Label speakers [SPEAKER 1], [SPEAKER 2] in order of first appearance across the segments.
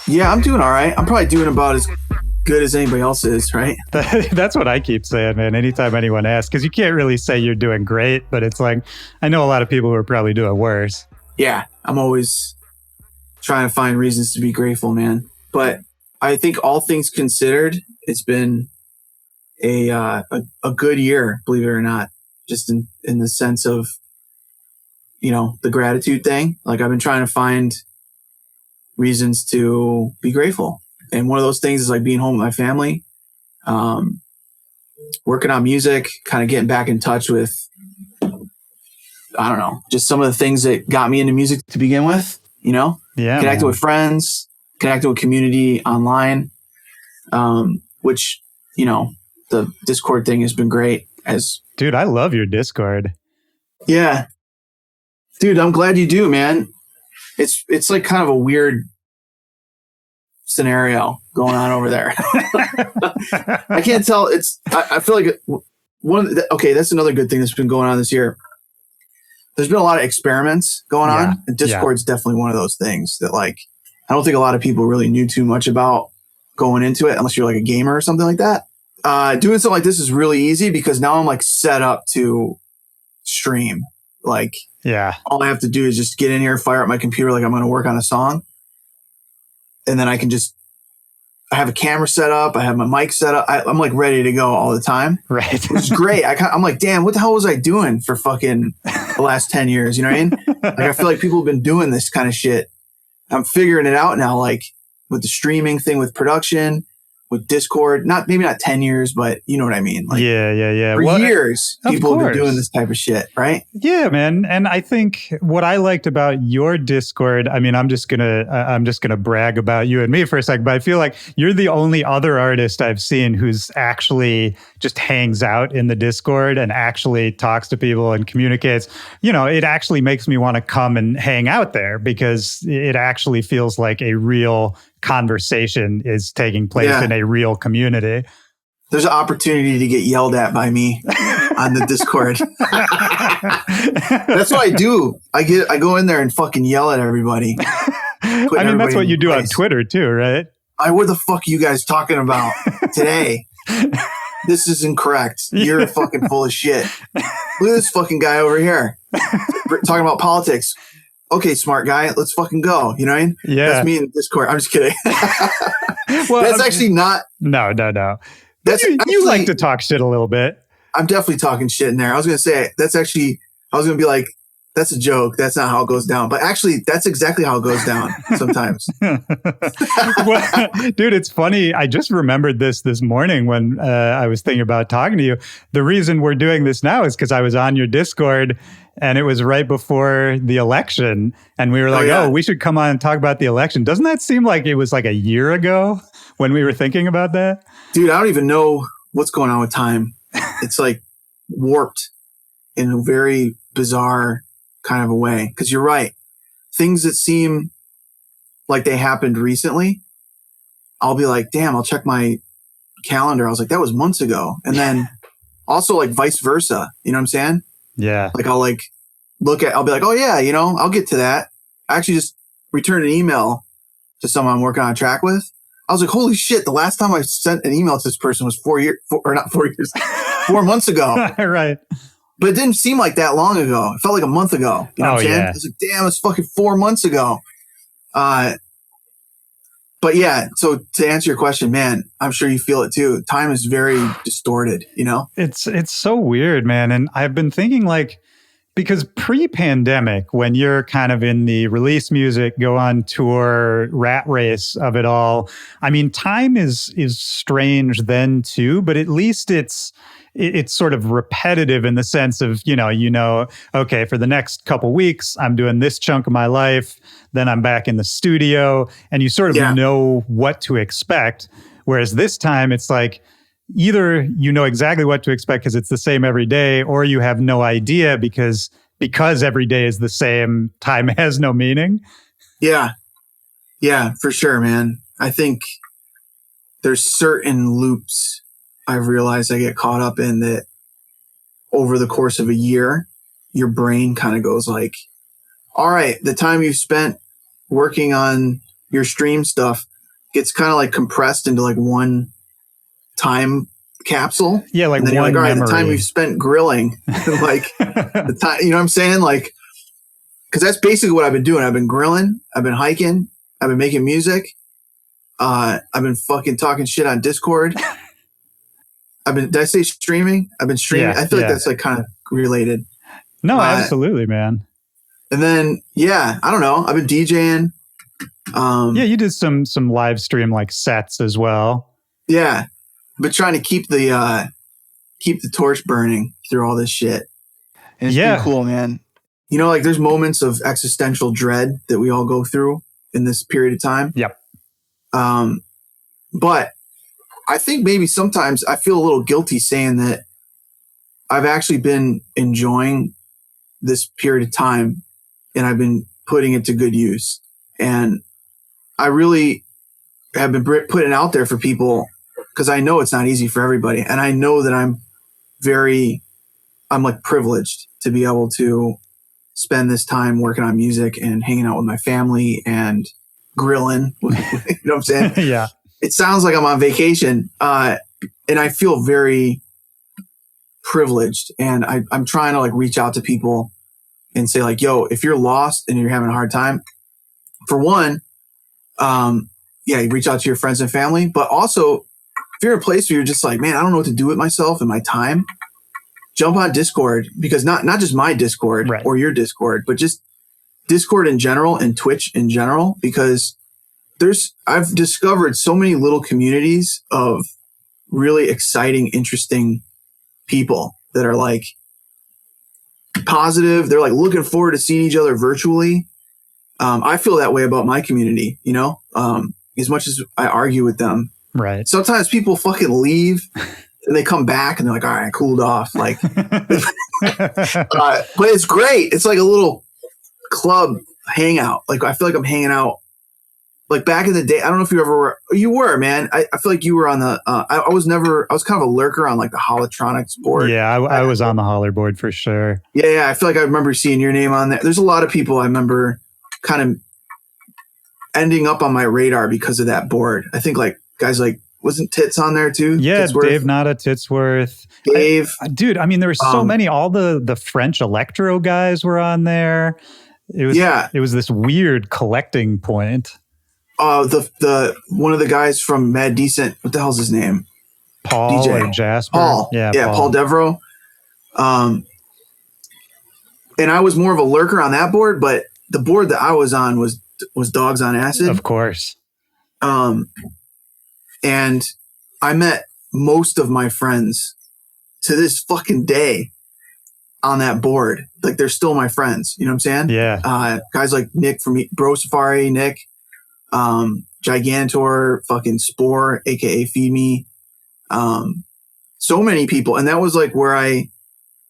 [SPEAKER 1] Yeah, I'm doing all right. I'm probably doing about as good as anybody else is, right?
[SPEAKER 2] That's what I keep saying, man. Anytime anyone asks, because you can't really say you're doing great, but it's like, I know a lot of people who are probably doing worse.
[SPEAKER 1] Yeah, I'm always trying to find reasons to be grateful, man. But I think all things considered, it's been a good year, believe it or not, just in the sense of, the gratitude thing. Like I've been trying to find reasons to be grateful. And one of those things is like being home with my family, working on music, kind of getting back in touch with, I don't know, just some of the things that got me into music to begin with,
[SPEAKER 2] Yeah,
[SPEAKER 1] connecting with friends, connecting with community online, which, the Discord thing has been great
[SPEAKER 2] Dude, I love your Discord.
[SPEAKER 1] Yeah. Dude, I'm glad you do, man. It's like kind of a weird scenario going on over there. I can't tell. I feel like that's another good thing that's been going on this year. There's been a lot of experiments going on, and Discord's definitely one of those things that like, I don't think a lot of people really knew too much about going into it unless you're like a gamer or something like that. Doing something like this is really easy because now I'm like set up to stream. Like, all I have to do is just get in here, fire up my computer like I'm going to work on a song. And then I have a camera set up. I have my mic set up. I'm like ready to go all the time.
[SPEAKER 2] Right.
[SPEAKER 1] Which is great. I'm like, damn, what the hell was I doing for fucking the last 10 years? You know what I mean? Like, I feel like people have been doing this kind of shit. I'm figuring it out now, like with the streaming thing, with production, with Discord, maybe not 10 years, but you know what I mean? Like,
[SPEAKER 2] yeah.
[SPEAKER 1] For years, people have been doing this type of shit, right?
[SPEAKER 2] Yeah, man. And I think what I liked about your Discord, I mean, I'm just gonna brag about you and me for a second, but I feel like you're the only other artist I've seen who's actually just hangs out in the Discord and actually talks to people and communicates. It actually makes me want to come and hang out there because it actually feels like a real conversation is taking place in a real community.
[SPEAKER 1] There's an opportunity to get yelled at by me on the Discord. That's what I do. I go in there and fucking yell at everybody.
[SPEAKER 2] I mean, that's what you do on Twitter too, right?
[SPEAKER 1] What the fuck are you guys talking about today? This is incorrect. You're fucking full of shit. Look at this fucking guy over here talking about politics. Okay, smart guy, let's fucking go. You know what I mean?
[SPEAKER 2] Yeah.
[SPEAKER 1] That's me in Discord. I'm just kidding.
[SPEAKER 2] Well,
[SPEAKER 1] that's actually not.
[SPEAKER 2] No. You like to talk shit a little bit.
[SPEAKER 1] I'm definitely talking shit in there. I was going to say, I was going to be like, that's a joke. That's not how it goes down. But actually, that's exactly how it goes down sometimes.
[SPEAKER 2] Well, dude, it's funny. I just remembered this morning when I was thinking about talking to you. The reason we're doing this now is because I was on your Discord and it was right before the election. And we were like, we should come on and talk about the election. Doesn't that seem like it was like a year ago when we were thinking about that?
[SPEAKER 1] Dude, I don't even know what's going on with time. It's like warped in a very bizarre kind of a way. Because you're right. Things that seem like they happened recently, I'll be like, damn, I'll check my calendar. I was like, that was months ago. And then also like vice versa. You know what I'm saying?
[SPEAKER 2] Yeah.
[SPEAKER 1] Like I'll like I'll be like, oh yeah, I'll get to that. I actually just returned an email to someone I'm working on a track with. I was like, holy shit, the last time I sent an email to this person was 4 months ago.
[SPEAKER 2] Right.
[SPEAKER 1] But it didn't seem like that long ago. It felt like a month ago. You know what I'm saying?
[SPEAKER 2] Yeah.
[SPEAKER 1] I was like, damn, it's fucking 4 months ago. But yeah, so to answer your question, man, I'm sure you feel it too. Time is very distorted,
[SPEAKER 2] It's so weird, man. And I've been thinking because pre-pandemic, when you're kind of in the release music, go on tour, rat race of it all, I mean, time is strange then too, but at least it's sort of repetitive in the sense of, okay, for the next couple weeks, I'm doing this chunk of my life, then I'm back in the studio, and you sort of know what to expect. Whereas this time it's like, either you know exactly what to expect because it's the same every day, or you have no idea because every day is the same, time has no meaning.
[SPEAKER 1] Yeah. Yeah, for sure, man. I think there's certain loops I've realized I get caught up in that over the course of a year, your brain kind of goes like, all right, the time you spent working on your stream stuff gets kind of like compressed into like one time capsule.
[SPEAKER 2] Yeah, like
[SPEAKER 1] and then
[SPEAKER 2] one
[SPEAKER 1] you're like, all right,
[SPEAKER 2] memory.
[SPEAKER 1] the time you've spent grilling, like the time, you know what I'm saying? Like, because that's basically what I've been doing. I've been grilling, I've been hiking, I've been making music, I've been fucking talking shit on Discord. Did I say streaming? I've been streaming.
[SPEAKER 2] Yeah,
[SPEAKER 1] I feel like that's like kind of related.
[SPEAKER 2] No, absolutely, man.
[SPEAKER 1] And then, yeah, I don't know. I've been DJing.
[SPEAKER 2] Yeah, you did some live stream like sets as well.
[SPEAKER 1] Yeah, but trying to keep the torch burning through all this shit. And it's been cool, man. You know, like there's moments of existential dread that we all go through in this period of time.
[SPEAKER 2] Yep.
[SPEAKER 1] But I think maybe sometimes I feel a little guilty saying that I've actually been enjoying this period of time and I've been putting it to good use. And I really have been putting it out there for people because I know it's not easy for everybody. And I know that I'm like privileged to be able to spend this time working on music and hanging out with my family and grilling. You know what I'm saying?
[SPEAKER 2] Yeah.
[SPEAKER 1] It sounds like I'm on vacation. And I feel very privileged. And I'm trying to like reach out to people and say like, yo, if you're lost and you're having a hard time, for one, you reach out to your friends and family, but also if you're in a place where you're just like, man, I don't know what to do with myself and my time, jump on Discord, because not just my Discord or your Discord, but just Discord in general and Twitch in general, because I've discovered so many little communities of really exciting, interesting people that are like positive. They're like looking forward to seeing each other virtually. I feel that way about my community, you know, as much as I argue with them.
[SPEAKER 2] Right.
[SPEAKER 1] Sometimes people fucking leave and they come back and they're like, all right, I cooled off. Like, but it's great. It's like a little club hangout. Like, I feel like I'm hanging out. Like back in the day, I don't know if you were, man. I feel like you were on the, I was kind of a lurker on like the Holotronics board.
[SPEAKER 2] Yeah, I was on the Holler board for sure.
[SPEAKER 1] Yeah. I feel like I remember seeing your name on there. There's a lot of people I remember kind of ending up on my radar because of that board. I think like guys like, wasn't Tits on there too?
[SPEAKER 2] Yeah,
[SPEAKER 1] Titsworth?
[SPEAKER 2] Dave Nada, Titsworth.
[SPEAKER 1] Dave.
[SPEAKER 2] Dude, I mean, there were so many. All the French electro guys were on there. It was this weird collecting point.
[SPEAKER 1] The one of the guys from Mad Decent, what the hell's his name?
[SPEAKER 2] Paul
[SPEAKER 1] DJ.
[SPEAKER 2] or Jasper?
[SPEAKER 1] Paul.
[SPEAKER 2] Yeah,
[SPEAKER 1] Paul Devereaux. And I was more of a lurker on that board, but the board that I was on was Dogs on Acid.
[SPEAKER 2] Of course.
[SPEAKER 1] And I met most of my friends to this fucking day on that board. Like they're still my friends. You know what I'm saying?
[SPEAKER 2] Yeah.
[SPEAKER 1] Guys like Nick from Bro Safari, Nick, Gigantor, fucking Spore, aka Feed Me. So many people. And that was like where I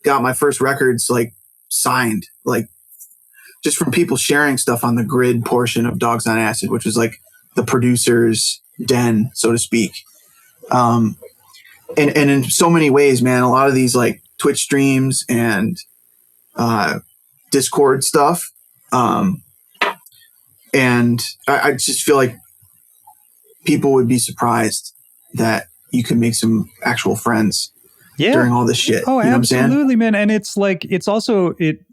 [SPEAKER 1] got my first records like signed, like just from people sharing stuff on the grid portion of Dogs on Acid, which was like the producer's den, so to speak. And in so many ways, man, a lot of these like Twitch streams and Discord stuff. And I just feel like people would be surprised that you can make some actual friends during all this shit.
[SPEAKER 2] Oh,
[SPEAKER 1] you know
[SPEAKER 2] absolutely, man. And it's like, it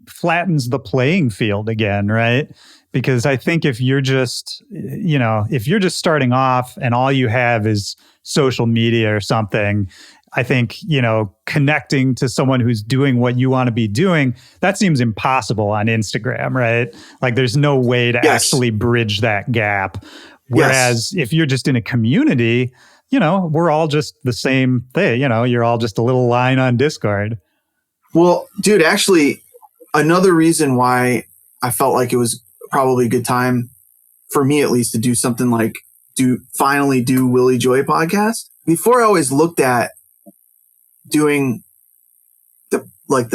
[SPEAKER 2] flattens the playing field again, right? Because I think if you're just starting off and all you have is social media or something, I think, connecting to someone who's doing what you want to be doing, that seems impossible on Instagram, right? Like there's no way to actually bridge that gap. Whereas if you're just in a community, we're all just the same thing. You're all just a little line on Discord.
[SPEAKER 1] Well, dude, actually, another reason why I felt like it was probably a good time for me, at least, to do something like finally do Willy Joy podcast. Before, I always looked at doing it's like,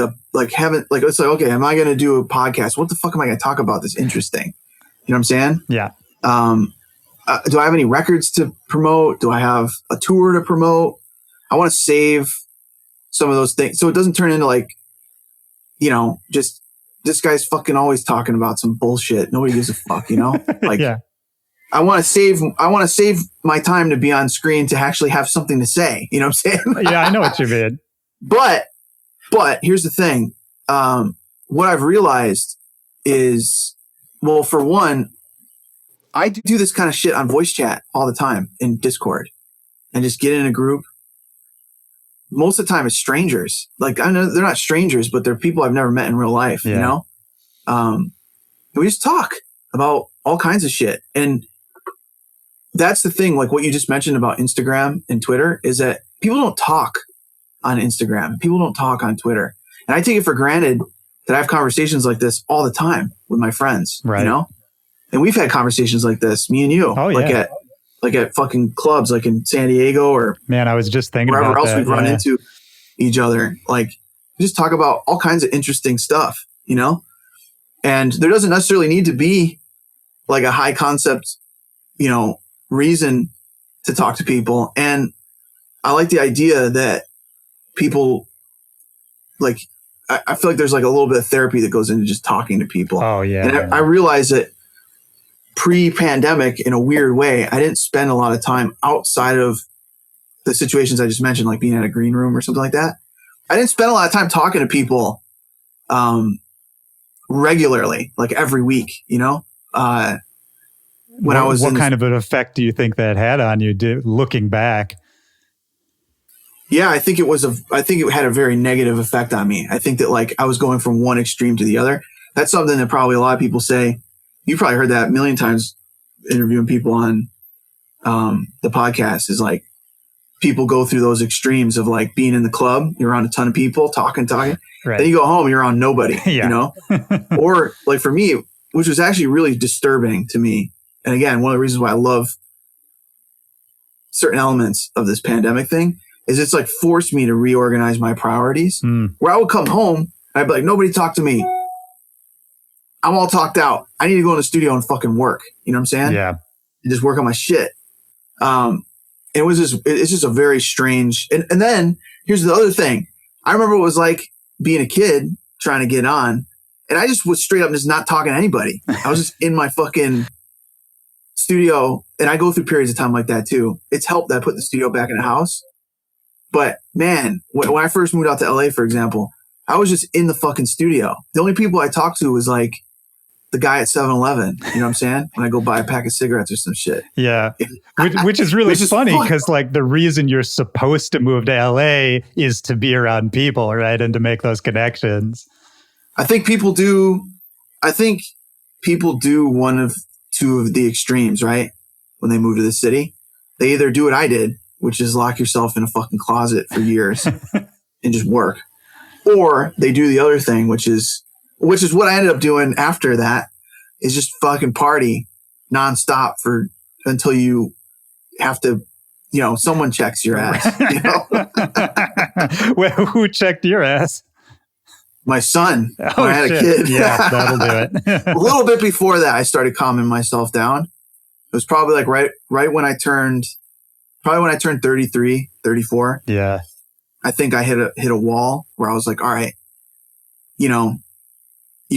[SPEAKER 1] okay, am I going to do a podcast? What the fuck am I going to talk about that's interesting? You know what I'm saying?
[SPEAKER 2] Yeah.
[SPEAKER 1] Do I have any records to promote? Do I have a tour to promote? I want to save some of those things. So it doesn't turn into like, just this guy's fucking always talking about some bullshit. Nobody gives a fuck, Like,
[SPEAKER 2] yeah.
[SPEAKER 1] I want to save my time to be on screen to actually have something to say. You know what I'm saying?
[SPEAKER 2] Yeah, I know what you mean.
[SPEAKER 1] But here's the thing. What I've realized is, well, for one, I do this kind of shit on voice chat all the time in Discord and just get in a group. Most of the time it's strangers. Like, I know they're not strangers, but they're people I've never met in real life, And we just talk about all kinds of shit. And that's the thing, like what you just mentioned about Instagram and Twitter, is that people don't talk on Instagram. People don't talk on Twitter. And I take it for granted that I have conversations like this all the time with my friends,
[SPEAKER 2] right.
[SPEAKER 1] And we've had conversations like this, me and you, like at fucking clubs, like in San Diego or
[SPEAKER 2] man, I was just thinking
[SPEAKER 1] wherever
[SPEAKER 2] about
[SPEAKER 1] else we've run into each other. Like, just talk about all kinds of interesting stuff, and there doesn't necessarily need to be like a high concept, reason to talk to people. And I like the idea that people like, I feel like there's like a little bit of therapy that goes into just talking to people.
[SPEAKER 2] Oh yeah.
[SPEAKER 1] And I realize that pre-pandemic, in a weird way, I didn't spend a lot of time outside of the situations I just mentioned, like being at a green room or something like that. I didn't spend a lot of time talking to people regularly, like every week, what
[SPEAKER 2] kind of an effect do you think that had on you looking back?
[SPEAKER 1] Yeah, I think it had a very negative effect on me. I think that like I was going from one extreme to the other. That's something that probably a lot of people say. You probably heard that a million times interviewing people on the podcast, is like people go through those extremes of like being in the club, you're around a ton of people talking. Right. Then you go home, you're around nobody, Or like for me, which was actually really disturbing to me. And again, one of the reasons why I love certain elements of this pandemic thing is it's like forced me to reorganize my priorities, where I would come home and I'd be like, nobody talk to me. I'm all talked out. I need to go in the studio and fucking work. You know what I'm saying?
[SPEAKER 2] Yeah.
[SPEAKER 1] And just work on my shit. It's just a very strange, and then here's the other thing. I remember it was like being a kid trying to get on, and I just was straight up just not talking to anybody. I was just in my fucking studio, and I go through periods of time like that too. It's helped that I put the studio back in the house. But man, when I first moved out to LA, for example, I was just in the fucking studio. The only people I talked to was like the guy at 7-Eleven, you know what I'm saying? When I go buy a pack of cigarettes or some shit.
[SPEAKER 2] Yeah. Which is really funny because like the reason you're supposed to move to LA is to be around people, right? And to make those connections.
[SPEAKER 1] I think people do one of two of the extremes, right? When they move to the city, they either do what I did, which is lock yourself in a fucking closet for years and just work. Or they do the other thing, which is what I ended up doing after that, is just fucking party nonstop until you have to, someone checks your ass.
[SPEAKER 2] Well, who checked your ass?
[SPEAKER 1] My son. When I had a kid.
[SPEAKER 2] Yeah, that'll do it.
[SPEAKER 1] A little bit before that, I started calming myself down. It was probably like right when I turned 33, 34.
[SPEAKER 2] Yeah.
[SPEAKER 1] I think I hit a wall where I was like, all right, you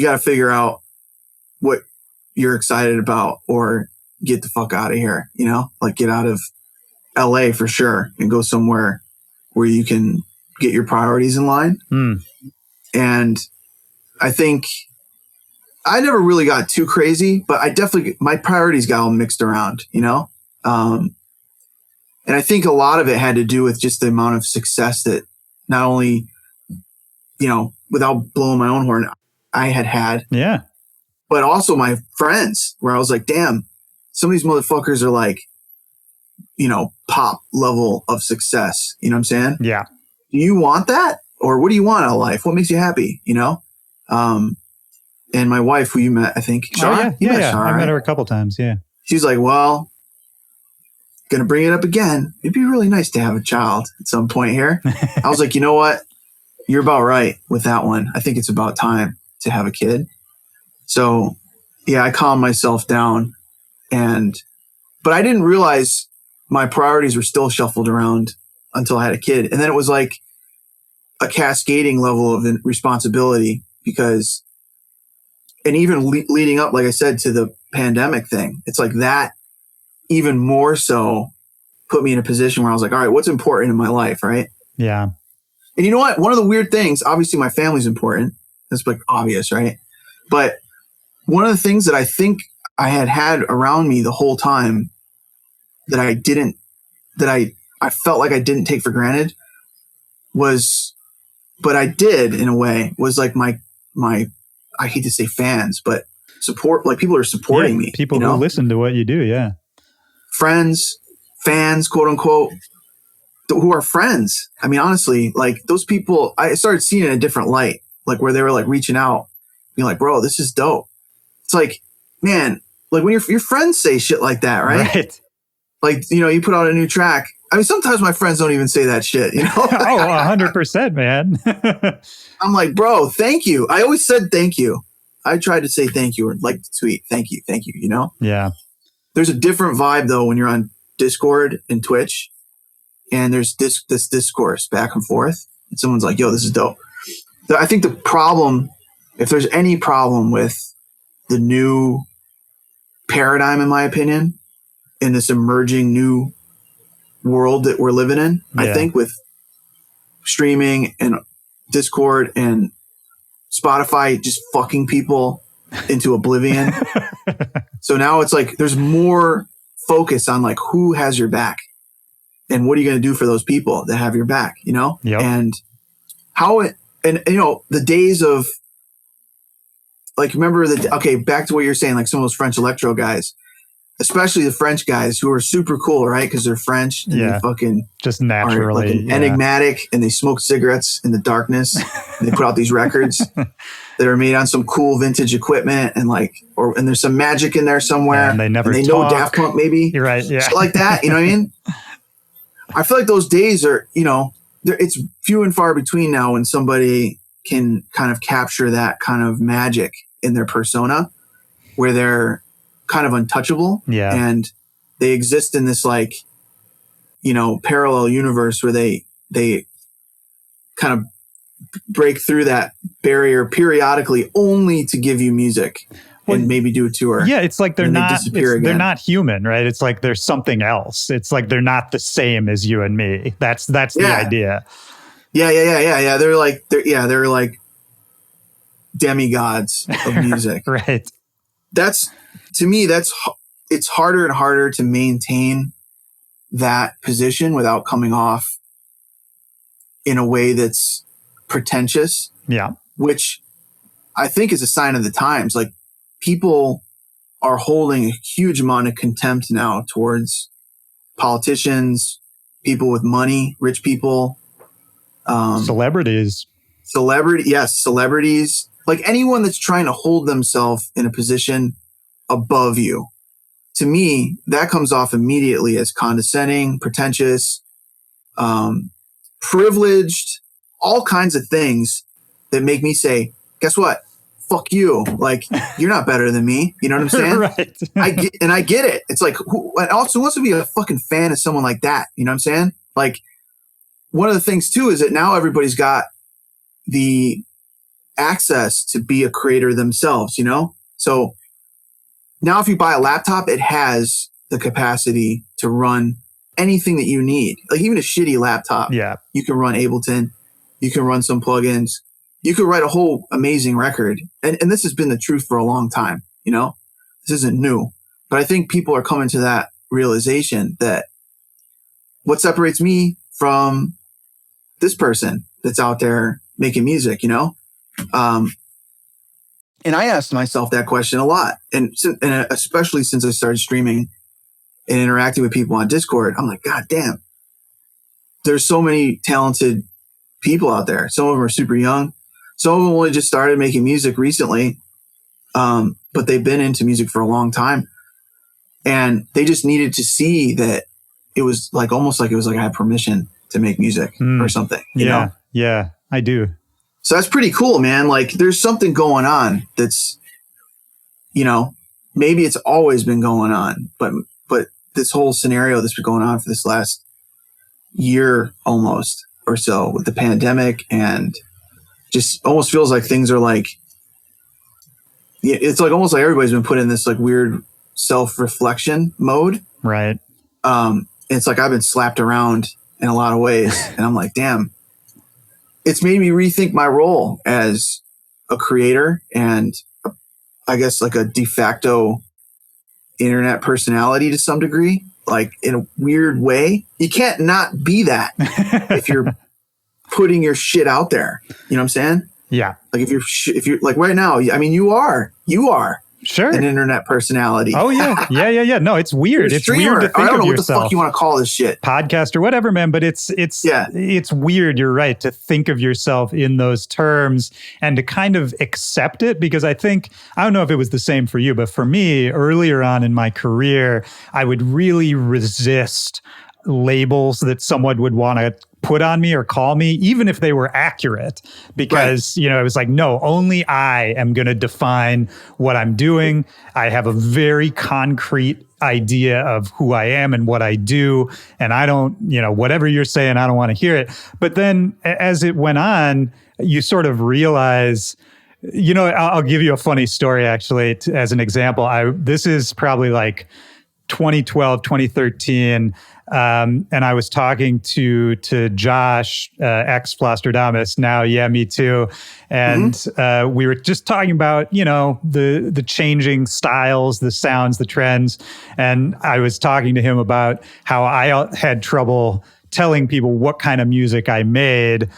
[SPEAKER 1] got to figure out what you're excited about or get the fuck out of here, like get out of LA for sure and go somewhere where you can get your priorities in line. And I think I never really got too crazy, but my priorities got all mixed around, and I think a lot of it had to do with just the amount of success that not only, without blowing my own horn, I had.
[SPEAKER 2] Yeah.
[SPEAKER 1] But also my friends, where I was like, damn, some of these motherfuckers are like, pop level of success. You know what I'm saying?
[SPEAKER 2] Yeah.
[SPEAKER 1] Do you want that? Or what do you want out of life? What makes you happy? And my wife, who you met, I think.
[SPEAKER 2] Shara? Yeah. I met her a couple times. Yeah.
[SPEAKER 1] She's like, well, gonna bring it up again. It'd be really nice to have a child at some point here. I was like, you know what? You're about right with that one. I think it's about time to have a kid. So yeah, I calmed myself down but I didn't realize my priorities were still shuffled around until I had a kid. And then it was like, cascading level of responsibility because, and even leading up, like I said, to the pandemic thing, it's like that even more so put me in a position where I was like, all right, what's important in my life, right?
[SPEAKER 2] Yeah.
[SPEAKER 1] And you know what? One of the weird things, obviously my family's important. That's like obvious, right? But one of the things that I think I had around me the whole time that I felt like I didn't take for granted was, but I did in a way, was like my I hate to say fans, but support, like people are supporting me.
[SPEAKER 2] People who listen to what you do. Yeah.
[SPEAKER 1] Friends, fans, quote unquote, who are friends. I mean, honestly, like those people, I started seeing it in a different light, like where they were like reaching out, being like, bro, this is dope. It's like, man, like when your friends say shit like that, right?
[SPEAKER 2] Right.
[SPEAKER 1] Like, you put out a new track. I mean, sometimes my friends don't even say that shit,
[SPEAKER 2] Oh, 100%, man.
[SPEAKER 1] I'm like, bro, thank you. I always said thank you. I tried to say thank you or like to tweet, thank you,
[SPEAKER 2] Yeah.
[SPEAKER 1] There's a different vibe though when you're on Discord and Twitch and there's this discourse back and forth and someone's like, yo, this is dope. I think the problem, if there's any problem with the new paradigm, in my opinion, in this emerging new world that we're living in, I think with streaming and Discord and Spotify just fucking people into oblivion. So now it's like there's more focus on like who has your back and what are you going to do for those people that have your back,
[SPEAKER 2] Yep.
[SPEAKER 1] And how it, and the days of like, remember back to what you're saying, like some of those French electro guys, especially the French guys who are super cool, right? Because they're French and they fucking
[SPEAKER 2] just naturally
[SPEAKER 1] enigmatic, and they smoke cigarettes in the darkness. And they put out these records that are made on some cool vintage equipment, and and there's some magic in there somewhere.
[SPEAKER 2] And they never
[SPEAKER 1] know Daft Punk, maybe.
[SPEAKER 2] You're right, yeah,
[SPEAKER 1] shit like that. You know what I mean? I feel like those days are, it's few and far between now when somebody can kind of capture that kind of magic in their persona, where they're kind of untouchable, and they exist in this like parallel universe where they kind of break through that barrier periodically only to give you music and maybe do a tour.
[SPEAKER 2] Yeah, it's like they're not human, right? It's like there's something else. It's like they're not the same as you and me. That's the idea.
[SPEAKER 1] Yeah. They're like demigods of music.
[SPEAKER 2] Right.
[SPEAKER 1] To me, it's harder and harder to maintain that position without coming off in a way that's pretentious.
[SPEAKER 2] Yeah.
[SPEAKER 1] Which I think is a sign of the times. Like people are holding a huge amount of contempt now towards politicians, people with money, rich people,
[SPEAKER 2] celebrities.
[SPEAKER 1] Celebrities. Like anyone that's trying to hold themselves in a position above you. To me, that comes off immediately as condescending, pretentious, privileged, all kinds of things that make me say, guess what? Fuck you. Like, you're not better than me. You know what I'm saying?
[SPEAKER 2] Right.
[SPEAKER 1] I get it. It's like, who also wants to be a fucking fan of someone like that? You know what I'm saying? Like, one of the things too is that now everybody's got the access to be a creator themselves, So now if you buy a laptop, it has the capacity to run anything that you need. Like even a shitty laptop.
[SPEAKER 2] Yeah.
[SPEAKER 1] You can run Ableton. You can run some plugins. You could write a whole amazing record. And this has been the truth for a long time, This isn't new. But I think people are coming to that realization that what separates me from this person that's out there making music, And I asked myself that question a lot. And especially since I started streaming and interacting with people on Discord, I'm like, God damn, there's so many talented people out there. Some of them are super young. Some of them only just started making music recently. But they've been into music for a long time. And they just needed to see that it was like, almost like it was like I had permission to make music or something. You know?
[SPEAKER 2] Yeah, I do.
[SPEAKER 1] So that's pretty cool, man. Like there's something going on that's, maybe it's always been going on, but this whole scenario that's been going on for this last year almost, or so with the pandemic, and just almost feels like things are like, it's like almost like everybody's been put in this like weird self-reflection mode.
[SPEAKER 2] Right.
[SPEAKER 1] It's like I've been slapped around in a lot of ways, and I'm like, damn, it's made me rethink my role as a creator and I guess like a de facto internet personality to some degree, like in a weird way. You can't not be that if you're putting your shit out there. You know what I'm saying?
[SPEAKER 2] Yeah.
[SPEAKER 1] Like if you're like right now, I mean, you are
[SPEAKER 2] sure
[SPEAKER 1] an internet personality.
[SPEAKER 2] Oh yeah. Yeah. No, it's weird. It's weird to think
[SPEAKER 1] I don't know
[SPEAKER 2] of
[SPEAKER 1] what
[SPEAKER 2] yourself.
[SPEAKER 1] the fuck you want to call this shit.
[SPEAKER 2] Podcast or whatever, man. But it's weird. You're right to think of yourself in those terms and to kind of accept it, because I don't know if it was the same for you, but for me earlier on in my career, I would really resist labels that someone would want to put on me or call me, even if they were accurate, because, right. It was like, no, only I am going to define what I'm doing. I have a very concrete idea of who I am and what I do. And I don't, whatever you're saying, I don't want to hear it. But then as it went on, you sort of realize, I'll give you a funny story, actually, as an example. This is probably like 2012, 2013. And I was talking to Josh, ex-Flostradamus, now, yeah, me too. And we were just talking about, the changing styles, the sounds, the trends. And I was talking to him about how I had trouble telling people what kind of music I made.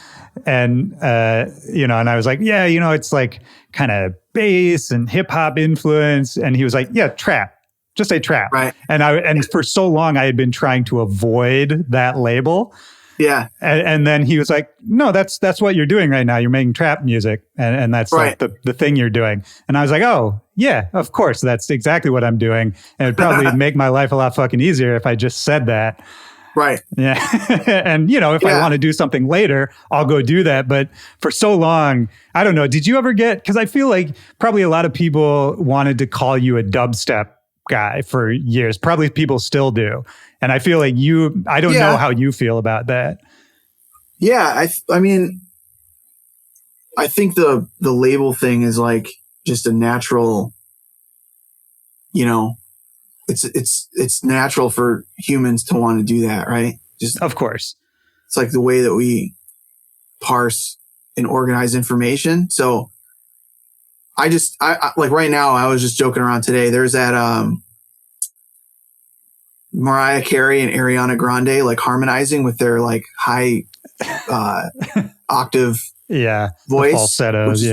[SPEAKER 2] And, and I was like, yeah, it's like kind of bass and hip hop influence. And he was like, yeah, trap. Just say trap.
[SPEAKER 1] Right.
[SPEAKER 2] And for so long I had been trying to avoid that label.
[SPEAKER 1] Yeah.
[SPEAKER 2] And then he was like, no, that's what you're doing right now. You're making trap music. And that's right. Like the thing you're doing. And I was like, oh yeah, of course. That's exactly what I'm doing. And it'd probably make my life a lot fucking easier if I just said that.
[SPEAKER 1] Right.
[SPEAKER 2] Yeah. And if I want to do something later, I'll go do that. But for so long, I don't know. Did you ever because I feel like probably a lot of people wanted to call you a dubstep guy for years. Probably people still do. And I feel like I don't know how you feel about that. Yeah.
[SPEAKER 1] I mean, I think the label thing is like just a natural, it's natural for humans to want to do that, right? Just
[SPEAKER 2] of course.
[SPEAKER 1] It's like the way that we parse and organize information. So I like right now, I was just joking around today. There's that Mariah Carey and Ariana Grande like harmonizing with their like high octave voice,
[SPEAKER 2] falsettos,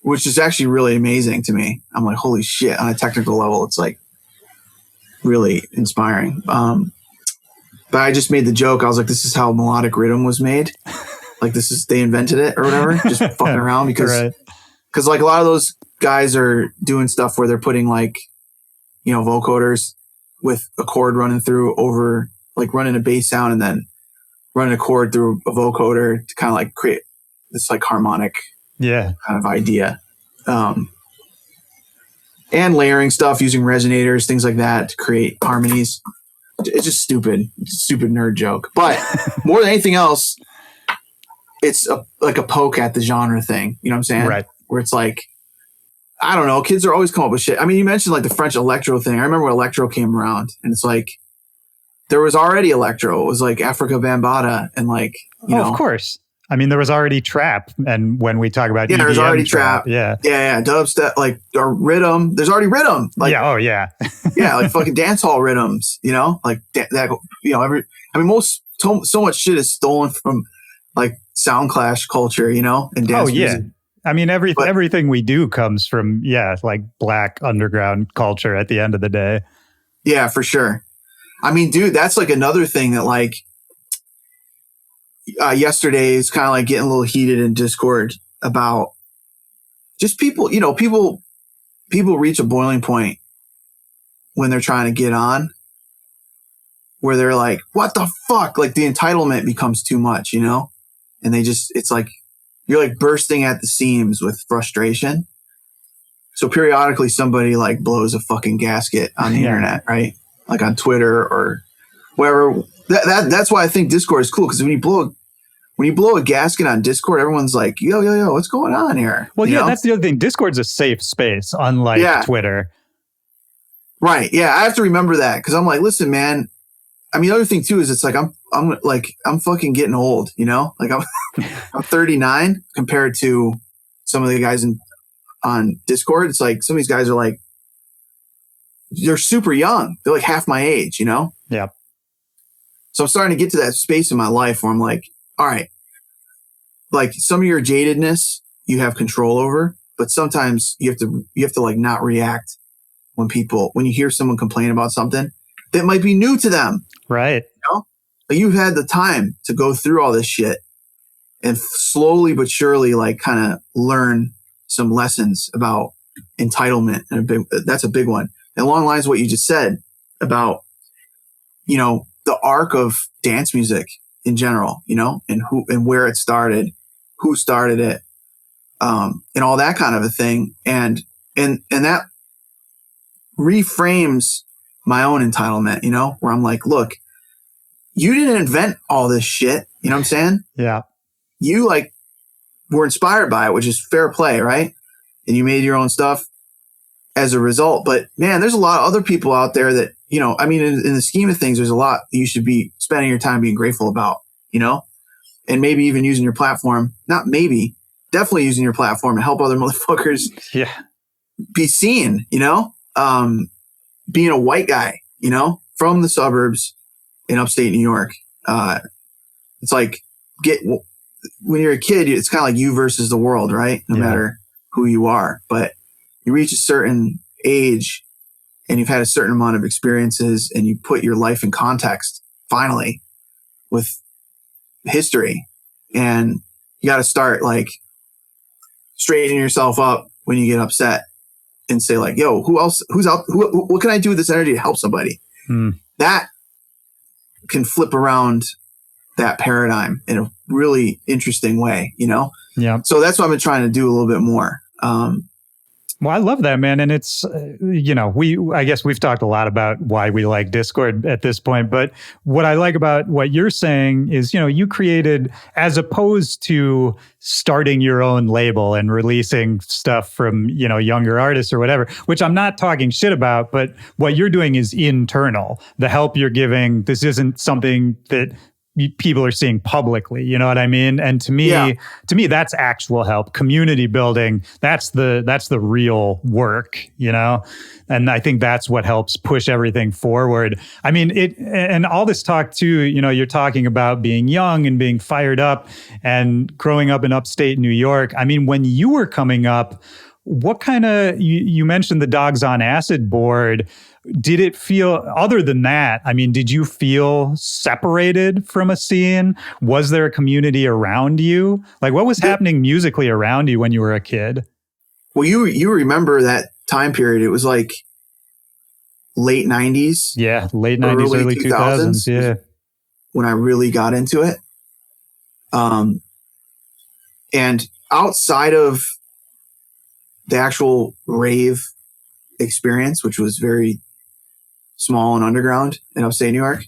[SPEAKER 1] which is actually really amazing to me. I'm like, holy shit! On a technical level, it's like really inspiring. But I just made the joke. I was like, this is how melodic rhythm was made. Like they invented it or whatever, just fucking around because like a lot of those guys are doing stuff where they're putting like, vocoders with a chord running through over, like running a bass sound and then running a chord through a vocoder to kind of like create this like harmonic kind of idea. And layering stuff using resonators, things like that to create harmonies. It's just stupid. It's a stupid nerd joke. But more than anything else, it's like a poke at the genre thing. You know what I'm saying?
[SPEAKER 2] Right.
[SPEAKER 1] Where it's like, I don't know, kids are always coming up with shit. I mean, you mentioned like the French electro thing. I remember when electro came around and it's like, there was already electro. It was like Africa Bambaataa and like,
[SPEAKER 2] of course. I mean, there was already trap. And when we talk about EDM,
[SPEAKER 1] there's already trap. Yeah. Dubstep, like, or rhythm. There's already rhythm. Like,
[SPEAKER 2] yeah.
[SPEAKER 1] Like fucking dance hall rhythms, like that, so much shit is stolen from like sound clash culture, and dance music.
[SPEAKER 2] I mean, everything we do comes from, like black underground culture at the end of the day.
[SPEAKER 1] Yeah, for sure. I mean, dude, that's like another thing that like yesterday is kind of like getting a little heated in Discord about just people, people reach a boiling point when they're trying to get on where they're like, what the fuck? Like the entitlement becomes too much, and it's like, you're like bursting at the seams with frustration. So periodically somebody like blows a fucking gasket on the internet, right? Like on Twitter or wherever. That's why I think Discord is cool, because when you blow a gasket on Discord, everyone's like, yo, what's going on here?
[SPEAKER 2] Well, that's the other thing. Discord's a safe space, unlike Twitter.
[SPEAKER 1] Right. Yeah, I have to remember that, because I'm like, listen, man. I mean, the other thing too is it's like I'm fucking getting old, Like I'm 39 compared to some of the guys on Discord. It's like some of these guys are like, they're super young. They're like half my age,
[SPEAKER 2] Yeah.
[SPEAKER 1] So I'm starting to get to that space in my life where I'm like, all right, like some of your jadedness you have control over, but sometimes you have to like not react when you hear someone complain about something that might be new to them.
[SPEAKER 2] Right.
[SPEAKER 1] Like you've had the time to go through all this shit and slowly but surely like kind of learn some lessons about entitlement. And that's a big one. And along the lines of what you just said about, the arc of dance music in general, and who and where it started, who started it, and all that kind of a thing. And that reframes my own entitlement, where I'm like, look, you didn't invent all this shit. You know what I'm saying?
[SPEAKER 2] Yeah.
[SPEAKER 1] You like were inspired by it, which is fair play, right? And you made your own stuff as a result. But man, there's a lot of other people out there that, I mean, in the scheme of things, there's a lot you should be spending your time being grateful about, and maybe even using your platform, definitely using your platform to help other motherfuckers be seen, being a white guy, from the suburbs in upstate New York. It's like when you're a kid, it's kind of like you versus the world, right? No matter who you are, but you reach a certain age and you've had a certain amount of experiences and you put your life in context finally with history, and you got to start like straightening yourself up when you get upset and say like, yo, what can I do with this energy to help somebody? That can flip around that paradigm in a really interesting way,
[SPEAKER 2] Yeah.
[SPEAKER 1] So that's what I've been trying to do a little bit more.
[SPEAKER 2] Well, I love that, man. And it's, I guess we've talked a lot about why we like Discord at this point. But what I like about what you're saying is, you created, as opposed to starting your own label and releasing stuff from, younger artists or whatever, which I'm not talking shit about, but what you're doing is internal. The help you're giving, this isn't something that people are seeing publicly, you know what I mean? And to me, that's actual help, community building. That's the real work, And I think that's what helps push everything forward. I mean, and all this talk too, you're talking about being young and being fired up and growing up in upstate New York. I mean, when you were coming up, what kind of, you mentioned the Dogs on Acid board. Did it feel, other than that, I mean, did you feel separated from a scene? Was there a community around you? Like, what was happening musically around you when you were a kid?
[SPEAKER 1] Well, you remember that time period. It was like late 90s.
[SPEAKER 2] Yeah, late 90s, early 2000s. Yeah.
[SPEAKER 1] When I really got into it. And outside of the actual rave experience, which was very small and underground in upstate New York,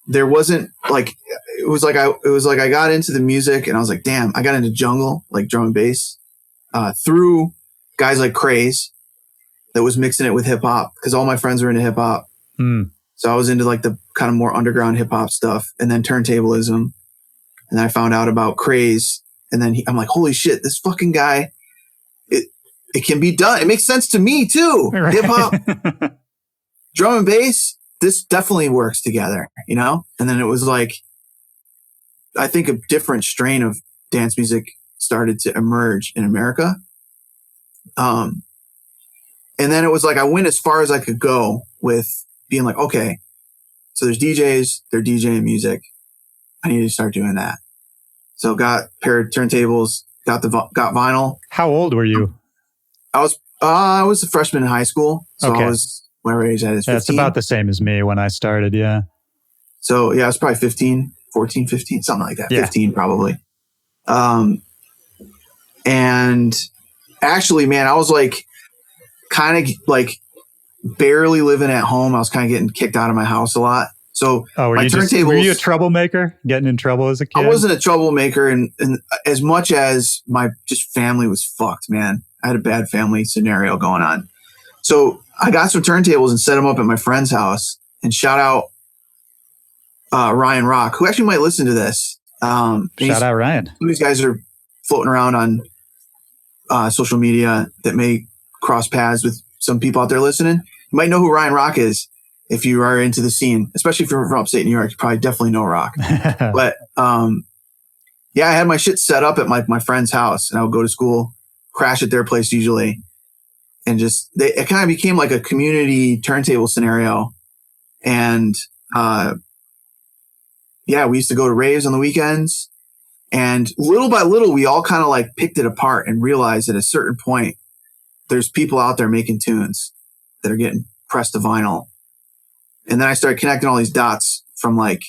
[SPEAKER 1] there wasn't like, it was like I got into the music and I was like, damn, I got into jungle, like drum and bass, through guys like Craze that was mixing it with hip hop, because all my friends were into hip hop. So I was into like the kind of more underground hip hop stuff, and then turntablism. And I found out about Craze, and then I'm like, holy shit, this fucking guy, it can be done. It makes sense to me too. Right. Hip hop, drum and bass, this definitely works together, And then it was like, I think a different strain of dance music started to emerge in America. And then it was like, I went as far as I could go with being like, okay, so there's DJs, they're DJing music. I need to start doing that. So got a pair of turntables, got vinyl.
[SPEAKER 2] How old were you?
[SPEAKER 1] I was a freshman in high school. So I was, whatever age I was, 15.
[SPEAKER 2] That's about the same as me when I started. Yeah.
[SPEAKER 1] So yeah, I was probably 15, something like that. Yeah. 15 probably. And actually, man, I was like, kind of like barely living at home. I was kind of getting kicked out of my house a lot. So
[SPEAKER 2] were you a troublemaker, getting in trouble as a kid?
[SPEAKER 1] I wasn't a troublemaker, and as much as my just family was fucked, man. I had a bad family scenario going on. So I got some turntables and set them up at my friend's house. And shout out Ryan Rock, who actually might listen to this.
[SPEAKER 2] Shout out Ryan.
[SPEAKER 1] These guys are floating around on social media that may cross paths with some people out there listening. You might know who Ryan Rock is if you are into the scene, especially if you're from upstate New York. You probably definitely know Rock. But yeah, I had my shit set up at my friend's house, and I would go to school, crash at their place usually, and just it kind of became like a community turntable scenario. And yeah, we used to go to raves on the weekends, and little by little, we all kind of like picked it apart and realized at a certain point, there's people out there making tunes that are getting pressed to vinyl. And then I started connecting all these dots from like,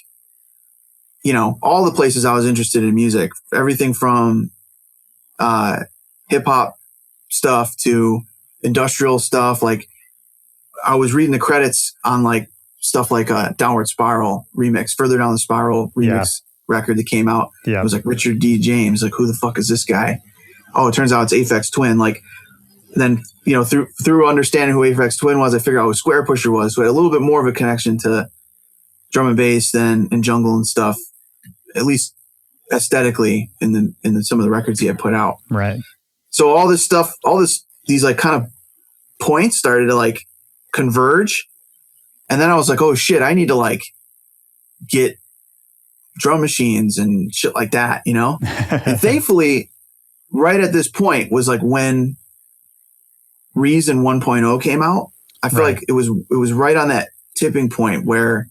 [SPEAKER 1] you know, all the places I was interested in music, everything from hip hop stuff to industrial stuff. Like I was reading the credits on like stuff like a Downward Spiral remix, Further Down the Spiral remix record that came out.
[SPEAKER 2] Yeah.
[SPEAKER 1] It was like Richard D. James. Like, who the fuck is this guy? Oh, it turns out it's Aphex Twin. Like, then, you know, through understanding who Aphex Twin was, I figured out who Square Pusher was. So I had a little bit more of a connection to drum and bass and jungle and stuff, at least aesthetically in some of the records he had put out.
[SPEAKER 2] Right.
[SPEAKER 1] So all this stuff, these like kind of points started to like converge. And then I was like, oh shit, I need to like get drum machines and shit like that, you know? And thankfully, right at this point was like when Reason 1.0 came out. I feel like it was right on that tipping point where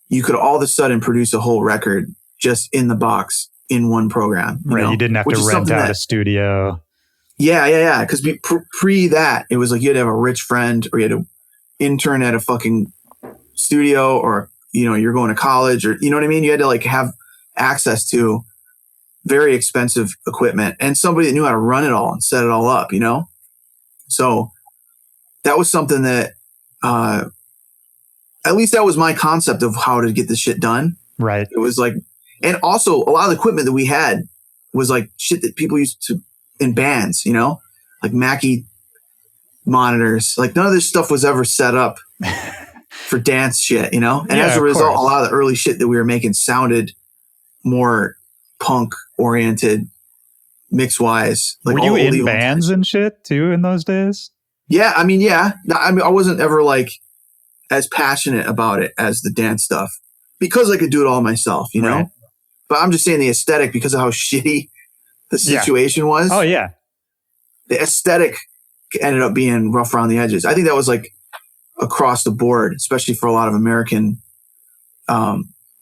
[SPEAKER 1] you could all of a sudden produce a whole record just in the box in one program.
[SPEAKER 2] You didn't have to rent out a studio.
[SPEAKER 1] Yeah. Because pre that, it was like you had to have a rich friend or you had to intern at a fucking studio, or, you know, you're going to college, or, you know what I mean? You had to like have access to very expensive equipment and somebody that knew how to run it all and set it all up, you know? So that was something that, at least that was my concept of how to get this shit done.
[SPEAKER 2] Right.
[SPEAKER 1] It was like, and also a lot of the equipment that we had was like shit that people used to in bands, you know, like Mackie monitors. Like none of this stuff was ever set up for dance shit, you know? And as a result, a lot of the early shit that we were making sounded more punk oriented mix wise. Like,
[SPEAKER 2] were you in bands and shit too in those days?
[SPEAKER 1] Yeah. I mean, I wasn't ever like as passionate about it as the dance stuff because I could do it all myself, you know? But I'm just saying the aesthetic, because of how shitty the situation was.
[SPEAKER 2] Oh yeah.
[SPEAKER 1] The aesthetic ended up being rough around the edges. I think that was like across the board, especially for a lot of American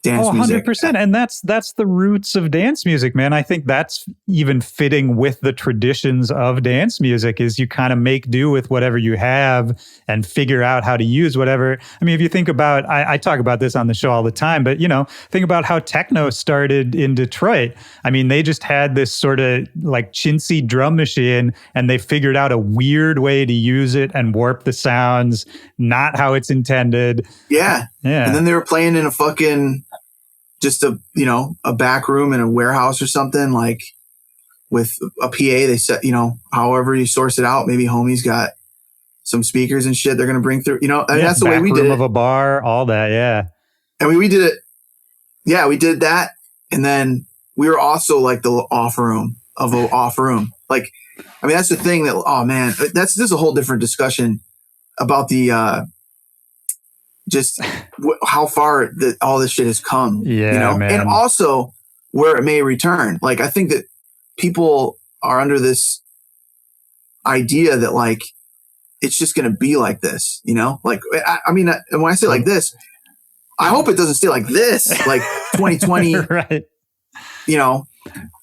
[SPEAKER 1] dance music.
[SPEAKER 2] 100%. And that's the roots of dance music, man. I think that's even fitting with the traditions of dance music, is you kind of make do with whatever you have and figure out how to use whatever. I mean, if you think about, I talk about this on the show all the time, but, you know, think about how techno started in Detroit. I mean, they just had this sort of like chintzy drum machine, and they figured out a weird way to use it and warp the sounds, not how it's intended.
[SPEAKER 1] Yeah. And then they were playing in a fucking, just a back room in a warehouse or something, like with a PA. They set, you know, however you source it out. Maybe homie's got some speakers and shit they're going to bring through, you know, I mean, that's the way we did it. Back room of
[SPEAKER 2] a bar, all that. Yeah.
[SPEAKER 1] I mean, we did it. Yeah, we did that. And then we were also like the off room of an off room. Like, I mean, that's the thing that, oh man, this is a whole different discussion about the, just how far all this shit has come, you know, man. And also where it may return. Like, I think that people are under this idea that like, it's just going to be like this, you know, like, I mean, when I say like this, I hope it doesn't stay like this, like 2020,
[SPEAKER 2] right.
[SPEAKER 1] You know,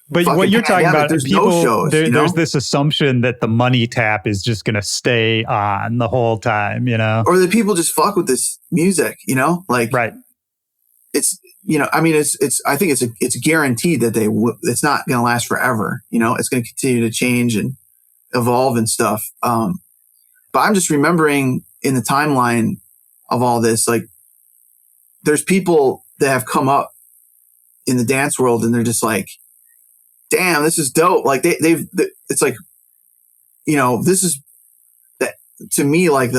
[SPEAKER 2] but what you're talking about,
[SPEAKER 1] there's
[SPEAKER 2] people,
[SPEAKER 1] no shows,
[SPEAKER 2] there's this assumption that the money tap is just going to stay on the whole time, you know,
[SPEAKER 1] or that people just fuck with this music, you know, like,
[SPEAKER 2] right.
[SPEAKER 1] It's, you know, I mean, I think it's guaranteed that it's not going to last forever. You know, it's going to continue to change and evolve and stuff. But I'm just remembering in the timeline of all this, like there's people that have come up in the dance world and they're just like, damn, this is dope. Like it's like, this is that to me, like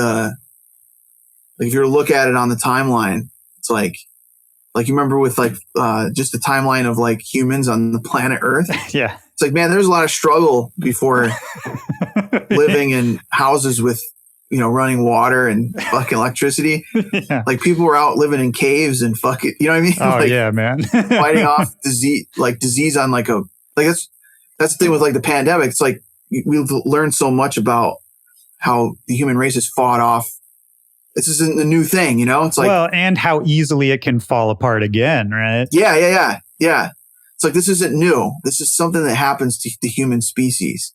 [SPEAKER 1] if you look at it on the timeline, it's like you remember with like, just the timeline of like humans on the planet Earth.
[SPEAKER 2] Yeah.
[SPEAKER 1] It's like, man, there's a lot of struggle before living in houses with, running water and fucking electricity.
[SPEAKER 2] Yeah.
[SPEAKER 1] Like people were out living in caves and fucking, you know what I mean?
[SPEAKER 2] Oh
[SPEAKER 1] like,
[SPEAKER 2] yeah, man.
[SPEAKER 1] fighting off disease on like that's the thing with like the pandemic. It's like we've learned so much about how the human race has fought off. This isn't a new thing, It's like,
[SPEAKER 2] well, and how easily it can fall apart again, right?
[SPEAKER 1] Yeah. It's like, this isn't new. This is something that happens to the human species.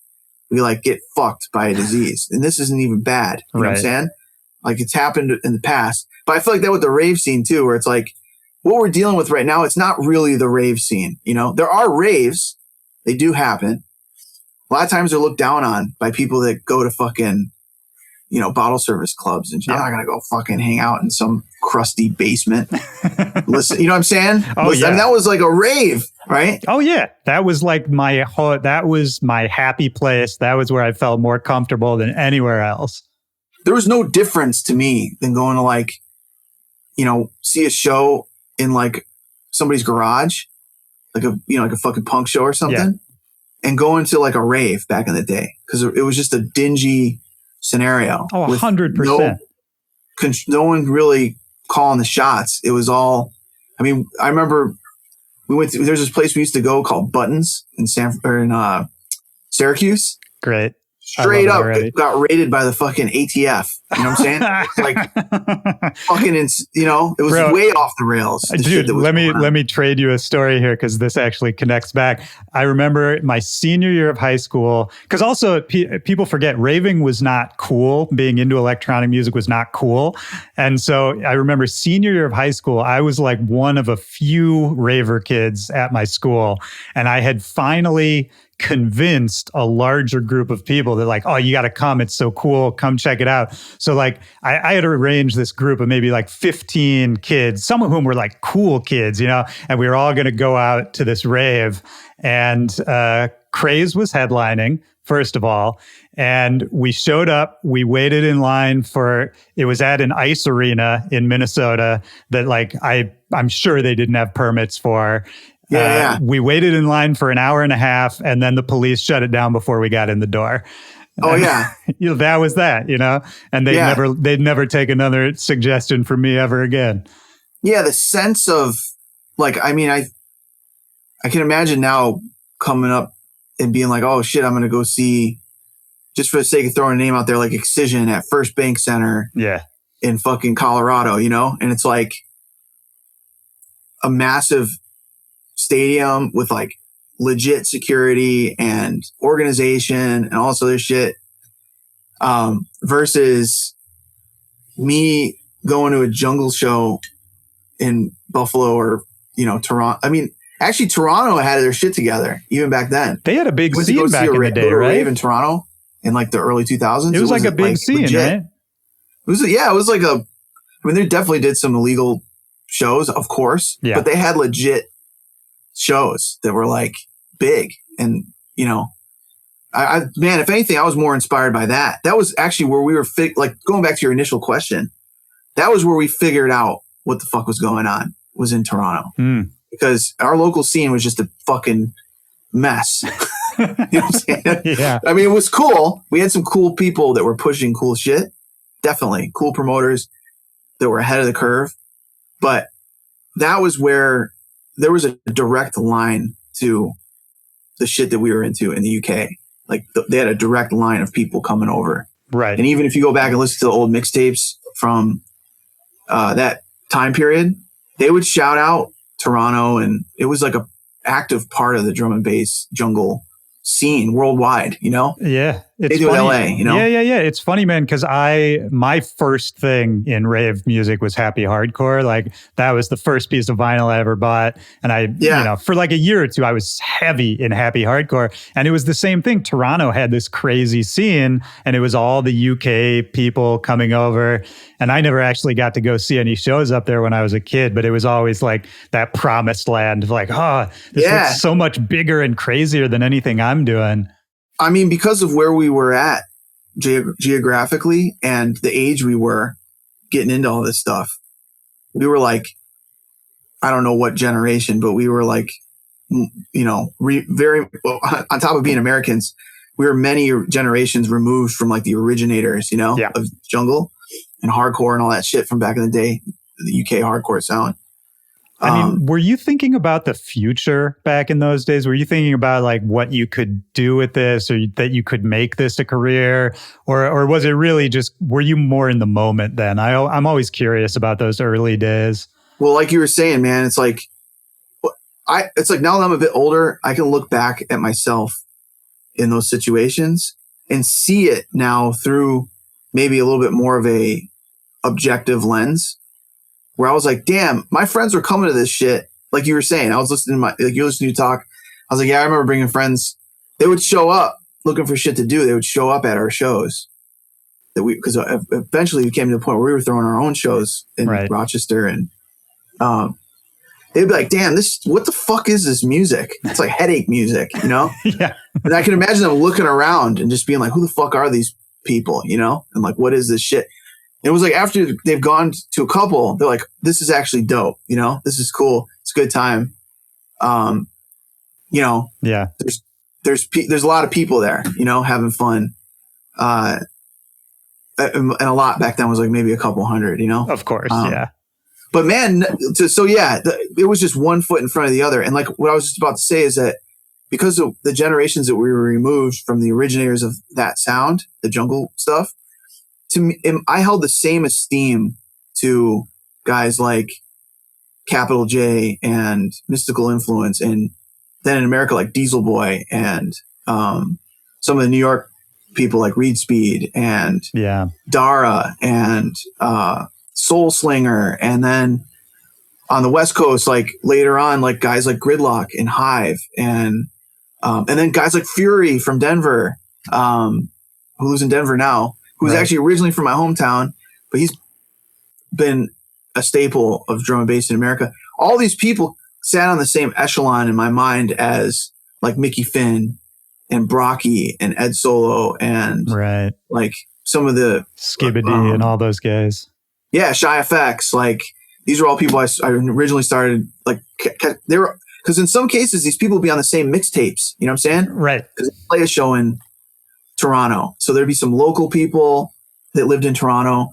[SPEAKER 1] We like get fucked by a disease, and this isn't even bad. You know what I'm saying? Like it's happened in the past, but I feel like that with the rave scene too, where it's like what we're dealing with right now. It's not really the rave scene. There are raves. They do happen. A lot of times they're looked down on by people that go to fucking, bottle service clubs and I'm not going to go fucking hang out in some crusty basement. Listen, you know what I'm saying?
[SPEAKER 2] Oh, yeah.
[SPEAKER 1] I mean, that was like a rave, right?
[SPEAKER 2] Oh yeah. That was like that was my happy place. That was where I felt more comfortable than anywhere else.
[SPEAKER 1] There was no difference to me than going to like, see a show in like somebody's garage, like a fucking punk show or something, and going to like a rave back in the day. Cause it was just a dingy scenario.
[SPEAKER 2] Oh, 100%.
[SPEAKER 1] No one really calling the shots. It was all, I mean, I remember there's this place we used to go called Buttons in Syracuse.
[SPEAKER 2] Great.
[SPEAKER 1] Straight up, it got raided by the fucking ATF. You know what I'm saying? Like fucking, it was way off the rails.
[SPEAKER 2] Dude, let me trade you a story here because this actually connects back. I remember my senior year of high school, because also people forget raving was not cool. Being into electronic music was not cool. And so I remember senior year of high school, I was like one of a few raver kids at my school. And I had finally convinced a larger group of people that like, oh, you got to come. It's so cool. Come check it out. So like I had arranged this group of maybe like 15 kids, some of whom were like cool kids, and we were all going to go out to this rave, and Craze was headlining, first of all. And we showed up, we waited in line it was at an ice arena in Minnesota that like, I'm sure they didn't have permits for.
[SPEAKER 1] Yeah.
[SPEAKER 2] We waited in line for an hour and a half, and then the police shut it down before we got in the door.
[SPEAKER 1] Oh yeah,
[SPEAKER 2] that was that, and they'd never take another suggestion from me ever again.
[SPEAKER 1] Yeah, the sense of like, I mean, I can imagine now coming up and being like, oh shit, I'm going to go see, just for the sake of throwing a name out there, like Excision at First Bank Center, in fucking Colorado, and it's like a massive stadium with like legit security and organization and all this other shit, versus me going to a jungle show in Buffalo or Toronto. I mean, actually Toronto had their shit together even back then.
[SPEAKER 2] They had a big scene back in the day, right?
[SPEAKER 1] Rave in Toronto in like the early 2000s.
[SPEAKER 2] It was like a big scene,
[SPEAKER 1] legit.
[SPEAKER 2] right?
[SPEAKER 1] It was like I mean, they definitely did some illegal shows, of course, but they had legit shows that were like big. And, I man, if anything, I was more inspired by that. That was actually where we were like going back to your initial question. That was where we figured out what the fuck was going on, was in Toronto, because our local scene was just a fucking mess. You know what I'm saying?
[SPEAKER 2] Yeah.
[SPEAKER 1] I mean, it was cool. We had some cool people that were pushing cool shit. Definitely cool promoters that were ahead of the curve. But that was where there was a direct line to the shit that we were into in the UK. Like they had a direct line of people coming over.
[SPEAKER 2] Right.
[SPEAKER 1] And even if you go back and listen to the old mixtapes from that time period, they would shout out Toronto, and it was like a active part of the drum and bass jungle scene worldwide,
[SPEAKER 2] Yeah. It's
[SPEAKER 1] do
[SPEAKER 2] funny.
[SPEAKER 1] LA, you know?
[SPEAKER 2] Yeah. It's funny, man, because my first thing in rave music was happy hardcore. Like that was the first piece of vinyl I ever bought. And for like a year or two, I was heavy in happy hardcore. And it was the same thing. Toronto had this crazy scene, and it was all the UK people coming over. And I never actually got to go see any shows up there when I was a kid, but it was always like that promised land of like, this looks so much bigger and crazier than anything I'm doing.
[SPEAKER 1] I mean, because of where we were at geographically and the age we were getting into all this stuff, we were like, I don't know what generation, but we were like, very on top of being Americans, we were many generations removed from like the originators, of jungle and hardcore and all that shit from back in the day, the UK hardcore sound.
[SPEAKER 2] I mean, were you thinking about the future back in those days? Were you thinking about like what you could do with this, or that you could make this a career, or was it really just, were you more in the moment then? I'm always curious about those early days.
[SPEAKER 1] Well, like you were saying, man, it's like now that I'm a bit older, I can look back at myself in those situations and see it now through maybe a little bit more of a objective lens, where I was like, damn, my friends were coming to this shit. Like you were saying, I was listening to you're listening to talk. I was like, yeah, I remember bringing friends. They would show up looking for shit to do. They would show up at our shows because eventually we came to the point where we were throwing our own shows in Rochester, and they'd be like, damn, what the fuck is this music? It's like headache music,
[SPEAKER 2] Yeah.
[SPEAKER 1] And I can imagine them looking around and just being like, who the fuck are these people, and like, what is this shit? It was like after they've gone to a couple, they're like, this is actually dope. This is cool. It's a good time.
[SPEAKER 2] Yeah.
[SPEAKER 1] There's a lot of people there, having fun. And a lot back then was like maybe a couple hundred,
[SPEAKER 2] Of course. Yeah.
[SPEAKER 1] But man, it was just one foot in front of the other. And like what I was just about to say is that because of the generations that we were removed from the originators of that sound, the jungle stuff, to me, I held the same esteem to guys like Capital J and Mystical Influence, and then in America like Diesel Boy and some of the New York people like Reed Speed and Dara and Soul Slinger, and then on the West Coast, like later on, like guys like Gridlock and Hive, and then guys like Fury from Denver, who lives in Denver now, who's actually originally from my hometown, but he's been a staple of drum and bass in America. All these people sat on the same echelon in my mind as like Mickey Finn and Brocky and Ed Solo and like some of the
[SPEAKER 2] Skibbity and all those guys.
[SPEAKER 1] Yeah, Shy FX. Like these are all people I originally started like they were, because in some cases these people would be on the same mixtapes. You know what I'm saying?
[SPEAKER 2] Right.
[SPEAKER 1] Because they play a show in Toronto, so there'd be some local people that lived in Toronto,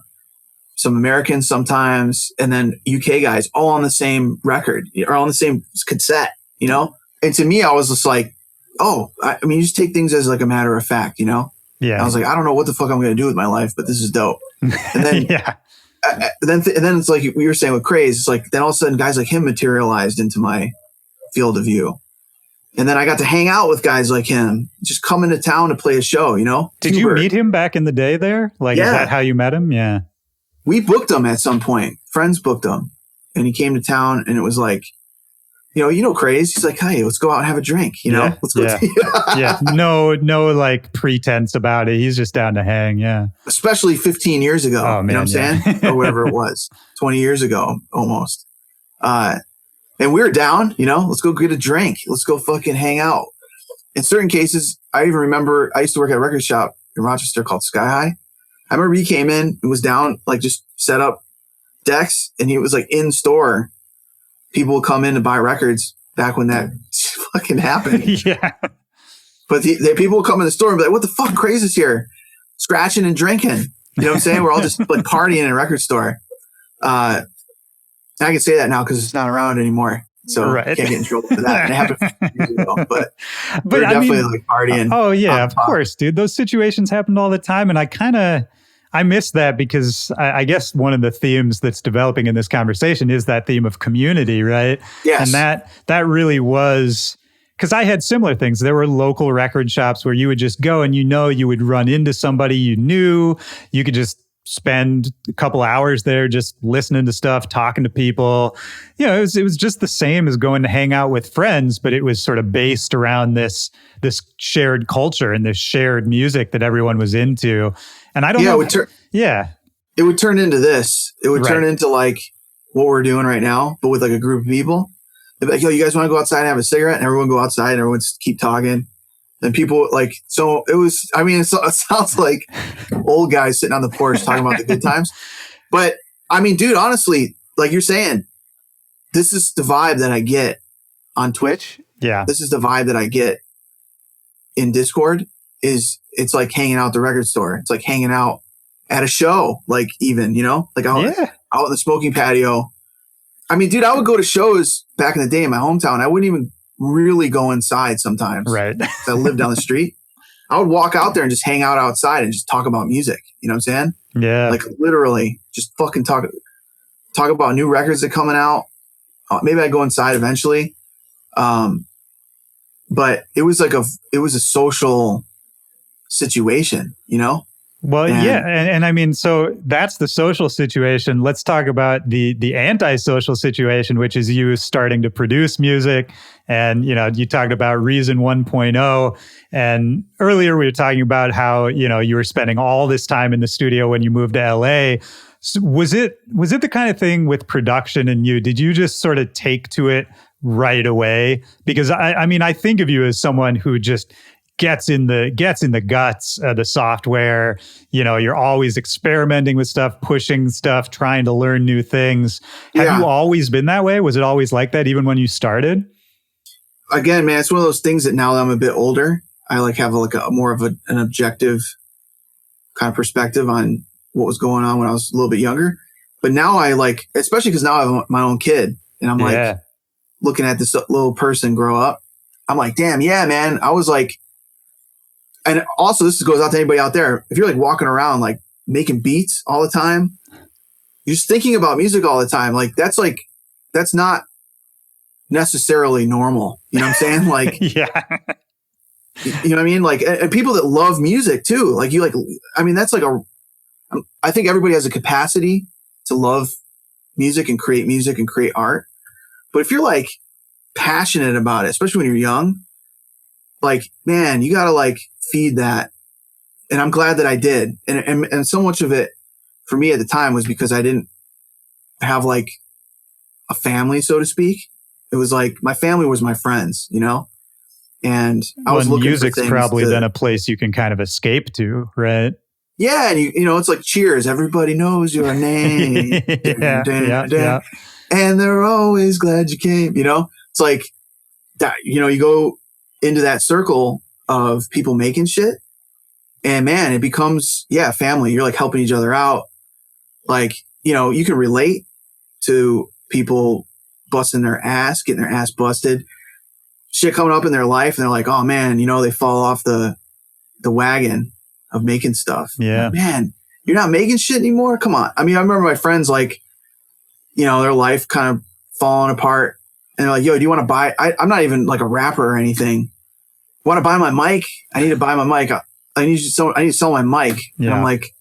[SPEAKER 1] some Americans sometimes, and then UK guys all on the same record or on the same cassette. And to me, I was just like, oh, I mean, you just take things as like a matter of fact, Yeah. And I was like, I don't know what the fuck I'm going to do with my life, but this is dope. And then, and then it's like we were saying with Craze, it's like then all of a sudden guys like him materialized into my field of view. And then I got to hang out with guys like him, just come into town to play a show,
[SPEAKER 2] Did you meet him back in the day there? Like, is that how you met him? Yeah.
[SPEAKER 1] We booked him at some point. Friends booked him. And he came to town, and it was like, Craze. He's like, hey, let's go out and have a drink, Let's go.
[SPEAKER 2] No, like pretense about it. He's just down to hang. Yeah.
[SPEAKER 1] Especially 15 years ago. Oh, man, you know what I'm saying? Or whatever it was. 20 years ago, almost. And we were down, let's go get a drink. Let's go fucking hang out. In certain cases, I even remember I used to work at a record shop in Rochester called Sky High. I remember he came in and was down, like just set up decks, and he was like in store. People would come in to buy records back when that fucking happened.
[SPEAKER 2] Yeah.
[SPEAKER 1] But the people would come in the store and be like, what the fuck, Craze is here? Scratching and drinking. You know what I'm saying? We're all just like partying in a record store. I can say that now because it's not around anymore. So I can't get in trouble for that. And it happened a few years ago, but we're definitely like partying.
[SPEAKER 2] Oh yeah, of course, dude. Those situations happened all the time. And I miss that because I guess one of the themes that's developing in this conversation is that theme of community, right?
[SPEAKER 1] Yes.
[SPEAKER 2] And that really was because I had similar things. There were local record shops where you would just go and you would run into somebody you knew. You could just spend a couple hours there just listening to stuff, talking to people. It was just the same as going to hang out with friends, but it was sort of based around this shared culture and this shared music that everyone was into. And I don't know.
[SPEAKER 1] It would turn into this. It would turn into like what we're doing right now, but with like a group of people. They'd be like, yo, you guys want to go outside and have a cigarette? And everyone go outside and everyone just keep talking. And people like, so it was, I mean, it sounds like old guys sitting on the porch talking about the good times. But I mean, dude, honestly, like you're saying, this is the vibe that I get on Twitch.
[SPEAKER 2] Yeah.
[SPEAKER 1] This is the vibe that I get in Discord. It's like hanging out at the record store. It's like hanging out at a show, like even, like out in the smoking patio. I mean, dude, I would go to shows back in the day in my hometown. I wouldn't even really go inside sometimes.
[SPEAKER 2] Right.
[SPEAKER 1] I lived down the street. I would walk out there and just hang out outside and just talk about music. You know what I'm saying?
[SPEAKER 2] Yeah.
[SPEAKER 1] Like literally just fucking talk about new records that are coming out. Maybe I'd go inside eventually. But it was a social situation,
[SPEAKER 2] Well, and I mean, so that's the social situation. Let's talk about the antisocial situation, which is you starting to produce music. And, you talked about Reason 1.0. And earlier we were talking about how, you were spending all this time in the studio when you moved to LA. So was it the kind of thing with production and did you just sort of take to it right away? Because I mean, I think of you as someone who just gets in the guts of the software. You're always experimenting with stuff, pushing stuff, trying to learn new things. Have you always been that way? Was it always like that even when you started?
[SPEAKER 1] Again, man, it's one of those things that now that I'm a bit older, I like have like a more of an objective kind of perspective on what was going on when I was a little bit younger. But now I like, especially because now I have my own kid and I'm like looking at this little person grow up. I'm like, damn, yeah, man. I was like, and also this goes out to anybody out there. If you're like walking around, like making beats all the time, you're just thinking about music all the time. That's not necessarily normal. You know what I'm saying? Like,
[SPEAKER 2] yeah.
[SPEAKER 1] You know what I mean? Like, and people that love music too. Like that's like I think everybody has a capacity to love music and create art. But if you're like passionate about it, especially when you're young, like, man, you got to like feed that. And I'm glad that I did. And so much of it for me at the time was because I didn't have like a family, so to speak. It was like my family was my friends, and I was looking
[SPEAKER 2] music's
[SPEAKER 1] for things
[SPEAKER 2] probably then a place you can kind of escape to, right?
[SPEAKER 1] Yeah. And it's like Cheers. Everybody knows your name.
[SPEAKER 2] Yeah.
[SPEAKER 1] And they're always glad you came, it's like that, you go into that circle of people making shit and man, it becomes, family. You're like helping each other out. Like, you can relate to people busting their ass, getting their ass busted, shit coming up in their life. And they're like, oh man, they fall off the wagon of making stuff.
[SPEAKER 2] Yeah.
[SPEAKER 1] Like, man, you're not making shit anymore. Come on. I mean, I remember my friends like, their life kind of falling apart and they're like, yo, do you want to buy, I'm not even like a rapper or anything. Want to buy my mic? I need to buy my mic. I need to sell my mic. Yeah. And I'm like,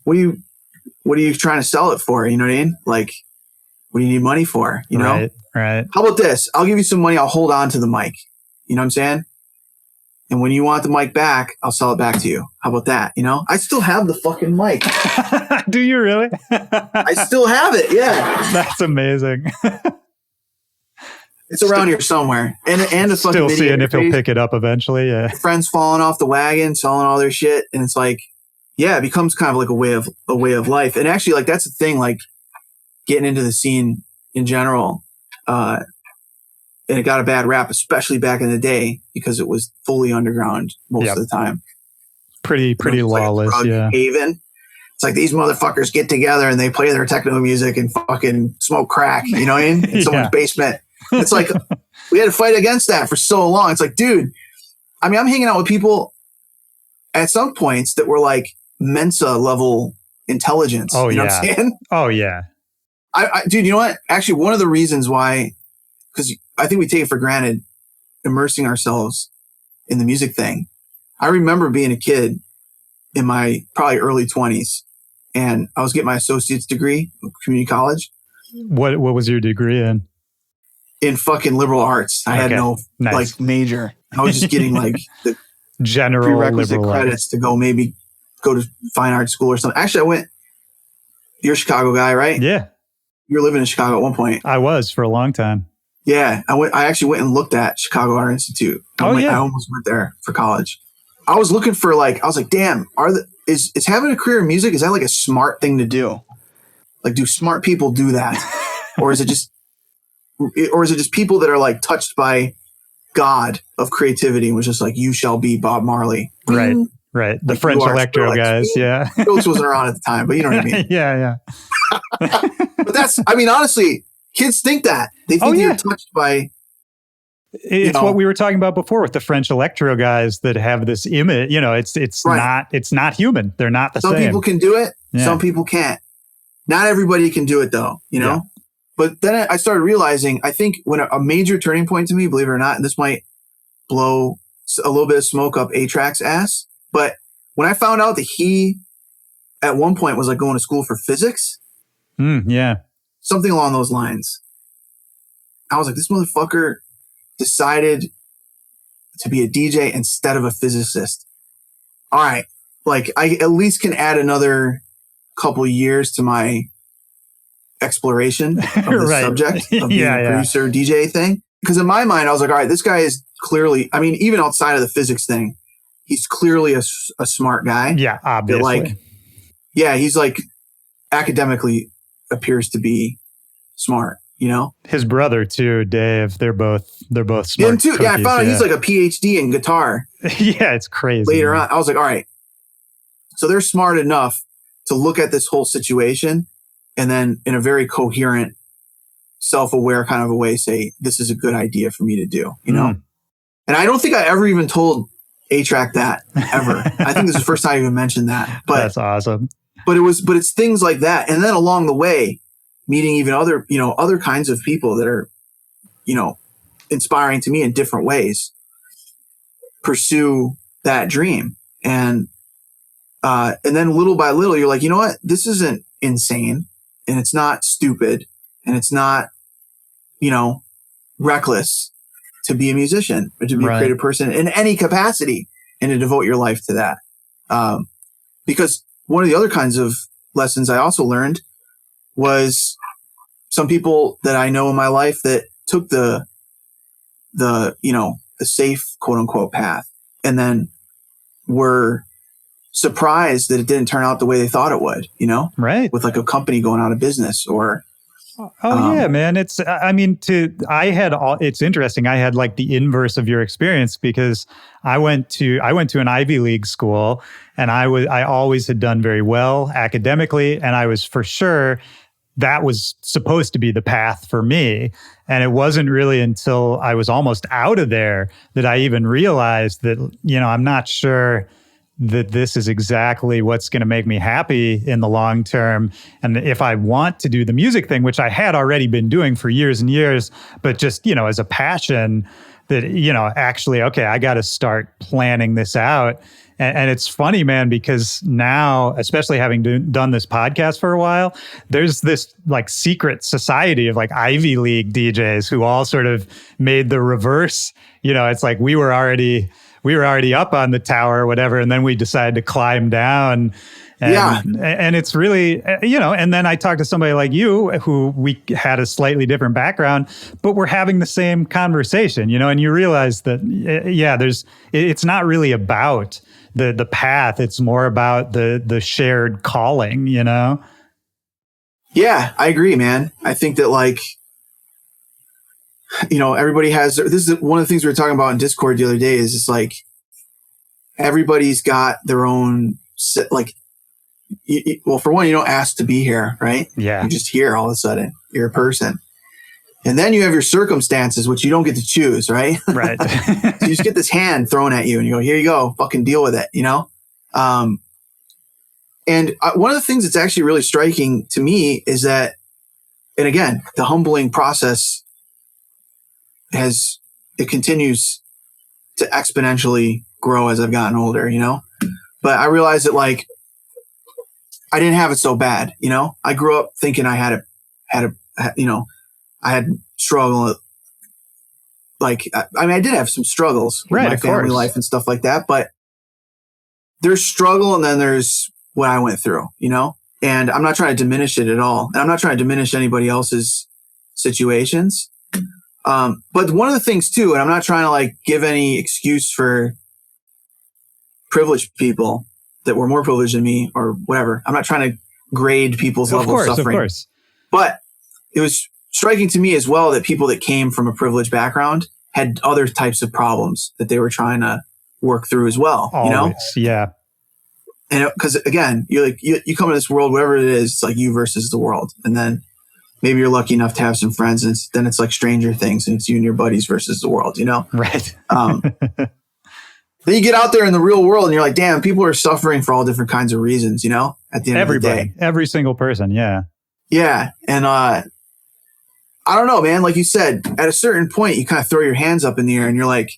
[SPEAKER 1] what are you trying to sell it for? You know what I mean? Like, what do you need money for?
[SPEAKER 2] Right.
[SPEAKER 1] How about this? I'll give you some money. I'll hold on to the mic. You know what I'm saying? And when you want the mic back, I'll sell it back to you. How about that? I still have the fucking mic.
[SPEAKER 2] Do you really?
[SPEAKER 1] I still have it. Yeah.
[SPEAKER 2] That's amazing.
[SPEAKER 1] It's around here somewhere. And the fucking
[SPEAKER 2] still seeing if he'll pick it up eventually. Yeah.
[SPEAKER 1] Friends falling off the wagon, selling all their shit. And it's like, it becomes kind of like a way of life. And actually, like, that's the thing, like getting into the scene in general. And it got a bad rap, especially back in the day, because it was fully underground most of the time.
[SPEAKER 2] Pretty lawless,
[SPEAKER 1] like haven. It's like these motherfuckers get together and they play their techno music and fucking smoke crack, you know what I mean? In someone's basement. It's like, we had to fight against that for so long. It's like, dude, I mean, I'm hanging out with people at some points that were like Mensa level intelligence.
[SPEAKER 2] Oh,
[SPEAKER 1] you know what I'm saying?
[SPEAKER 2] Oh, yeah.
[SPEAKER 1] Dude, you know what? Actually, one of the reasons why, because I think we take it for granted immersing ourselves in the music thing. I remember being a kid in my probably early 20s, and I was getting my associate's degree at community college.
[SPEAKER 2] What was your degree in?
[SPEAKER 1] In fucking liberal arts. I had no like major. I was just getting like the
[SPEAKER 2] general
[SPEAKER 1] prerequisite credits to maybe go to fine art school or something. Actually, you're a Chicago guy, right?
[SPEAKER 2] Yeah.
[SPEAKER 1] You were living in Chicago at one point.
[SPEAKER 2] I was for a long time.
[SPEAKER 1] Yeah. I actually went and looked at Chicago Art Institute. I almost went there for college. I was looking for I was like, damn, is having a career in music, is that like a smart thing to do? Like, do smart people do that? Or is it just people that are like touched by God of creativity and was just like, you shall be Bob Marley.
[SPEAKER 2] Right. Right. The French electro guys. Yeah.
[SPEAKER 1] Phillips wasn't around at the time, but you know what I mean?
[SPEAKER 2] Yeah.
[SPEAKER 1] But honestly, kids think that. They think you're touched by.
[SPEAKER 2] It's what we were talking about before with the French electro guys that have this image. It's not human. They're not the same.
[SPEAKER 1] Some people can do it. Yeah. Some people can't. Not everybody can do it though, Yeah. But then I started realizing, I think when a major turning point to me, believe it or not, and this might blow a little bit of smoke up A-Track's ass, but when I found out that he at one point was like going to school for physics, something along those lines, I was like, this motherfucker decided to be a DJ instead of a physicist. All right. Like, I at least can add another couple years to my exploration of the subject of being a producer DJ thing. Because in my mind, I was like, all right, this guy is clearly, I mean, even outside of the physics thing, he's clearly a smart guy.
[SPEAKER 2] Yeah, obviously.
[SPEAKER 1] He's like academically appears to be smart, His
[SPEAKER 2] brother too, Dave, they're both smart.
[SPEAKER 1] Him too. Yeah, I found out he's like a PhD in guitar.
[SPEAKER 2] Yeah, it's crazy.
[SPEAKER 1] Later on, I was like, all right. So they're smart enough to look at this whole situation and then in a very coherent, self-aware kind of a way say, this is a good idea for me to do, And I don't think I ever even told A-Track that, ever. I think this is the first time I even mentioned that. But
[SPEAKER 2] that's awesome.
[SPEAKER 1] But it's things like that. And then along the way, meeting even other kinds of people that are, inspiring to me in different ways, pursue that dream. And then little by little, you're like, you know what? This isn't insane, and it's not stupid, and it's not, reckless to be a musician or to be a creative person in any capacity and to devote your life to that. Because one of the other kinds of lessons I also learned was some people that I know in my life that took the safe quote unquote path and then were surprised that it didn't turn out the way they thought it would,
[SPEAKER 2] right.
[SPEAKER 1] With like a company going out of business or.
[SPEAKER 2] Yeah, man. It's interesting. I had like the inverse of your experience because I went to an Ivy League school and I always had done very well academically. And I was for sure that was supposed to be the path for me. And it wasn't really until I was almost out of there that I even realized that, I'm not sure that this is exactly what's going to make me happy in the long term. And if I want to do the music thing, which I had already been doing for years and years, but just, as a passion that, actually, okay, I got to start planning this out. And it's funny, man, because now, especially having done this podcast for a while, there's this like secret society of like Ivy League DJs who all sort of made the reverse. It's like we were already up on the tower or whatever, and then we decided to climb down. And it's really, and then I talked to somebody like you who we had a slightly different background, but we're having the same conversation, and you realize that, it's not really about the path. It's more about the shared calling, Yeah,
[SPEAKER 1] I agree, man. I think that everybody has, this is one of the things we were talking about in Discord the other day is it's like, everybody's got their own, well, for one, you don't ask to be here, right?
[SPEAKER 2] Yeah.
[SPEAKER 1] You're just here all of a sudden. You're a person. And then you have your circumstances, which you don't get to choose, right?
[SPEAKER 2] Right.
[SPEAKER 1] So you just get this hand thrown at you and you go, here you go, fucking deal with it, And one of the things that's actually really striking to me is that, and again, the humbling process has it continues to exponentially grow as I've gotten older, you know? But I realized that like, I didn't have it so bad, you know? I grew up thinking I had struggle. Like, I mean, I did have some struggles with my family life and stuff like that, but there's struggle and then there's what I went through, you know? And I'm not trying to diminish it at all. And I'm not trying to diminish anybody else's situations. But one of the things too, and I'm not trying to like give any excuse for privileged people that were more privileged than me or whatever. I'm not trying to grade people's level of suffering. Of course. But it was striking to me as well that people that came from a privileged background had other types of problems that they were trying to work through as well.
[SPEAKER 2] Always,
[SPEAKER 1] you know?
[SPEAKER 2] Yeah.
[SPEAKER 1] And because again, you come in this world, whatever it is, it's like you versus the world. And then maybe you're lucky enough to have some friends, and then it's like Stranger Things, and it's you and your buddies versus the world, you know?
[SPEAKER 2] Right.
[SPEAKER 1] Then you get out there in the real world and you're like, damn, people are suffering for all different kinds of reasons, you know, at the end of the day.
[SPEAKER 2] Every single person. Yeah.
[SPEAKER 1] Yeah. And I don't know, man. Like you said, at a certain point, you kind of throw your hands up in the air and you're like,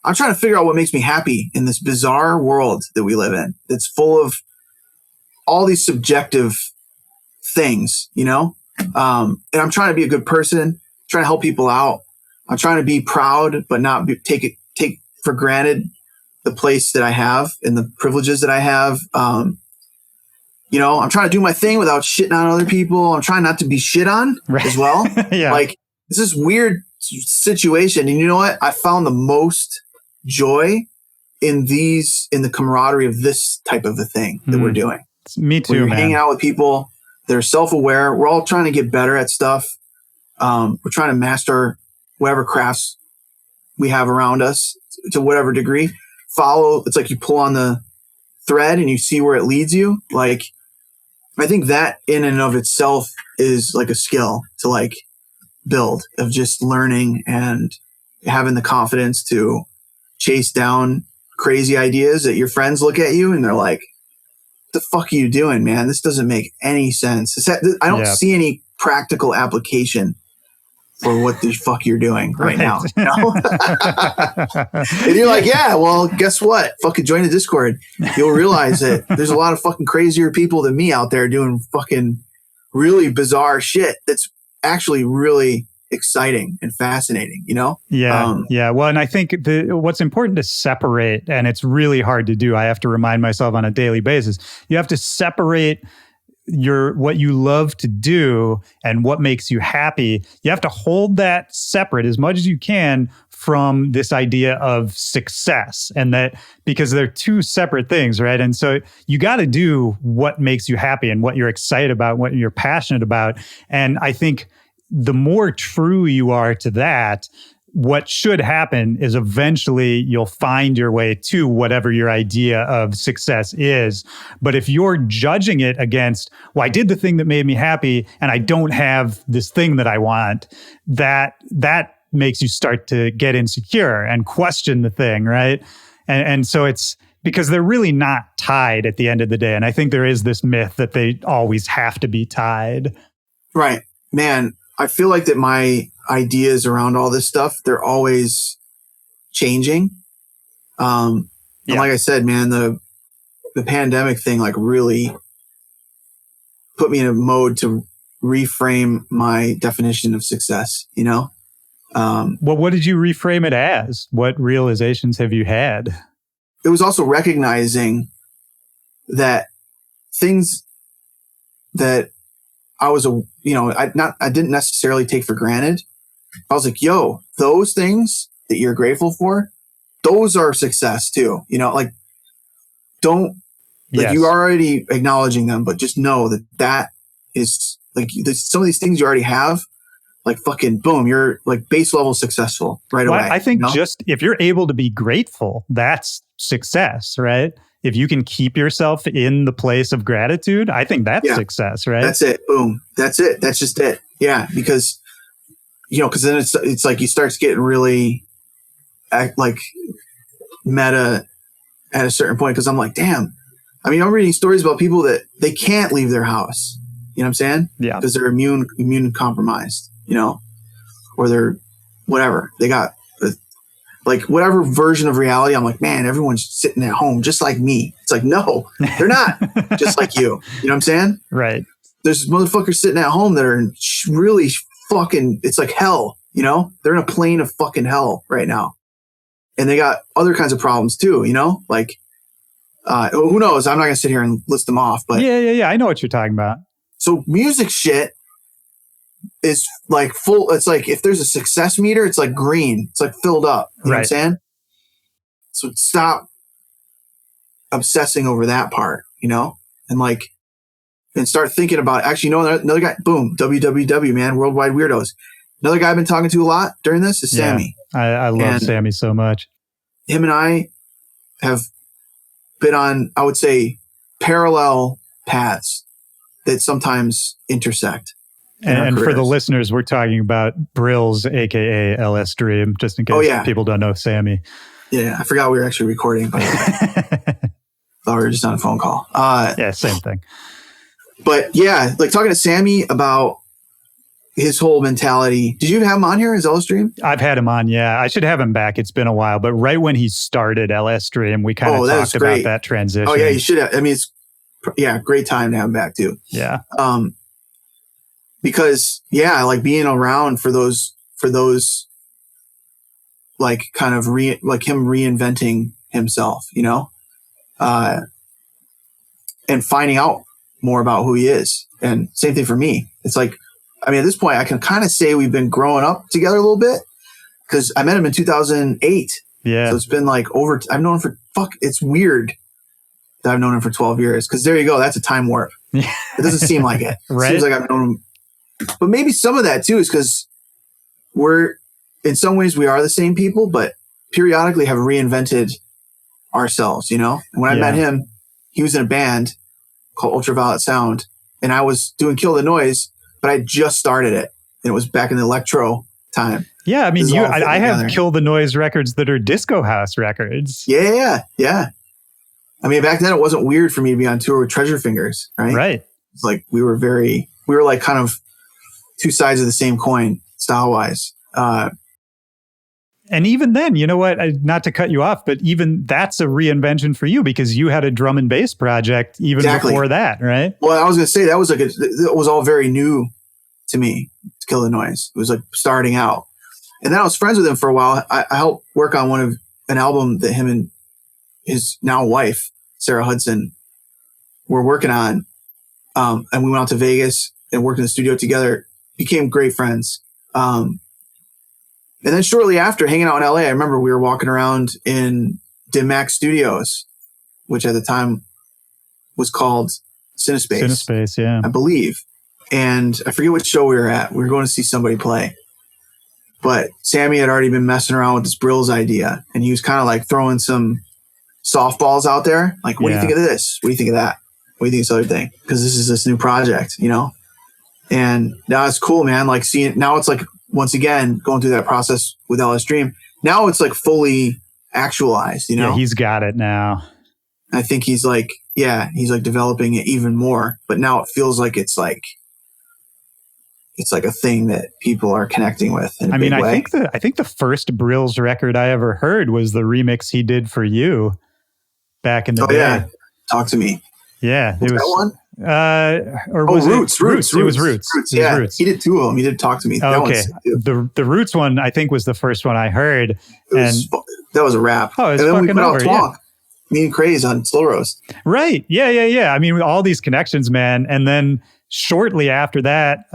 [SPEAKER 1] I'm trying to figure out what makes me happy in this bizarre world that we live in. It's full of all these subjective things, you know? And I'm trying to be a good person, trying to help people out. I'm trying to be proud, but not take for granted the place that I have and the privileges that I have. You know, I'm trying to do my thing without shitting on other people. I'm trying not to be shit on as well.
[SPEAKER 2] Yeah.
[SPEAKER 1] Like, it's this weird situation. And you know what? I found the most joy in the camaraderie of this type of a thing that we're doing.
[SPEAKER 2] Me too,
[SPEAKER 1] we're
[SPEAKER 2] man.
[SPEAKER 1] Hanging out with people that are self-aware. We're all trying to get better at stuff. We're trying to master whatever crafts we have around us to whatever degree. It's like you pull on the thread and you see where it leads you. Like, I think that in and of itself is like a skill to like build, of just learning and having the confidence to chase down crazy ideas that your friends look at you and they're like, "What the fuck are you doing, man? This doesn't make any sense." I don't see any practical application for what the fuck you're doing right now. You know? And you're like, yeah, well, guess what? Fucking join the Discord. You'll realize that there's a lot of fucking crazier people than me out there doing fucking really bizarre shit that's actually really exciting and fascinating, you know?
[SPEAKER 2] Yeah. Yeah. Well, and I think what's important to separate, and it's really hard to do, I have to remind myself on a daily basis, you have to separate what you love to do and what makes you happy. You have to hold that separate as much as you can from this idea of success, and that because they're two separate things, right? And so you got to do what makes you happy and what you're excited about, what you're passionate about. And I think the more true you are to that, what should happen is eventually you'll find your way to whatever your idea of success is. But if you're judging it against, well, I did the thing that made me happy and I don't have this thing that I want, that makes you start to get insecure and question the thing, right? And so it's because they're really not tied at the end of the day. And I think there is this myth that they always have to be tied.
[SPEAKER 1] Right. Man, I feel like that my ideas around all this stuff, they're always changing. And like I said, man, the pandemic thing like really put me in a mode to reframe my definition of success, you know?
[SPEAKER 2] Well, what did you reframe it as? What realizations have you had?
[SPEAKER 1] It was also recognizing that things that I was, I didn't necessarily take for granted. I was like, yo, those things that you're grateful for, those are success too. You know, like you're already acknowledging them, but just know that is like some of these things you already have, like fucking boom, you're like base level successful right away.
[SPEAKER 2] I think just if you're able to be grateful, that's success, right? If you can keep yourself in the place of gratitude, I think that's success, right?
[SPEAKER 1] That's it. Boom. That's it. That's just it. Yeah. Because, because then it's like you start getting really like meta at a certain point. Cause I'm like, damn, I mean, I'm reading stories about people that they can't leave their house. You know what I'm saying?
[SPEAKER 2] Yeah.
[SPEAKER 1] Because they're immune compromised, or they're whatever. They got like whatever version of reality. I'm like, man, everyone's sitting at home just like me. It's like, no, they're not just like you. You know what I'm saying?
[SPEAKER 2] Right.
[SPEAKER 1] There's motherfuckers sitting at home that are in really fucking, it's like hell, you know? They're in a plane of fucking hell right now. And they got other kinds of problems too, you know? Like, who knows? I'm not going to sit here and list them off, but
[SPEAKER 2] yeah. I know what you're talking about.
[SPEAKER 1] So music shit is like full. It's like if there's a success meter, it's like green. It's like filled up. You know what I'm saying? So stop obsessing over that part, you know? And like, and start thinking about, actually, you know, another guy, boom, WWW, man, Worldwide Weirdos. Another guy I've been talking to a lot during this is Sammy.
[SPEAKER 2] I love Sammy so much.
[SPEAKER 1] Him and I have been on, I would say, parallel paths that sometimes intersect.
[SPEAKER 2] And for the listeners, we're talking about Brills, aka LS Dream, just in case people don't know Sammy.
[SPEAKER 1] Yeah, I forgot we were actually recording. But thought we were just on a phone call.
[SPEAKER 2] Yeah, same thing.
[SPEAKER 1] But yeah, like talking to Sammy about his whole mentality. Did you have him on here as LS Dream?
[SPEAKER 2] I've had him on, yeah. I should have him back. It's been a while. But right when he started LS Dream, we kind of talked about that transition.
[SPEAKER 1] Oh, yeah, you should have. I mean, it's, great time to have him back too.
[SPEAKER 2] Yeah.
[SPEAKER 1] Because, like being around for those, like kind of like him reinventing himself, you know, and finding out more about who he is. And same thing for me. It's like, I mean, at this point I can kind of say we've been growing up together a little bit because I met him in 2008.
[SPEAKER 2] Yeah.
[SPEAKER 1] So it's been like I've known him for it's weird that I've known him for 12 years. Cause there you go. That's a time warp. It doesn't seem like it.
[SPEAKER 2] Right.
[SPEAKER 1] It seems like I've known him, but maybe some of that too is cause in some ways we are the same people, but periodically have reinvented ourselves, you know? And when I met him, he was in a band called Ultraviolet Sound, and I was doing Kill the Noise, but I just started it, and it was back in the electro time.
[SPEAKER 2] Yeah, I mean, I have Kill the Noise records that are disco house records.
[SPEAKER 1] Yeah. I mean, back then it wasn't weird for me to be on tour with Treasure Fingers, right?
[SPEAKER 2] Right.
[SPEAKER 1] It's like we were like kind of two sides of the same coin, style wise.
[SPEAKER 2] And even then, you know what? Not to cut you off, but even that's a reinvention for you because you had a drum and bass project even before that, right?
[SPEAKER 1] Well, I was going to say that was it was all very new to me, to Kill the Noise. It was like starting out. And then I was friends with him for a while. I helped work on an album that him and his now wife, Sarah Hudson, were working on. And we went out to Vegas and worked in the studio together, became great friends. And then shortly after, hanging out in LA, I remember we were walking around in Dim Mak Studios, which at the time was called Cinespace.
[SPEAKER 2] Cinespace, yeah.
[SPEAKER 1] I believe. And I forget which show we were at. We were going to see somebody play. But Sammy had already been messing around with this Brills idea. And he was kind of like throwing some softballs out there. Like, what do you think of this? What do you think of that? What do you think of this other thing? Because this is this new project, you know? And now it's cool, man. Like seeing, now it's like, once again, going through that process with LS Dream. Now it's like fully actualized, you know?
[SPEAKER 2] Yeah, he's got it now.
[SPEAKER 1] I think he's like developing it even more. But now it feels like it's like a thing that people are connecting with. I
[SPEAKER 2] think the first Brills record I ever heard was the remix he did for you back in the day. Yeah.
[SPEAKER 1] Talk to Me.
[SPEAKER 2] Yeah.
[SPEAKER 1] Was that one?
[SPEAKER 2] Or was
[SPEAKER 1] Roots.
[SPEAKER 2] It was Roots.
[SPEAKER 1] Yeah, Roots. He did two of them. He did Talk to Me.
[SPEAKER 2] Okay. The Roots one, I think, was the first one I heard.
[SPEAKER 1] That was a rap.
[SPEAKER 2] Oh, it's fucking over.
[SPEAKER 1] Talk. Me and Craze on Slow Roast.
[SPEAKER 2] Right. Yeah. I mean, all these connections, man. And then shortly after that,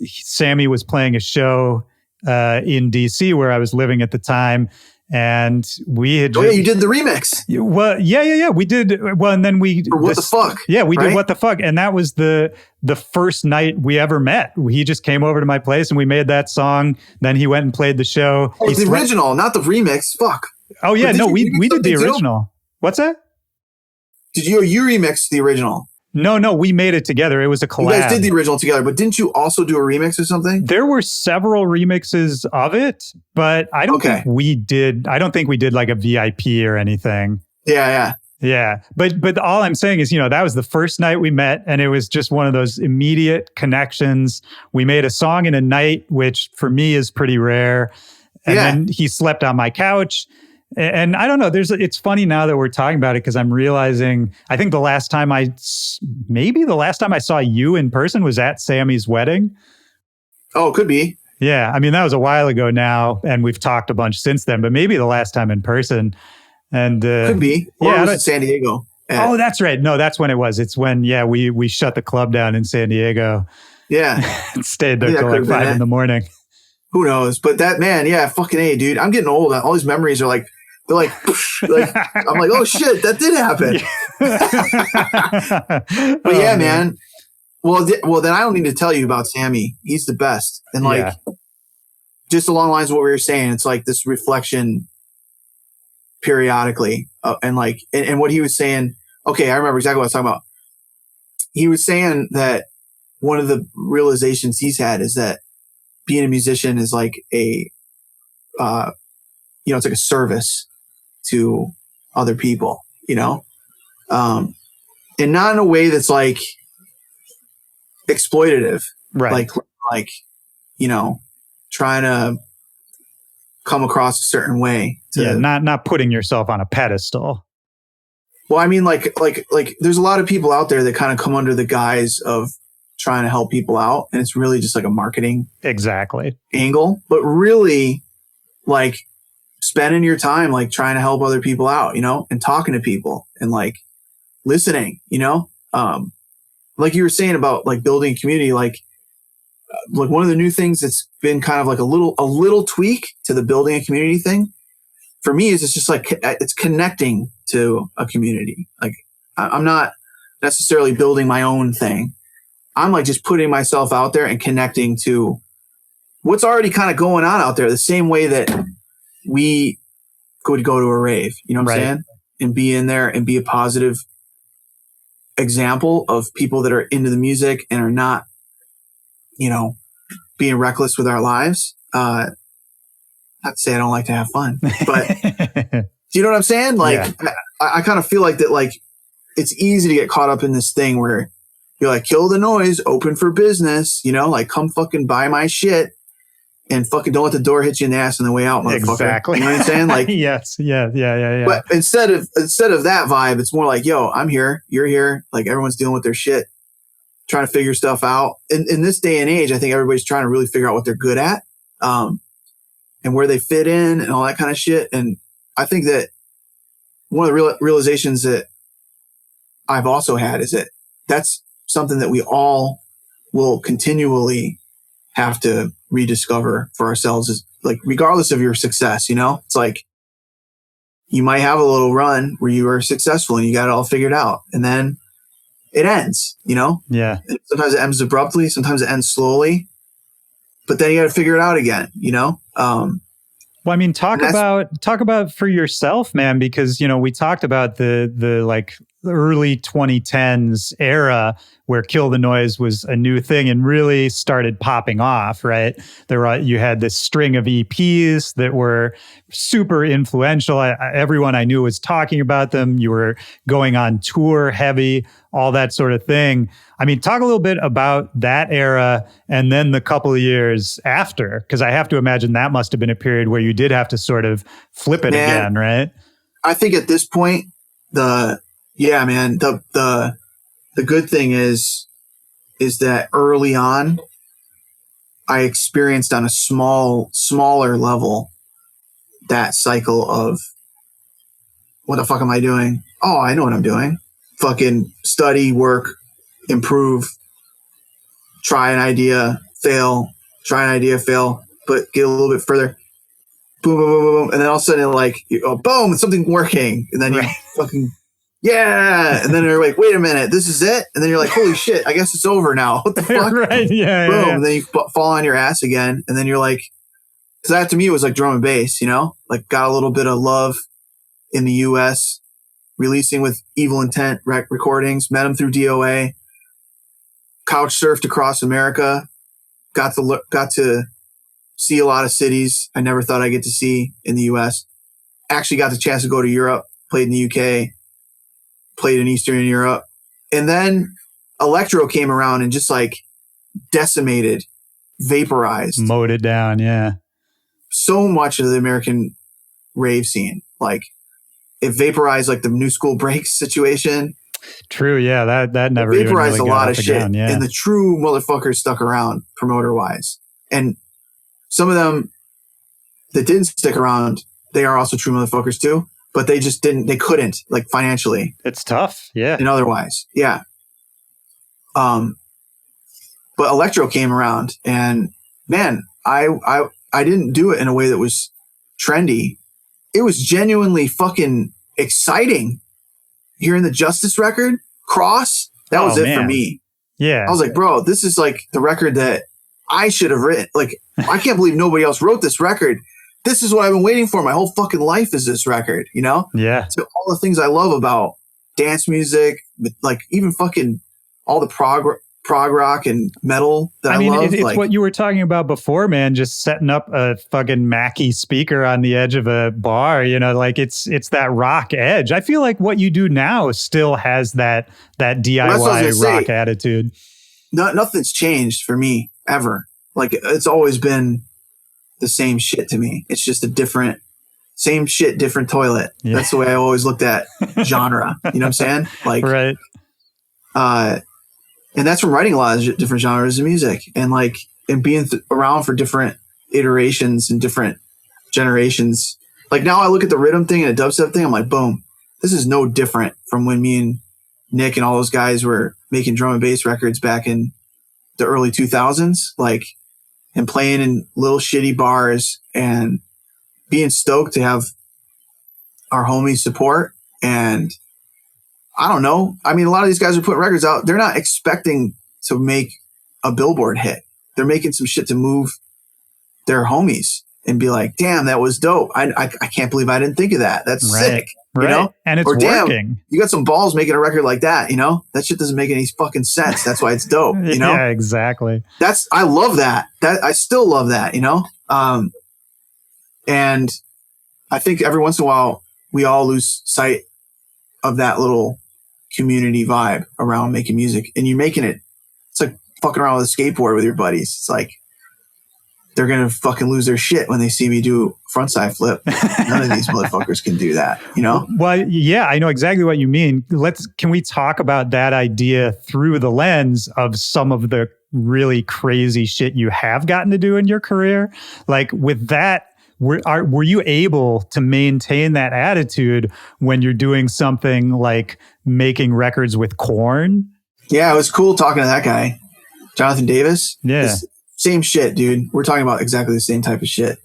[SPEAKER 2] Sammy was playing a show in DC where I was living at the time. And we had...
[SPEAKER 1] you did the remix.
[SPEAKER 2] Well, yeah. We did. Well, and then we...
[SPEAKER 1] For What the Fuck.
[SPEAKER 2] Yeah, we did What the Fuck. And that was the first night we ever met. He just came over to my place and we made that song. Then he went and played the show.
[SPEAKER 1] Oh, the original, not the remix. Fuck.
[SPEAKER 2] Oh, yeah. No, we did the original. What's that?
[SPEAKER 1] Did you remix the original?
[SPEAKER 2] No, we made it together. It was a collab.
[SPEAKER 1] You guys did the original together, but didn't you also do a remix or something?
[SPEAKER 2] There were several remixes of it, but I don't think we did. I don't think we did like a VIP or anything.
[SPEAKER 1] Yeah.
[SPEAKER 2] But all I'm saying is, that was the first night we met, and it was just one of those immediate connections. We made a song in a night, which for me is pretty rare. And then he slept on my couch. And I don't know, it's funny now that we're talking about it, because I'm realizing, I think the last time I saw you in person was at Sammy's wedding.
[SPEAKER 1] Oh, it could be.
[SPEAKER 2] Yeah. I mean, that was a while ago now, and we've talked a bunch since then, but maybe the last time in person. And
[SPEAKER 1] could be. Or it was in San Diego.
[SPEAKER 2] Oh, that's right. No, that's when it was. It's when, we shut the club down in San Diego.
[SPEAKER 1] Yeah.
[SPEAKER 2] Stayed there till like 5 a.m.
[SPEAKER 1] Who knows? But that, man, fucking A, dude. I'm getting old. All these memories are like, they're like, I'm like, oh shit, that did happen. But yeah, man. Well, then I don't need to tell you about Sammy. He's the best. And just along the lines of what we were saying, it's like this reflection periodically. And what he was saying, okay, I remember exactly what I was talking about. He was saying that one of the realizations he's had is that being a musician is like it's like a service to other people, and not in a way that's like exploitative,
[SPEAKER 2] right?
[SPEAKER 1] Like, trying to come across a certain way.
[SPEAKER 2] Not putting yourself on a pedestal.
[SPEAKER 1] Well, I mean, like there's a lot of people out there that kind of come under the guise of trying to help people out, and it's really just like a marketing angle, but really like spending your time like trying to help other people out, and talking to people and like listening, like you were saying about like building a community, like one of the new things that's been kind of like a little tweak to the building a community thing for me is it's just like it's connecting to a community. Like I'm not necessarily building my own thing. I'm like just putting myself out there and connecting to what's already kind of going on out there, the same way that we could go to a rave, you know what I'm saying? And be in there and be a positive example of people that are into the music and are not, being reckless with our lives. Not to say I don't like to have fun, but do you know what I'm saying? Like, I kind of feel like that, like, it's easy to get caught up in this thing where you're like, kill the noise, open for business, like come fucking buy my shit and fucking don't let the door hit you in the ass on the way out, motherfucker.
[SPEAKER 2] Exactly.
[SPEAKER 1] You know what I'm saying? Like,
[SPEAKER 2] yes. Yeah.
[SPEAKER 1] But instead of that vibe, it's more like, yo, I'm here, you're here. Like everyone's dealing with their shit, trying to figure stuff out. In this day and age, I think everybody's trying to really figure out what they're good at, and where they fit in and all that kind of shit. And I think that one of the realizations that I've also had is that that's something that we all will continually have to rediscover for ourselves, is like, regardless of your success, it's like you might have a little run where you are successful and you got it all figured out, and then it ends,
[SPEAKER 2] Yeah.
[SPEAKER 1] And sometimes it ends abruptly, sometimes it ends slowly, but then you got to figure it out again,
[SPEAKER 2] Well, I mean, talk about for yourself, man, because, we talked about the like early 2010s era where Kill the Noise was a new thing and really started popping off, right? You had this string of EPs that were super influential. Everyone I knew was talking about them. You were going on tour heavy, all that sort of thing. I mean, talk a little bit about that era and then the couple of years after, because I have to imagine that must have been a period where you did have to sort of flip it again, right?
[SPEAKER 1] I think at this point, the good thing is that early on, I experienced on a smaller level that cycle of, what the fuck am I doing? Oh, I know what I'm doing. Fucking study, work, improve, try an idea, fail, but get a little bit further. Boom, boom, boom, boom. And then all of a sudden, like, boom, something working. And then you fucking, yeah. And then you're like, wait a minute, this is it? And then you're like, holy shit, I guess it's over now. What the fuck?
[SPEAKER 2] Right, yeah.
[SPEAKER 1] Boom.
[SPEAKER 2] Yeah.
[SPEAKER 1] And then you fall on your ass again. And then you're like, because that to me was like drum and bass, like got a little bit of love in the US, releasing with Evil Intent recordings, met them through DOA, couch surfed across America, got to see a lot of cities I never thought I'd get to see in the US. Actually got the chance to go to Europe, played in the UK, played in Eastern Europe. And then electro came around and just like decimated, vaporized.
[SPEAKER 2] Mowed it down, yeah.
[SPEAKER 1] so much of the American rave scene. Like it vaporized like the New School Breaks situation.
[SPEAKER 2] True, yeah, that never
[SPEAKER 1] it
[SPEAKER 2] even
[SPEAKER 1] vaporized
[SPEAKER 2] really
[SPEAKER 1] a
[SPEAKER 2] got
[SPEAKER 1] lot
[SPEAKER 2] off
[SPEAKER 1] of
[SPEAKER 2] the
[SPEAKER 1] shit,
[SPEAKER 2] ground, yeah.
[SPEAKER 1] and the true motherfuckers stuck around promoter wise, and some of them that didn't stick around, they are also true motherfuckers too, but they just didn't, they couldn't, like financially.
[SPEAKER 2] It's tough, yeah.
[SPEAKER 1] And otherwise, yeah. But electro came around, and man, I didn't do it in a way that was trendy. It was genuinely fucking exciting. Hearing the Justice record, Cross, that was it for me.
[SPEAKER 2] Yeah.
[SPEAKER 1] I was like, bro, this is like the record that I should have written. Like, I can't believe nobody else wrote this record. This is what I've been waiting for my whole fucking life, is this record, you know?
[SPEAKER 2] Yeah.
[SPEAKER 1] So all the things I love about dance music, like even fucking all the prog rock and metal that I love.
[SPEAKER 2] It's
[SPEAKER 1] like,
[SPEAKER 2] what you were talking about before, man, just setting up a fucking Mackie speaker on the edge of a bar, you know, like it's that rock edge. I feel like what you do now still has that DIY rock attitude.
[SPEAKER 1] Nothing's changed for me ever. Like it's always been the same shit to me. It's just same shit, different toilet. Yeah. That's the way I always looked at genre. You know what I'm saying? Like,
[SPEAKER 2] right.
[SPEAKER 1] And that's from writing a lot of different genres of music, and like, and being around for different iterations and different generations. Like now I look at the rhythm thing and the dubstep thing, I'm like, boom, this is no different from when me and Nick and all those guys were making drum and bass records back in the early 2000s, like, and playing in little shitty bars and being stoked to have our homies support. And I don't know. I mean, a lot of these guys are putting records out. They're not expecting to make a Billboard hit. They're making some shit to move their homies and be like, damn, that was dope. I can't believe I didn't think of that. That's sick.
[SPEAKER 2] Right.
[SPEAKER 1] You know?
[SPEAKER 2] And it's working.
[SPEAKER 1] You got some balls making a record like that, you know? That shit doesn't make any fucking sense. That's why it's dope, you know?
[SPEAKER 2] Yeah, exactly.
[SPEAKER 1] I love that. I still love that, you know? And I think every once in a while we all lose sight of that little community vibe around making music, and you're making it. It's like fucking around with a skateboard with your buddies. It's like they're gonna fucking lose their shit when they see me do frontside flip. None of these motherfuckers can do that, you know?
[SPEAKER 2] Well, yeah, I know exactly what you mean. Can we talk about that idea through the lens of some of the really crazy shit you have gotten to do in your career? Like with that, were you able to maintain that attitude when you're doing something like making records with Korn?
[SPEAKER 1] Yeah, it was cool talking to that guy, Jonathan Davis.
[SPEAKER 2] Yeah.
[SPEAKER 1] Same shit, dude. We're talking about exactly the same type of shit.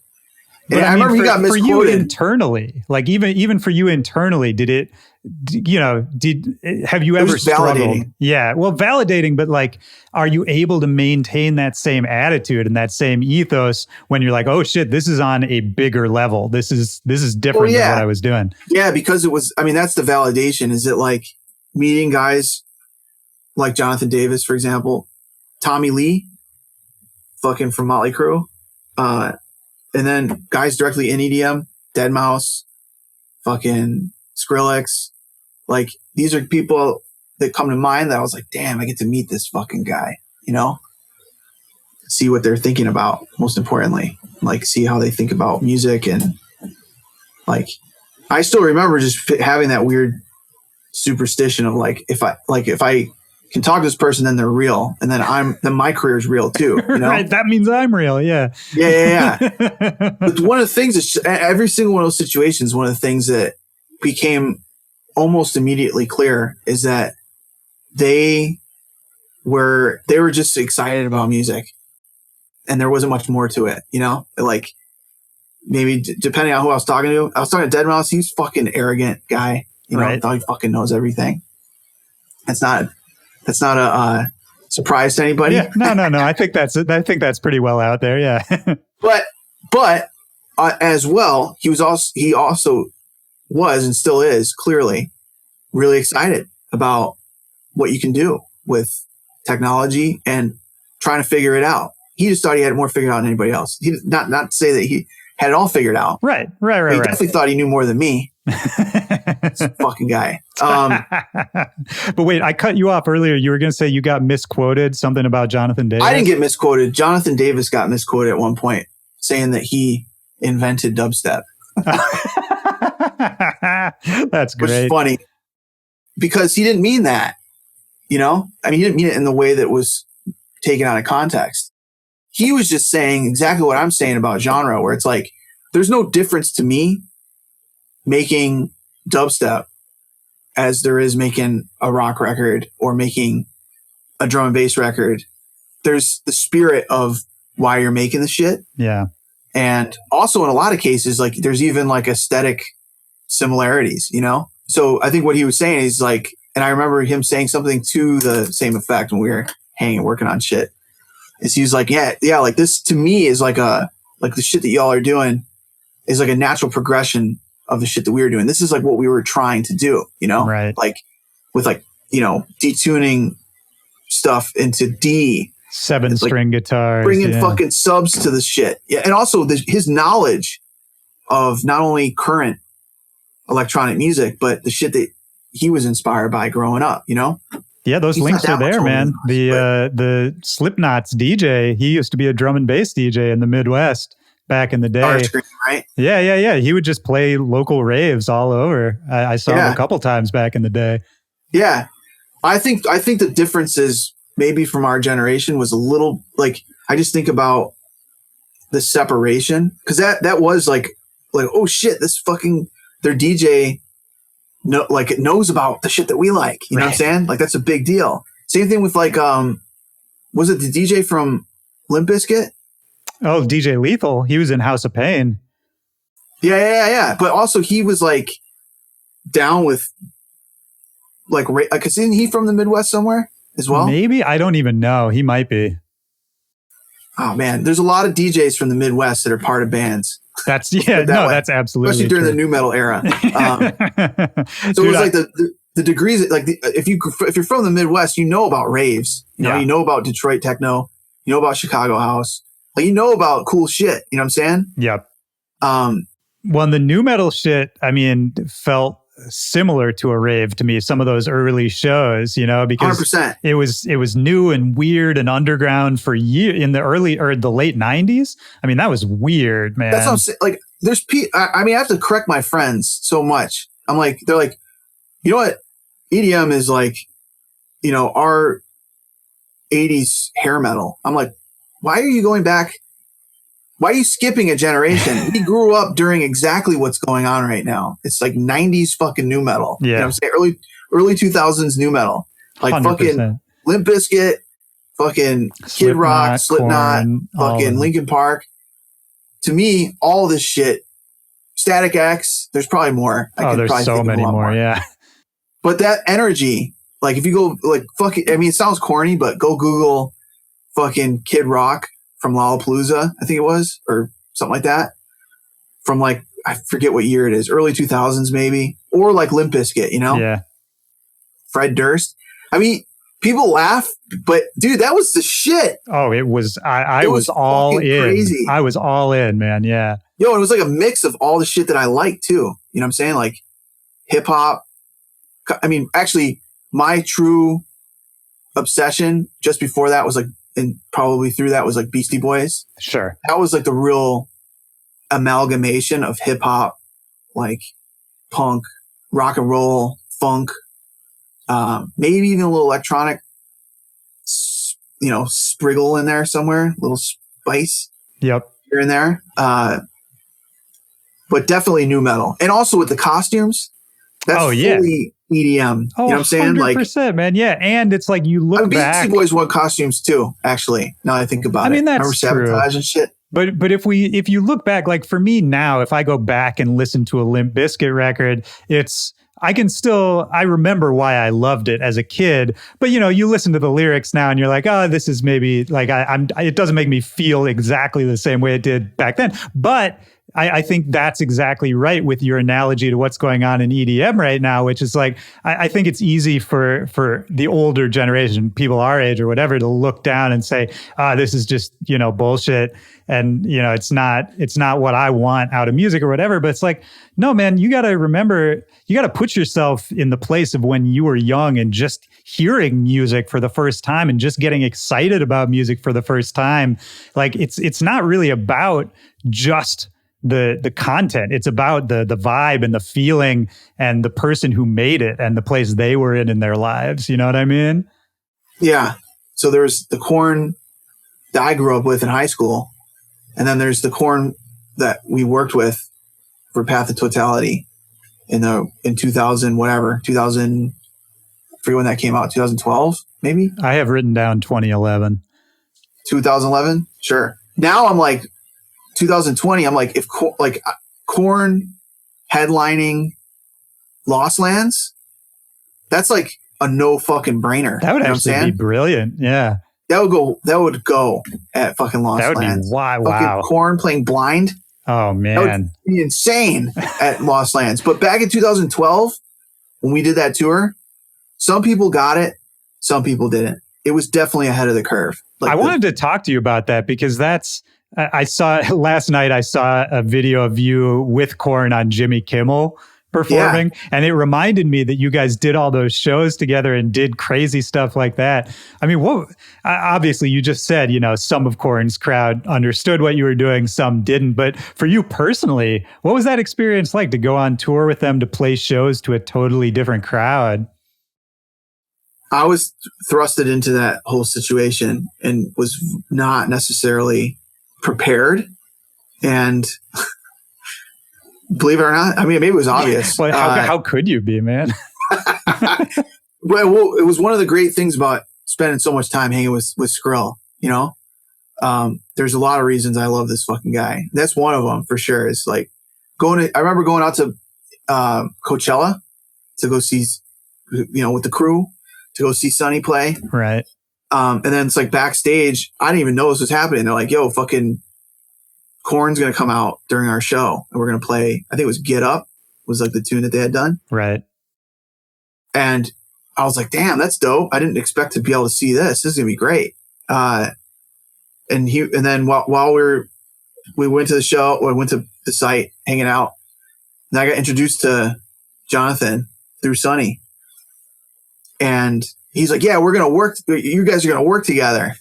[SPEAKER 2] But I remember he got misquoted. For you internally, like even for you internally, have you ever struggled? Validating. Yeah, well, validating, but like, are you able to maintain that same attitude and that same ethos when you're like, oh shit, this is on a bigger level. This is different than what I was doing.
[SPEAKER 1] Yeah, because it was. I mean, that's the validation. Is it like meeting guys like Jonathan Davis, for example, Tommy Lee, fucking from Motley Crue, and then guys directly in EDM, Deadmau5, fucking Skrillex. Like, these are people that come to mind that I was like, damn, I get to meet this fucking guy, you know? See what they're thinking about, most importantly. Like, see how they think about music. And like, I still remember just having that weird superstition of like, if I can talk to this person, then they're real. And then my career is real too. You know?
[SPEAKER 2] Right. That means I'm real. Yeah.
[SPEAKER 1] Yeah. But one of the things is every single one of those situations, one of the things that became almost immediately clear is that they were just excited about music, and there wasn't much more to it, you know? Like, maybe depending on who I was talking to. I was talking to Deadmau5. He's fucking arrogant guy, you know? Right. Thought he fucking knows everything. That's not a surprise to anybody.
[SPEAKER 2] Yeah. No. I think that's pretty well out there. Yeah.
[SPEAKER 1] but as well, he also was and still is clearly really excited about what you can do with technology and trying to figure it out. He just thought he had it more figured out than anybody else. He not to say that he had it all figured out.
[SPEAKER 2] Right.
[SPEAKER 1] He definitely thought he knew more than me. This fucking guy.
[SPEAKER 2] But wait, I cut you off earlier. You were going to say you got misquoted, something about Jonathan Davis.
[SPEAKER 1] I didn't get misquoted. Jonathan Davis got misquoted at one point, saying that he invented dubstep.
[SPEAKER 2] That's great.
[SPEAKER 1] Which is funny because he didn't mean that, you know? I mean, he didn't mean it in the way that was taken out of context. He was just saying exactly what I'm saying about genre, where it's like, there's no difference to me making dubstep as there is making a rock record or making a drum and bass record. There's the spirit of why you're making the shit.
[SPEAKER 2] Yeah.
[SPEAKER 1] And also in a lot of cases, like there's even like aesthetic similarities, you know? So I think what he was saying is like, and I remember him saying something to the same effect when we were hanging, working on shit. Is he was like, yeah, like this to me is like the shit that y'all are doing is like a natural progression of the shit that we were doing. This is like what we were trying to do, you know?
[SPEAKER 2] Right.
[SPEAKER 1] Like with like, you know, detuning stuff into D.
[SPEAKER 2] 7-string guitars.
[SPEAKER 1] Bringing fucking subs to the shit. Yeah. And also his knowledge of not only current electronic music, but the shit that he was inspired by growing up, you know?
[SPEAKER 2] Yeah, those links are there, man. The Slipknot's DJ, he used to be a drum and bass DJ in the Midwest back in the day.
[SPEAKER 1] Starscream, right?
[SPEAKER 2] Yeah. He would just play local raves all over. I saw him a couple times back in the day.
[SPEAKER 1] Yeah. I think the difference is maybe from our generation was a little like, I just think about the separation. Cause that was like, oh shit, this fucking, their DJ it knows about the shit that we like. You know what I'm saying? Like that's a big deal. Same thing with like, was it the DJ from Limp Bizkit? Oh,
[SPEAKER 2] DJ Lethal. He was in House of Pain.
[SPEAKER 1] Yeah. But also he was like down with like, cause isn't he from the Midwest somewhere as well?
[SPEAKER 2] Maybe. I don't even know. He might be.
[SPEAKER 1] Oh man. There's a lot of DJs from the Midwest that are part of bands.
[SPEAKER 2] That's that's absolutely
[SPEAKER 1] especially during
[SPEAKER 2] true.
[SPEAKER 1] the new metal era. So it was like the degrees, like if you're from the Midwest, you know about raves, you know about Detroit techno, you know about Chicago house, like you know about cool shit. You know what I'm saying?
[SPEAKER 2] Yep. Well, the new metal shit, I mean, felt similar to a rave to me. Some of those early shows, you know, because
[SPEAKER 1] 100%.
[SPEAKER 2] it was new and weird and underground for years in the early or the late 90s. I mean, that was weird, man.
[SPEAKER 1] That's what I'm saying. Like, there's I mean, I have to correct my friends so much. I'm like, they're like, you know what? EDM is like, you know, our 80s hair metal. I'm like, why are you going back? Why are you skipping a generation? We grew up during exactly what's going on right now. It's like 90s fucking new metal.
[SPEAKER 2] Yeah.
[SPEAKER 1] You know what I'm saying? Early 2000s new metal. Like 100%. Fucking Limp Bizkit, fucking Kid Rock, Slipknot, fucking Linkin Park. To me, all this shit, Static X, there's probably more.
[SPEAKER 2] There's so many more, yeah.
[SPEAKER 1] But that energy, like if you go like fucking, I mean, it sounds corny, but go Google fucking Kid Rock from Lollapalooza, I think it was, or something like that. From like, I forget what year it is, early 2000s maybe, or like Limp Bizkit, you know?
[SPEAKER 2] Yeah.
[SPEAKER 1] Fred Durst. I mean, people laugh, but dude, that was the shit.
[SPEAKER 2] Oh, it was, I was all in. Crazy. I was all in, man. Yeah.
[SPEAKER 1] Yo, it was like a mix of all the shit that I like too. You know what I'm saying? Like hip hop. I mean, actually, my true obsession just before that was like, and probably through that was like Beastie Boys.
[SPEAKER 2] Sure.
[SPEAKER 1] That was like the real amalgamation of hip hop, like punk, rock and roll, funk, maybe even a little electronic, you know, spriggle in there somewhere, a little spice.
[SPEAKER 2] Yep.
[SPEAKER 1] Here and there. But definitely new metal. And also with the costumes, that's fully EDM. You know what I'm saying?
[SPEAKER 2] 100%, man. Yeah. And it's like you look back.
[SPEAKER 1] Beastie Boys wore costumes too, actually, now that I think about it.
[SPEAKER 2] I mean, that's
[SPEAKER 1] Remember Sabotage and shit?
[SPEAKER 2] But if you look back, like for me now, if I go back and listen to a Limp Bizkit record, I remember why I loved it as a kid, but you know, you listen to the lyrics now and you're like, oh, this is maybe like, it doesn't make me feel exactly the same way it did back then. But I think that's exactly right with your analogy to what's going on in EDM right now, which is like, I think it's easy for the older generation, people our age or whatever, to look down and say, this is just, you know, bullshit. And, you know, it's not what I want out of music or whatever. But it's like, no, man, you got to remember, you got to put yourself in the place of when you were young and just hearing music for the first time and just getting excited about music for the first time. Like it's not really about just the content. It's about the vibe and the feeling and the person who made it and the place they were in their lives. You know what I mean?
[SPEAKER 1] Yeah. So there's the Korn that I grew up with in high school, and then there's the Korn that we worked with for Path to Totality in 2000 whatever 2000. I forget when that came out. 2012 maybe.
[SPEAKER 2] I have written down 2011.
[SPEAKER 1] 2011. Sure. Now I'm like 2020. I'm like, if Korn headlining Lost Lands, that's like a no fucking brainer.
[SPEAKER 2] That would actually be brilliant. Yeah.
[SPEAKER 1] That would go at fucking Lost Lands.
[SPEAKER 2] That would be wow.
[SPEAKER 1] Korn playing Blind.
[SPEAKER 2] Oh man.
[SPEAKER 1] That would be insane at Lost Lands. But back in 2012, when we did that tour, some people got it, some people didn't. It was definitely ahead of the curve.
[SPEAKER 2] I wanted to talk to you about that because I saw last night, I saw a video of you with Korn on Jimmy Kimmel performing. Yeah. And it reminded me that you guys did all those shows together and did crazy stuff like that. I mean, obviously you just said, some of Korn's crowd understood what you were doing, some didn't. But for you personally, what was that experience like to go on tour with them, to play shows to a totally different crowd?
[SPEAKER 1] I was thrusted into that whole situation and was not necessarily prepared. And believe it or not, I mean, maybe it was obvious.
[SPEAKER 2] Well, how could you be, man?
[SPEAKER 1] Well, it was one of the great things about spending so much time hanging with Skrill, there's a lot of reasons I love this fucking guy. That's one of them for sure. It's like I remember going out to Coachella to go see, with the crew, to go see Sonny play.
[SPEAKER 2] Right.
[SPEAKER 1] And then it's like backstage, I didn't even know this was happening. They're like, yo, fucking Korn's going to come out during our show and we're going to play, I think it was Get Up was like the tune that they had done.
[SPEAKER 2] Right.
[SPEAKER 1] And I was like, damn, that's dope. I didn't expect to be able to see this. This is going to be great. And then while we went to the show, or went to the site hanging out, and I got introduced to Jonathan through Sonny. And he's like, yeah, we're going to work. You guys are going to work together.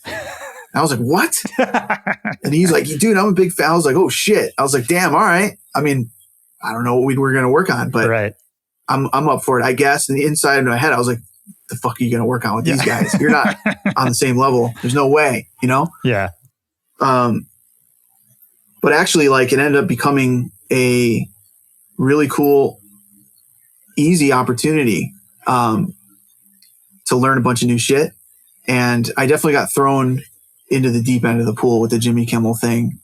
[SPEAKER 1] I was like, what? And he's like, dude, I'm a big fan. I was like, oh shit. I was like, damn. All right. I mean, I don't know what we were going to work on, but
[SPEAKER 2] right.
[SPEAKER 1] I'm up for it, I guess. And the inside of my head, I was like, the fuck are you going to work on with these guys? You're not on the same level. There's no way,
[SPEAKER 2] Yeah.
[SPEAKER 1] But actually, like, it ended up becoming a really cool, easy opportunity, to learn a bunch of new shit. And I definitely got thrown into the deep end of the pool with the Jimmy Kimmel thing,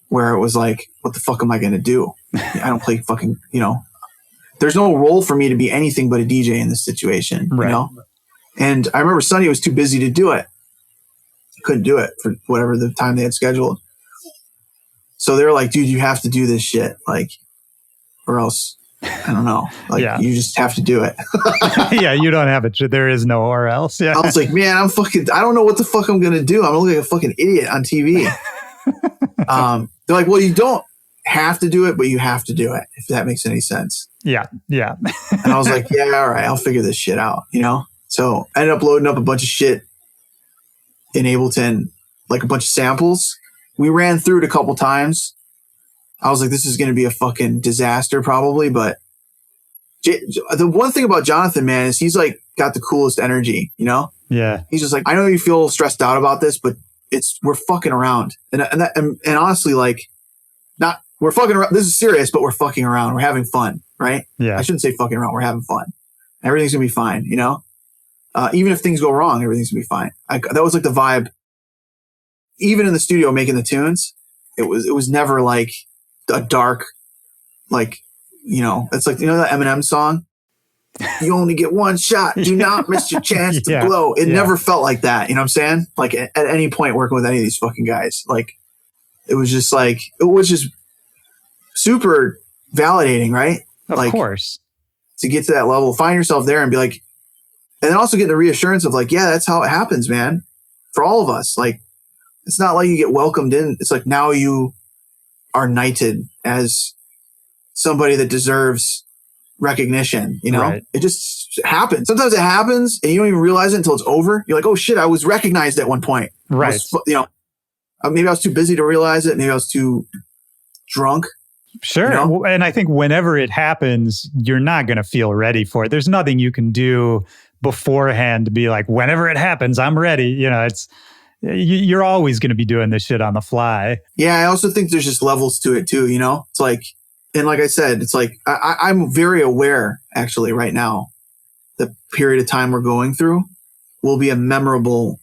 [SPEAKER 1] where it was like, what the fuck am I going to do? I don't play fucking, there's no role for me to be anything but a DJ in this situation,
[SPEAKER 2] right.
[SPEAKER 1] And I remember Sonny was too busy to do it. He couldn't do it for whatever the time they had scheduled. So they were like, dude, you have to do this shit. Like, or else, I don't know. Like, you just have to do it.
[SPEAKER 2] Yeah, you don't have it. There is no or else. Yeah.
[SPEAKER 1] I was like, man, I don't know what the fuck I'm going to do. I'm going to look like a fucking idiot on TV. They're like, well, you don't have to do it, but you have to do it, if that makes any sense.
[SPEAKER 2] Yeah. Yeah.
[SPEAKER 1] And I was like, yeah, all right, I'll figure this shit out, So I ended up loading up a bunch of shit in Ableton, like a bunch of samples. We ran through it a couple times. I was like, this is going to be a fucking disaster probably. But the one thing about Jonathan, man, is he's like got the coolest energy,
[SPEAKER 2] Yeah.
[SPEAKER 1] He's just like, I know you feel stressed out about this, but we're fucking around. And honestly, like, we're fucking around. This is serious, but we're fucking around. We're having fun, right?
[SPEAKER 2] Yeah.
[SPEAKER 1] I shouldn't say fucking around. We're having fun. Everything's going to be fine, even if things go wrong, everything's going to be fine. That was like the vibe. Even in the studio making the tunes, it was never like a dark, like, it's like, that Eminem song, you only get one shot, do not miss your chance to blow. It never felt like that. You know what I'm saying? Like at any point working with any of these fucking guys, like it was just super validating, right?
[SPEAKER 2] Of course.
[SPEAKER 1] To get to that level, find yourself there and be like, and then also get the reassurance of like, yeah, that's how it happens, man. For all of us, like, it's not like you get welcomed in. It's like now you are knighted as somebody that deserves recognition, Right. It just happens. Sometimes it happens and you don't even realize it until it's over. You're like, oh shit, I was recognized at one point.
[SPEAKER 2] Right.
[SPEAKER 1] Maybe I was too busy to realize it. Maybe I was too drunk.
[SPEAKER 2] Sure.
[SPEAKER 1] You know?
[SPEAKER 2] And I think whenever it happens, you're not going to feel ready for it. There's nothing you can do beforehand to be like, whenever it happens, I'm ready. You're always going to be doing this shit on the fly.
[SPEAKER 1] Yeah. I also think there's just levels to it too. It's like, and like I said, it's like, I'm very aware actually right now, the period of time we're going through will be a memorable,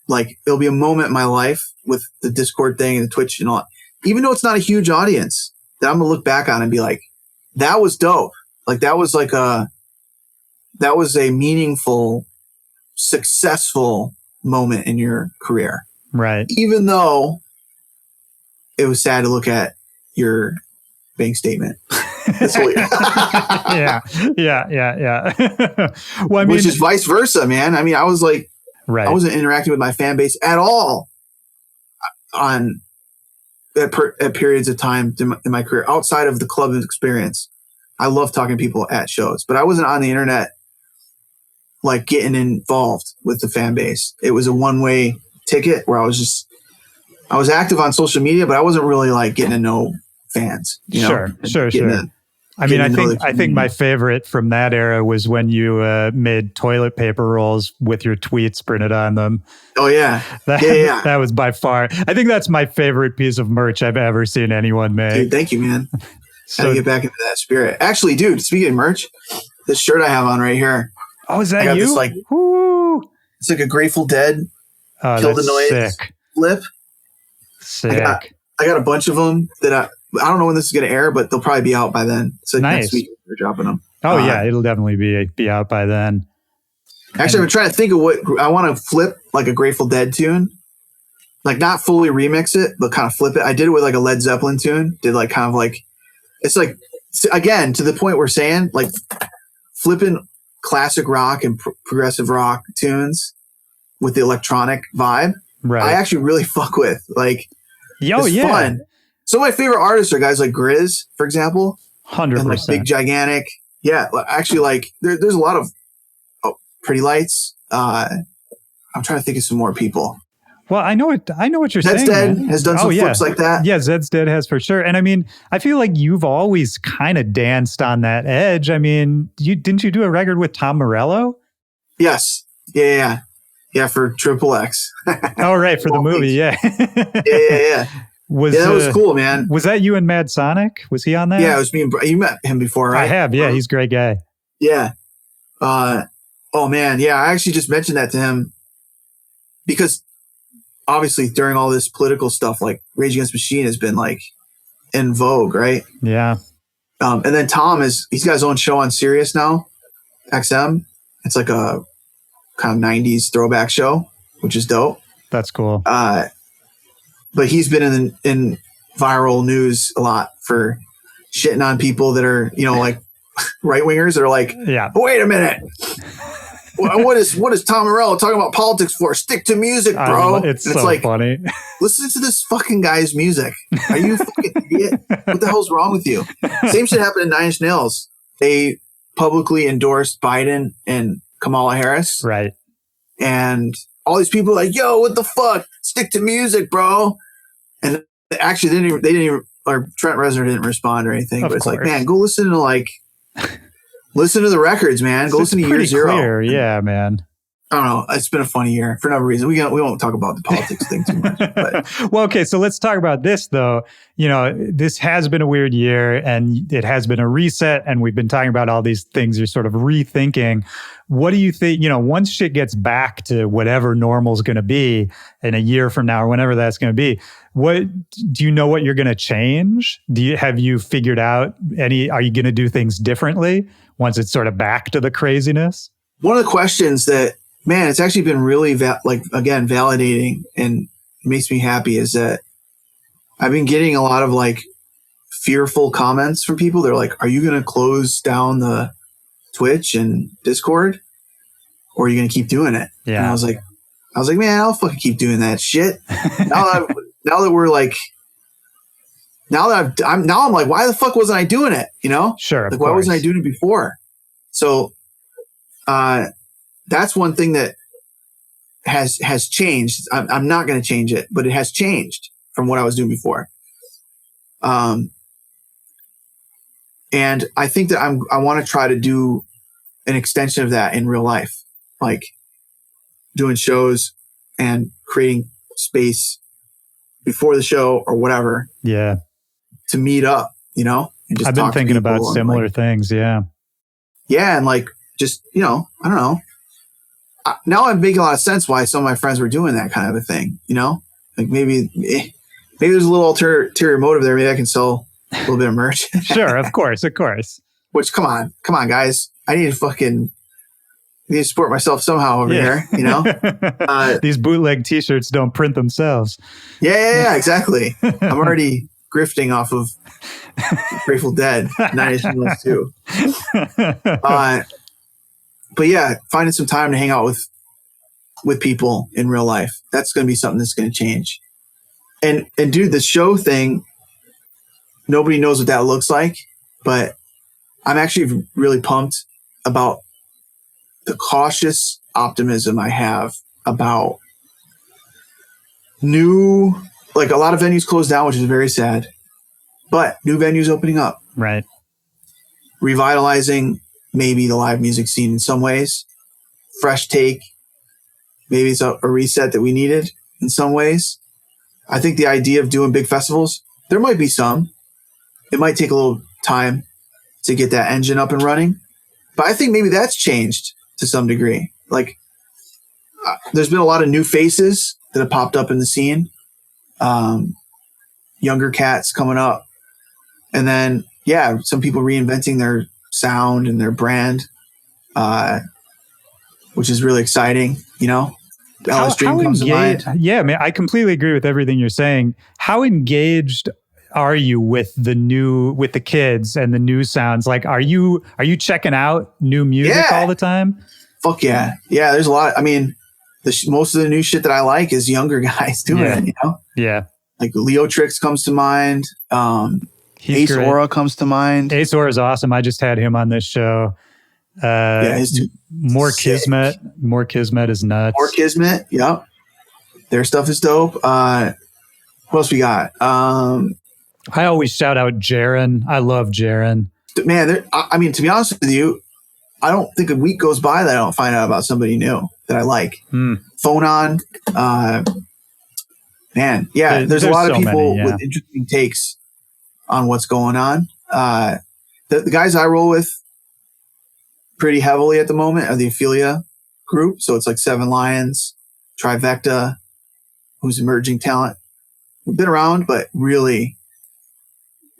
[SPEAKER 1] like it'll be a moment in my life with the Discord thing and the Twitch and all, even though it's not a huge audience, that I'm going to look back on and be like, that was dope. Like that was a meaningful, successful moment in your career.
[SPEAKER 2] Right.
[SPEAKER 1] Even though it was sad to look at your bank statement.
[SPEAKER 2] Yeah. Well, I mean,
[SPEAKER 1] which is vice versa, man. I mean, I was like,
[SPEAKER 2] right.
[SPEAKER 1] I wasn't interacting with my fan base at all at periods of time in my career outside of the club experience. I love talking to people at shows, but I wasn't on the internet like getting involved with the fan base. It was a one-way ticket where I was active on social media, but I wasn't really like getting to know fans.
[SPEAKER 2] Sure. I mean, I think my favorite from that era was when you made toilet paper rolls with your tweets printed on them.
[SPEAKER 1] Oh yeah.
[SPEAKER 2] That was by far. I think that's my favorite piece of merch I've ever seen anyone make.
[SPEAKER 1] Dude, thank you, man. Gotta get back into that spirit. Actually, dude, speaking of merch, this shirt I have on right here.
[SPEAKER 2] Oh, is that you?
[SPEAKER 1] This, it's like a Grateful Dead Kill the Noise flip.
[SPEAKER 2] Sick.
[SPEAKER 1] I got a bunch of them that I don't know when this is going to air, but they'll probably be out by then. So
[SPEAKER 2] nice.
[SPEAKER 1] Next week we're dropping them.
[SPEAKER 2] Oh yeah, it'll definitely be out by then.
[SPEAKER 1] Actually, I'm trying to think of what I want to flip, like a Grateful Dead tune, like not fully remix it, but kind of flip it. I did it with like a Led Zeppelin tune. Did like kind of like, it's like, again, to the point we're saying, like flipping classic rock and progressive rock tunes with the electronic vibe.
[SPEAKER 2] Right.
[SPEAKER 1] I actually really fuck with like.
[SPEAKER 2] It's
[SPEAKER 1] fun. So my favorite artists are guys like Grizz, for example.
[SPEAKER 2] 100%.
[SPEAKER 1] And like Big Gigantic. Yeah, actually, like there's a lot of Pretty Lights. I'm trying to think of some more people.
[SPEAKER 2] Well, I know what you're
[SPEAKER 1] Zed's
[SPEAKER 2] saying.
[SPEAKER 1] Dead
[SPEAKER 2] Man.
[SPEAKER 1] has done some flips like that.
[SPEAKER 2] Yeah, Zed's Dead has for sure. And I mean, I feel like you've always kind of danced on that edge. I mean, didn't you do a record with Tom Morello?
[SPEAKER 1] Yes. Yeah, for Triple X.
[SPEAKER 2] Oh, right, for the movie. Yeah.
[SPEAKER 1] Yeah. That was cool, man.
[SPEAKER 2] Was that you and Mad Sonic? Was he on that?
[SPEAKER 1] Yeah, it was me and you met him before, right?
[SPEAKER 2] I have. Yeah, he's a great guy.
[SPEAKER 1] Yeah. Oh man, yeah. I actually just mentioned that to him because obviously during all this political stuff, like Rage Against the Machine has been like in vogue, right?
[SPEAKER 2] Yeah.
[SPEAKER 1] And then he's got his own show on Sirius now, XM. It's like a kind of 90s throwback show, which is dope.
[SPEAKER 2] That's cool.
[SPEAKER 1] But he's been in viral news a lot for shitting on people that are, like right wingers that are like,
[SPEAKER 2] yeah,
[SPEAKER 1] wait a minute. What is Tom Morello talking about politics for? Stick to music, bro.
[SPEAKER 2] It's so like, funny.
[SPEAKER 1] Listen to this fucking guy's music. Are you a fucking idiot? What the hell's wrong with you? Same shit happened in Nine Inch Nails. They publicly endorsed Biden and Kamala Harris.
[SPEAKER 2] Right.
[SPEAKER 1] And all these people are like, yo, what the fuck? Stick to music, bro. And actually, they didn't even, or Trent Reznor didn't respond or anything. But it's like, man, go listen to the records, man. Go listen to Year Zero.
[SPEAKER 2] Clear. Yeah, man.
[SPEAKER 1] I don't know. It's been a funny year for no reason. We won't talk about the politics thing too much. But.
[SPEAKER 2] Well, okay. So let's talk about this, though. This has been a weird year and it has been a reset. And we've been talking about all these things you're sort of rethinking. What do you think, once shit gets back to whatever normal is going to be in a year from now or whenever that's going to be, what do you know what you're going to change? Have you figured out are you going to do things differently once it's sort of back to the craziness?
[SPEAKER 1] One of the questions that, man, it's actually been really validating and makes me happy is that I've been getting a lot of fearful comments from people. They're like, are you going to close down the Twitch and Discord or are you going to keep doing it?
[SPEAKER 2] Yeah.
[SPEAKER 1] And I was like, man, I'll fucking keep doing that shit. I'm like, why the fuck wasn't I doing it?
[SPEAKER 2] Sure.
[SPEAKER 1] Why wasn't I doing it before? So, that's one thing that has changed. I'm not going to change it, but it has changed from what I was doing before. And I think that I want to try to do an extension of that in real life, like doing shows and creating space before the show or whatever.
[SPEAKER 2] Yeah.
[SPEAKER 1] To meet up, and just
[SPEAKER 2] I've been thinking about similar things. Yeah.
[SPEAKER 1] Yeah. And like, just, I don't know. Now I'm making a lot of sense why some of my friends were doing that kind of a thing, like maybe there's a little ulterior motive there. Maybe I can sell a little bit of merch.
[SPEAKER 2] Sure. Of course.
[SPEAKER 1] Which come on, guys. I need to support myself somehow over here,
[SPEAKER 2] These bootleg t-shirts don't print themselves.
[SPEAKER 1] Yeah, exactly. I'm already grifting off of Grateful Dead, 9 Inch Nails too. But yeah, finding some time to hang out with people in real life, that's going to be something that's going to change. And dude, the show thing, nobody knows what that looks like, but I'm actually really pumped about the cautious optimism I have about like a lot of venues closed down, which is very sad, but new venues opening up.
[SPEAKER 2] Right.
[SPEAKER 1] Revitalizing maybe the live music scene in some ways. Fresh take. Maybe it's a reset that we needed in some ways. I think the idea of doing big festivals, there might be some. It might take a little time to get that engine up and running. But I think maybe that's changed to some degree. Like, there's been a lot of new faces that have popped up in the scene. Younger cats coming up. And then, yeah, some people reinventing their sound and their brand, which is really exciting, LS Dream comes to mind.
[SPEAKER 2] Yeah, man, I completely agree with everything you're saying. How engaged are you with the kids and the new sounds? Like, are you checking out new music all the time?
[SPEAKER 1] Fuck yeah. Yeah, there's a lot. I mean, most of the new shit that I like is younger guys doing it,
[SPEAKER 2] Yeah.
[SPEAKER 1] Like Leo Trix comes to mind. Ace
[SPEAKER 2] great.
[SPEAKER 1] Aura comes to mind.
[SPEAKER 2] Ace Aura is awesome. I just had him on this show. More sick. Kismet. More Kismet is nuts.
[SPEAKER 1] More Kismet. Yep. Their stuff is dope. What else we got?
[SPEAKER 2] I always shout out Jaren. I love Jaren.
[SPEAKER 1] Man, I mean, to be honest with you, I don't think a week goes by that I don't find out about somebody new that I like. Phone on. Man, yeah, there's a lot of people with interesting takes on what's going on. The guys I roll with pretty heavily at the moment are the Ophelia group. So it's like Seven Lions, Trivecta, who's emerging talent. We've been around, but really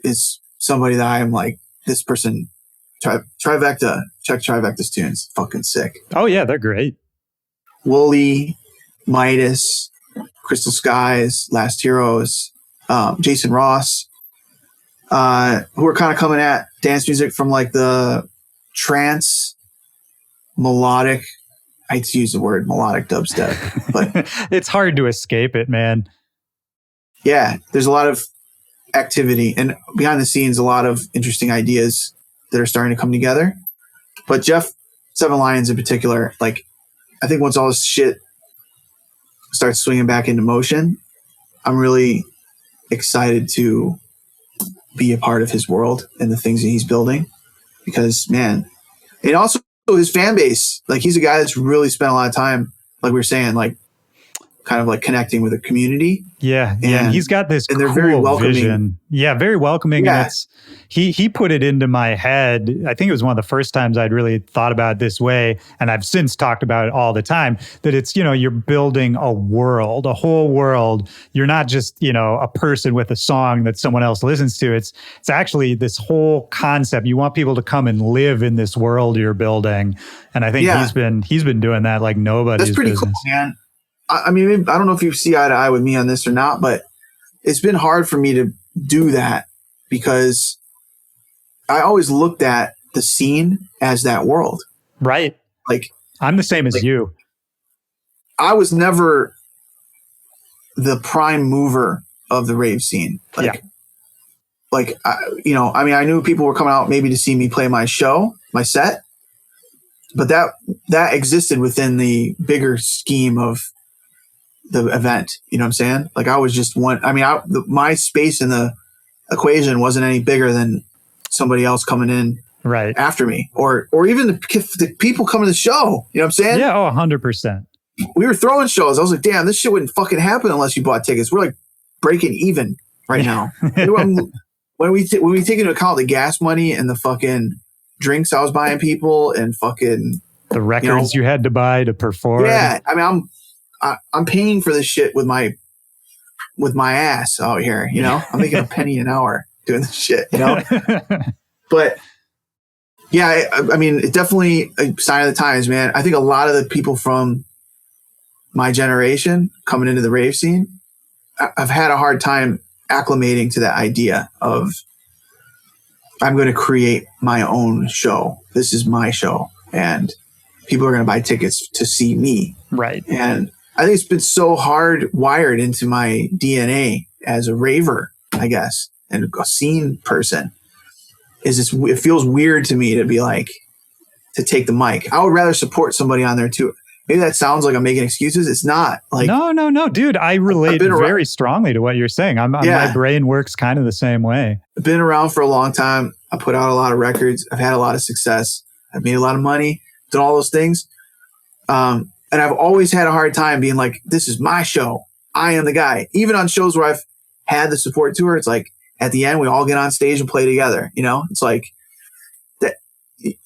[SPEAKER 1] is somebody that I am like, this person, Trivecta, check Trivecta's tunes. Fucking sick.
[SPEAKER 2] Oh yeah, they're great.
[SPEAKER 1] Wooly, Midas, Crystal Skies, Last Heroes, Jason Ross, who are kind of coming at dance music from like the trance, melodic, I hate to use the word melodic dubstep, but
[SPEAKER 2] it's hard to escape it, man.
[SPEAKER 1] Yeah, there's a lot of activity and behind the scenes, a lot of interesting ideas that are starting to come together. But Jeff, Seven Lions in particular, like, I think once all this shit starts swinging back into motion, I'm really excited to be a part of his world and the things that he's building, because man, and also his fan base, like he's a guy that's really spent a lot of time, like we were saying, like kind of like connecting with a community.
[SPEAKER 2] Yeah. And he's got this
[SPEAKER 1] and they're
[SPEAKER 2] cool
[SPEAKER 1] very welcoming
[SPEAKER 2] vision. Yeah, very welcoming.
[SPEAKER 1] Yeah.
[SPEAKER 2] And he put it into my head. I think it was one of the first times I'd really thought about it this way. And I've since talked about it all the time, that it's, you're building a world, a whole world. You're not just, a person with a song that someone else listens to. It's actually this whole concept. You want people to come and live in this world you're building. And I think he's been doing that like nobody's
[SPEAKER 1] That's pretty
[SPEAKER 2] business.
[SPEAKER 1] cool, man. I mean, I don't know if you see eye to eye with me on this or not, but it's been hard for me to do that because I always looked at the scene as that world.
[SPEAKER 2] Right.
[SPEAKER 1] Like,
[SPEAKER 2] I'm the same as you.
[SPEAKER 1] I was never the prime mover of the rave scene. I knew people were coming out maybe to see me play my show, my set, but that existed within the bigger scheme of the event. You know what I'm saying? Like I was just one. I mean, my space in the equation wasn't any bigger than somebody else coming in
[SPEAKER 2] right
[SPEAKER 1] after me, or even the people coming to the show. You know what I'm saying?
[SPEAKER 2] Yeah. Oh, 100%.
[SPEAKER 1] We were throwing shows. I was like, damn, this shit wouldn't fucking happen unless you bought tickets. We're like breaking even right now. When we take into account the gas money and the fucking drinks I was buying people and fucking
[SPEAKER 2] the records you had to buy to perform.
[SPEAKER 1] Yeah, I mean, I'm paying for this shit with my ass out here. You know, I'm making a penny an hour doing this shit. You know, but yeah, I mean, it's definitely a sign of the times, man. I think a lot of the people from my generation coming into the rave scene, I've had a hard time acclimating to that idea of I'm going to create my own show. This is my show, and people are going to buy tickets to see me.
[SPEAKER 2] Right.
[SPEAKER 1] And I think it's been so hardwired into my DNA as a raver, I guess, and a scene person. It feels weird to me to be like, to take the mic. I would rather support somebody on there too. Maybe that sounds like I'm making excuses. It's not. Like,
[SPEAKER 2] no, dude. I relate very strongly to what you're saying. My brain works kind of the same way.
[SPEAKER 1] I've been around for a long time. I put out a lot of records. I've had a lot of success. I've made a lot of money, done all those things. And I've always had a hard time being like, this is my show. I am the guy. Even on shows where I've had the support tour, it's like at the end, we all get on stage and play together. You know, it's like that.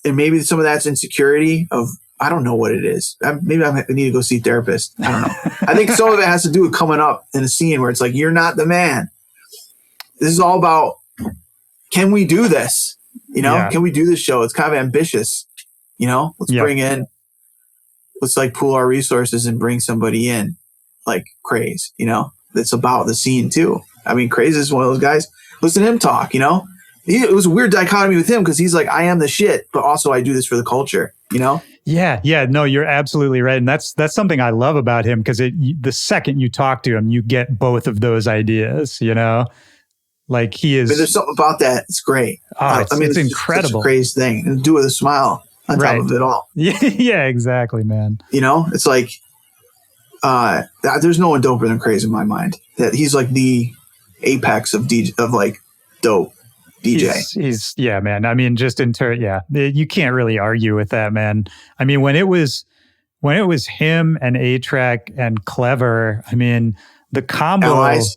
[SPEAKER 1] And maybe some of that's insecurity of, I don't know what it is. Maybe I need to go see a therapist. I don't know. I think some of it has to do with coming up in a scene where it's like, you're not the man. This is all about, can we do this? You know, Can we do this show? It's kind of ambitious. You know, let's like pool our resources and bring somebody in like Craze, you know, that's about the scene too. I mean, Craze is one of those guys. Listen to him talk, you know, it was a weird dichotomy with him because he's like, I am the shit, but also I do this for the culture, you know?
[SPEAKER 2] Yeah. No, you're absolutely right. And that's something I love about him because the second you talk to him, you get both of those ideas, you know? Like he is.
[SPEAKER 1] But there's something about that. It's great.
[SPEAKER 2] Oh, it's incredible.
[SPEAKER 1] Such a crazy thing. And do it with a smile on top of it all.
[SPEAKER 2] Yeah, exactly, man.
[SPEAKER 1] You know, it's like, there's no one doper than Craze in my mind. That he's like the apex of dope DJ.
[SPEAKER 2] Yeah, man. I mean, just you can't really argue with that, man. I mean, when it was him and A-Track and Clever, I mean, the combo.
[SPEAKER 1] Allies.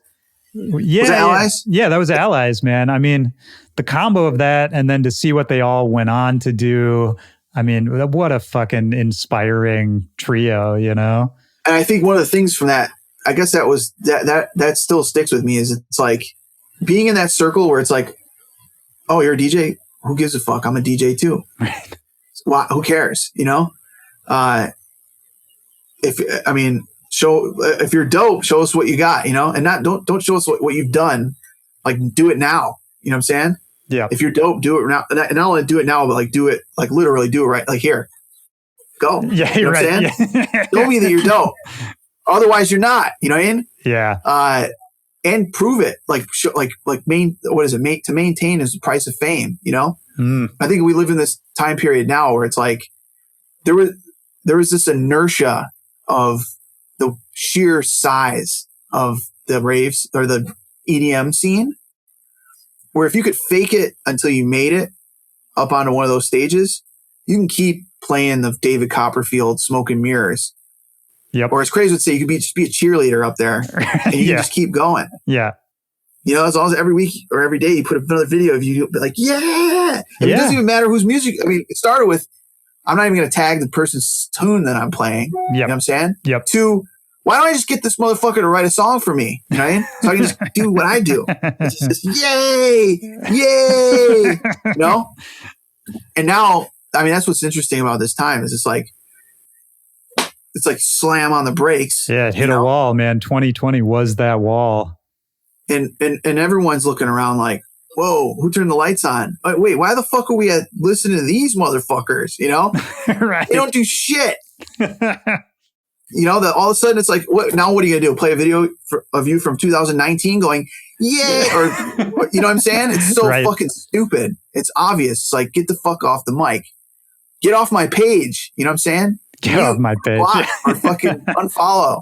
[SPEAKER 2] Yeah,
[SPEAKER 1] was that Allies?
[SPEAKER 2] Yeah, that was Allies, man. I mean, the combo of that, and then to see what they all went on to do. I mean, what a fucking inspiring trio, you know?
[SPEAKER 1] And I think one of the things from that, I guess that still sticks with me is it's like being in that circle where it's like, oh, you're a DJ? Who gives a fuck? I'm a DJ too.
[SPEAKER 2] Right.
[SPEAKER 1] Who cares? You know? If you're dope, show us what you got, you know? And don't show us what you've done. Like, do it now. You know what I'm saying?
[SPEAKER 2] Yeah.
[SPEAKER 1] If you're dope, do it now. And not only do it now, but like do it, like literally do it right. Like here, go.
[SPEAKER 2] Yeah,
[SPEAKER 1] you're right. Yeah. Show me that you're dope. Otherwise, you're not. You know what I mean?
[SPEAKER 2] Yeah.
[SPEAKER 1] And prove it. Like what is it? To maintain is the price of fame. You know? I think we live in this time period now where it's like there was this inertia of the sheer size of the raves or the EDM scene, where if you could fake it until you made it up onto one of those stages, you can keep playing the David Copperfield Smoke and Mirrors.
[SPEAKER 2] Yep.
[SPEAKER 1] Or as Craze would say, you could just be a cheerleader up there and you can just keep going.
[SPEAKER 2] Yeah.
[SPEAKER 1] You know, as long as every week or every day you put up another video of you, be like, yeah. And it doesn't even matter whose music. I mean, it started with, I'm not even going to tag the person's tune that I'm playing.
[SPEAKER 2] Yep.
[SPEAKER 1] You know what I'm saying?
[SPEAKER 2] Yep.
[SPEAKER 1] To, why don't I just get this motherfucker to write a song for me? You know what I mean? So I can just do what I do. It's just, yay. You know? And now, I mean, that's what's interesting about this time is it's like slam on the brakes.
[SPEAKER 2] Yeah, it hit a wall, man. 2020 was that wall.
[SPEAKER 1] And everyone's looking around like, whoa, who turned the lights on? Wait, why the fuck are we listening to these motherfuckers? You know?
[SPEAKER 2] Right.
[SPEAKER 1] They don't do shit. You know, that all of a sudden it's like, what are you going to do? Play a video of you from 2019 going, yeah, or you know what I'm saying? It's so fucking stupid. It's obvious. It's like, get the fuck off the mic. Get off my page. You know what I'm saying?
[SPEAKER 2] Get off my page.
[SPEAKER 1] Or fucking unfollow.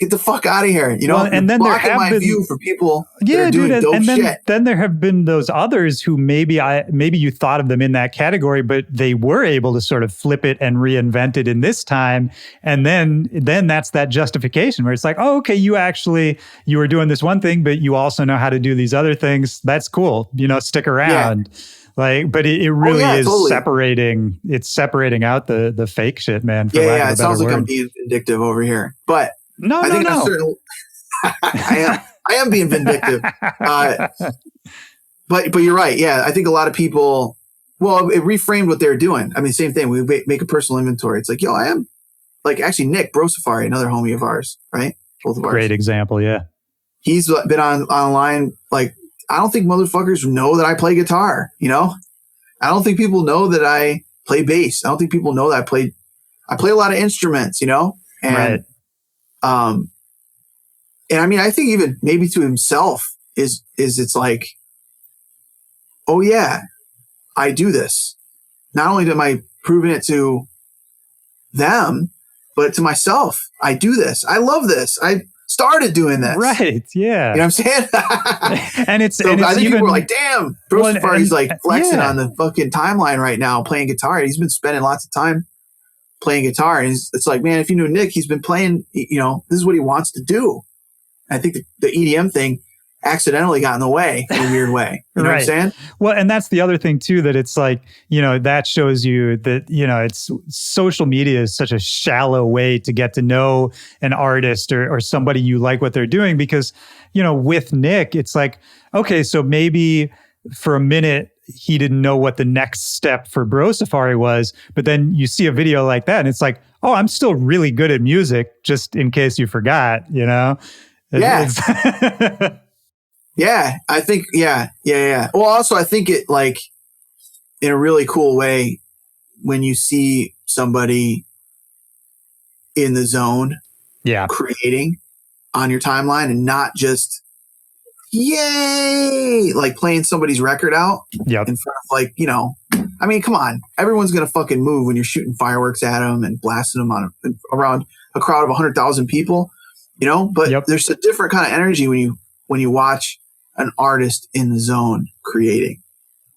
[SPEAKER 1] get the fuck out of here. You know,
[SPEAKER 2] well, and then there
[SPEAKER 1] blocking
[SPEAKER 2] have
[SPEAKER 1] my
[SPEAKER 2] been,
[SPEAKER 1] view for people that
[SPEAKER 2] yeah,
[SPEAKER 1] are doing
[SPEAKER 2] dude,
[SPEAKER 1] dope
[SPEAKER 2] and
[SPEAKER 1] shit.
[SPEAKER 2] then there have been those others who maybe you thought of them in that category, but they were able to sort of flip it and reinvent it in this time. And then that's that justification where it's like, oh, okay, you were doing this one thing, but you also know how to do these other things. That's cool. You know, stick around. Yeah. Like, but it really is totally separating. It's separating out the fake shit, man. For lack of a better
[SPEAKER 1] it sounds like
[SPEAKER 2] word.
[SPEAKER 1] I'm being vindictive over here, but
[SPEAKER 2] no.
[SPEAKER 1] I am being vindictive. But you're right. Yeah, I think a lot of people. Well, it reframed what they're doing. I mean, same thing. We make a personal inventory. It's like, yo, I am like actually Nick Bro Safari, another homie of ours, right? Both of ours.
[SPEAKER 2] Great example. Yeah,
[SPEAKER 1] he's been online like. I don't think motherfuckers know that I play guitar, you know? I don't think people know that I play bass. I don't think people know that I play a lot of instruments, you know? And,
[SPEAKER 2] right.
[SPEAKER 1] And I mean, I think even maybe to himself is it's like, oh yeah, I do this. Not only am I proving it to them, but to myself. I do this. I love this. I started doing this.
[SPEAKER 2] Right. Yeah.
[SPEAKER 1] You know what I'm saying?
[SPEAKER 2] and it's,
[SPEAKER 1] so
[SPEAKER 2] and
[SPEAKER 1] I
[SPEAKER 2] it's
[SPEAKER 1] think
[SPEAKER 2] even,
[SPEAKER 1] people are like, damn, Bro Safari's like flexing on the fucking timeline right now, playing guitar. He's been spending lots of time playing guitar. And it's like, man, if you knew Nick, he's been playing, you know, this is what he wants to do. I think the EDM thing accidentally got in the way in a weird way. You know what I'm saying?
[SPEAKER 2] Well, and that's the other thing too, that it's like, you know, that shows you that, you know, it's social media is such a shallow way to get to know an artist or somebody you like what they're doing. Because, you know, with Nick, it's like, okay, so maybe for a minute he didn't know what the next step for Bro Safari was, but then you see a video like that and it's like, oh, I'm still really good at music, just in case you forgot, you know?
[SPEAKER 1] Yeah. Yeah, I think, yeah. Well, also, I think it like in a really cool way when you see somebody in the zone creating on your timeline and not just, yay, like playing somebody's record out in front of like, you know, I mean, come on. Everyone's going to fucking move when you're shooting fireworks at them and blasting them around a crowd of 100,000 people, you know, but there's a different kind of energy when you watch an artist in the zone creating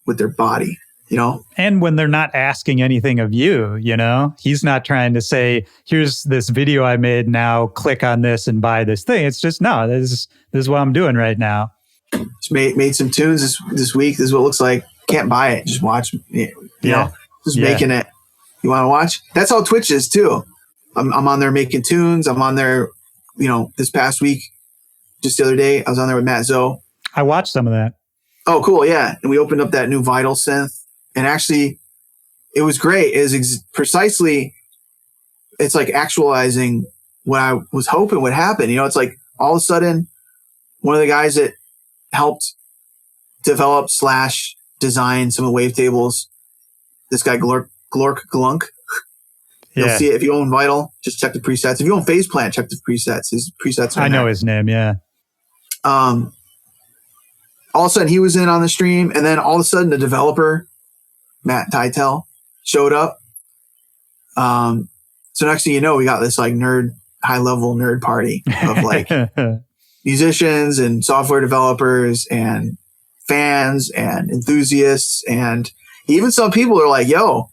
[SPEAKER 1] with their body, you know?
[SPEAKER 2] And when they're not asking anything of you, you know, he's not trying to say, here's this video I made, now click on this and buy this thing. It's just, no, this is what I'm doing right now.
[SPEAKER 1] Just made some tunes this week. This is what it looks like. Can't buy it. Just watch it. You know, just making it. You want to watch? That's how Twitch is too. I'm on there making tunes. I'm on there, you know, this past week, just the other day, I was on there with Matt Zoe.
[SPEAKER 2] I watched some of that.
[SPEAKER 1] Oh, cool. Yeah. And we opened up that new Vital synth and actually it was great. It was precisely, it's like actualizing what I was hoping would happen. You know, it's like all of a sudden one of the guys that helped develop / design some of the wavetables, this guy Glork Glunk. You'll see it if you own Vital, just check the presets. If you own Phase Plant, check the presets. His presets are
[SPEAKER 2] I know his name, yeah.
[SPEAKER 1] All of a sudden he was in on the stream, and then all of a sudden the developer, Matt Tytel, showed up. So next thing you know, we got this like high level nerd party of like musicians and software developers and fans and enthusiasts. And even some people are like, yo,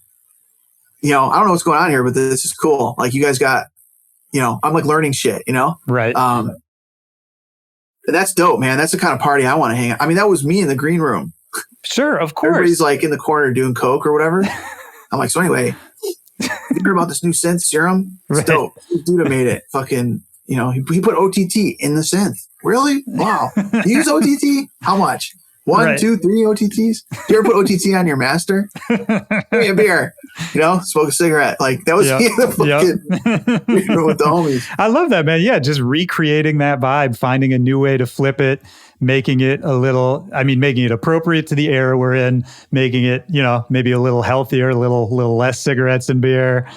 [SPEAKER 1] you know, I don't know what's going on here, but this is cool. Like you guys got, you know, I'm like learning shit, you know?
[SPEAKER 2] Right.
[SPEAKER 1] And that's dope, man. That's the kind of party I want to hang out. I mean, that was me in the green room.
[SPEAKER 2] Sure, of course.
[SPEAKER 1] Everybody's like in the corner doing coke or whatever. I'm like, so anyway, you heard about this new synth serum? It's dope. This dude made it. Fucking, you know, he put OTT in the synth. Really? Wow. You use OTT? How much? 1, 2, 3 OTTs? Do you ever put OTT on your master? Give me a beer. You know, smoke a cigarette. Like that was the fucking with the homies.
[SPEAKER 2] I love that, man. Yeah, just recreating that vibe, finding a new way to flip it, making it making it appropriate to the era we're in, making it, you know, maybe a little healthier, a little less cigarettes and beer.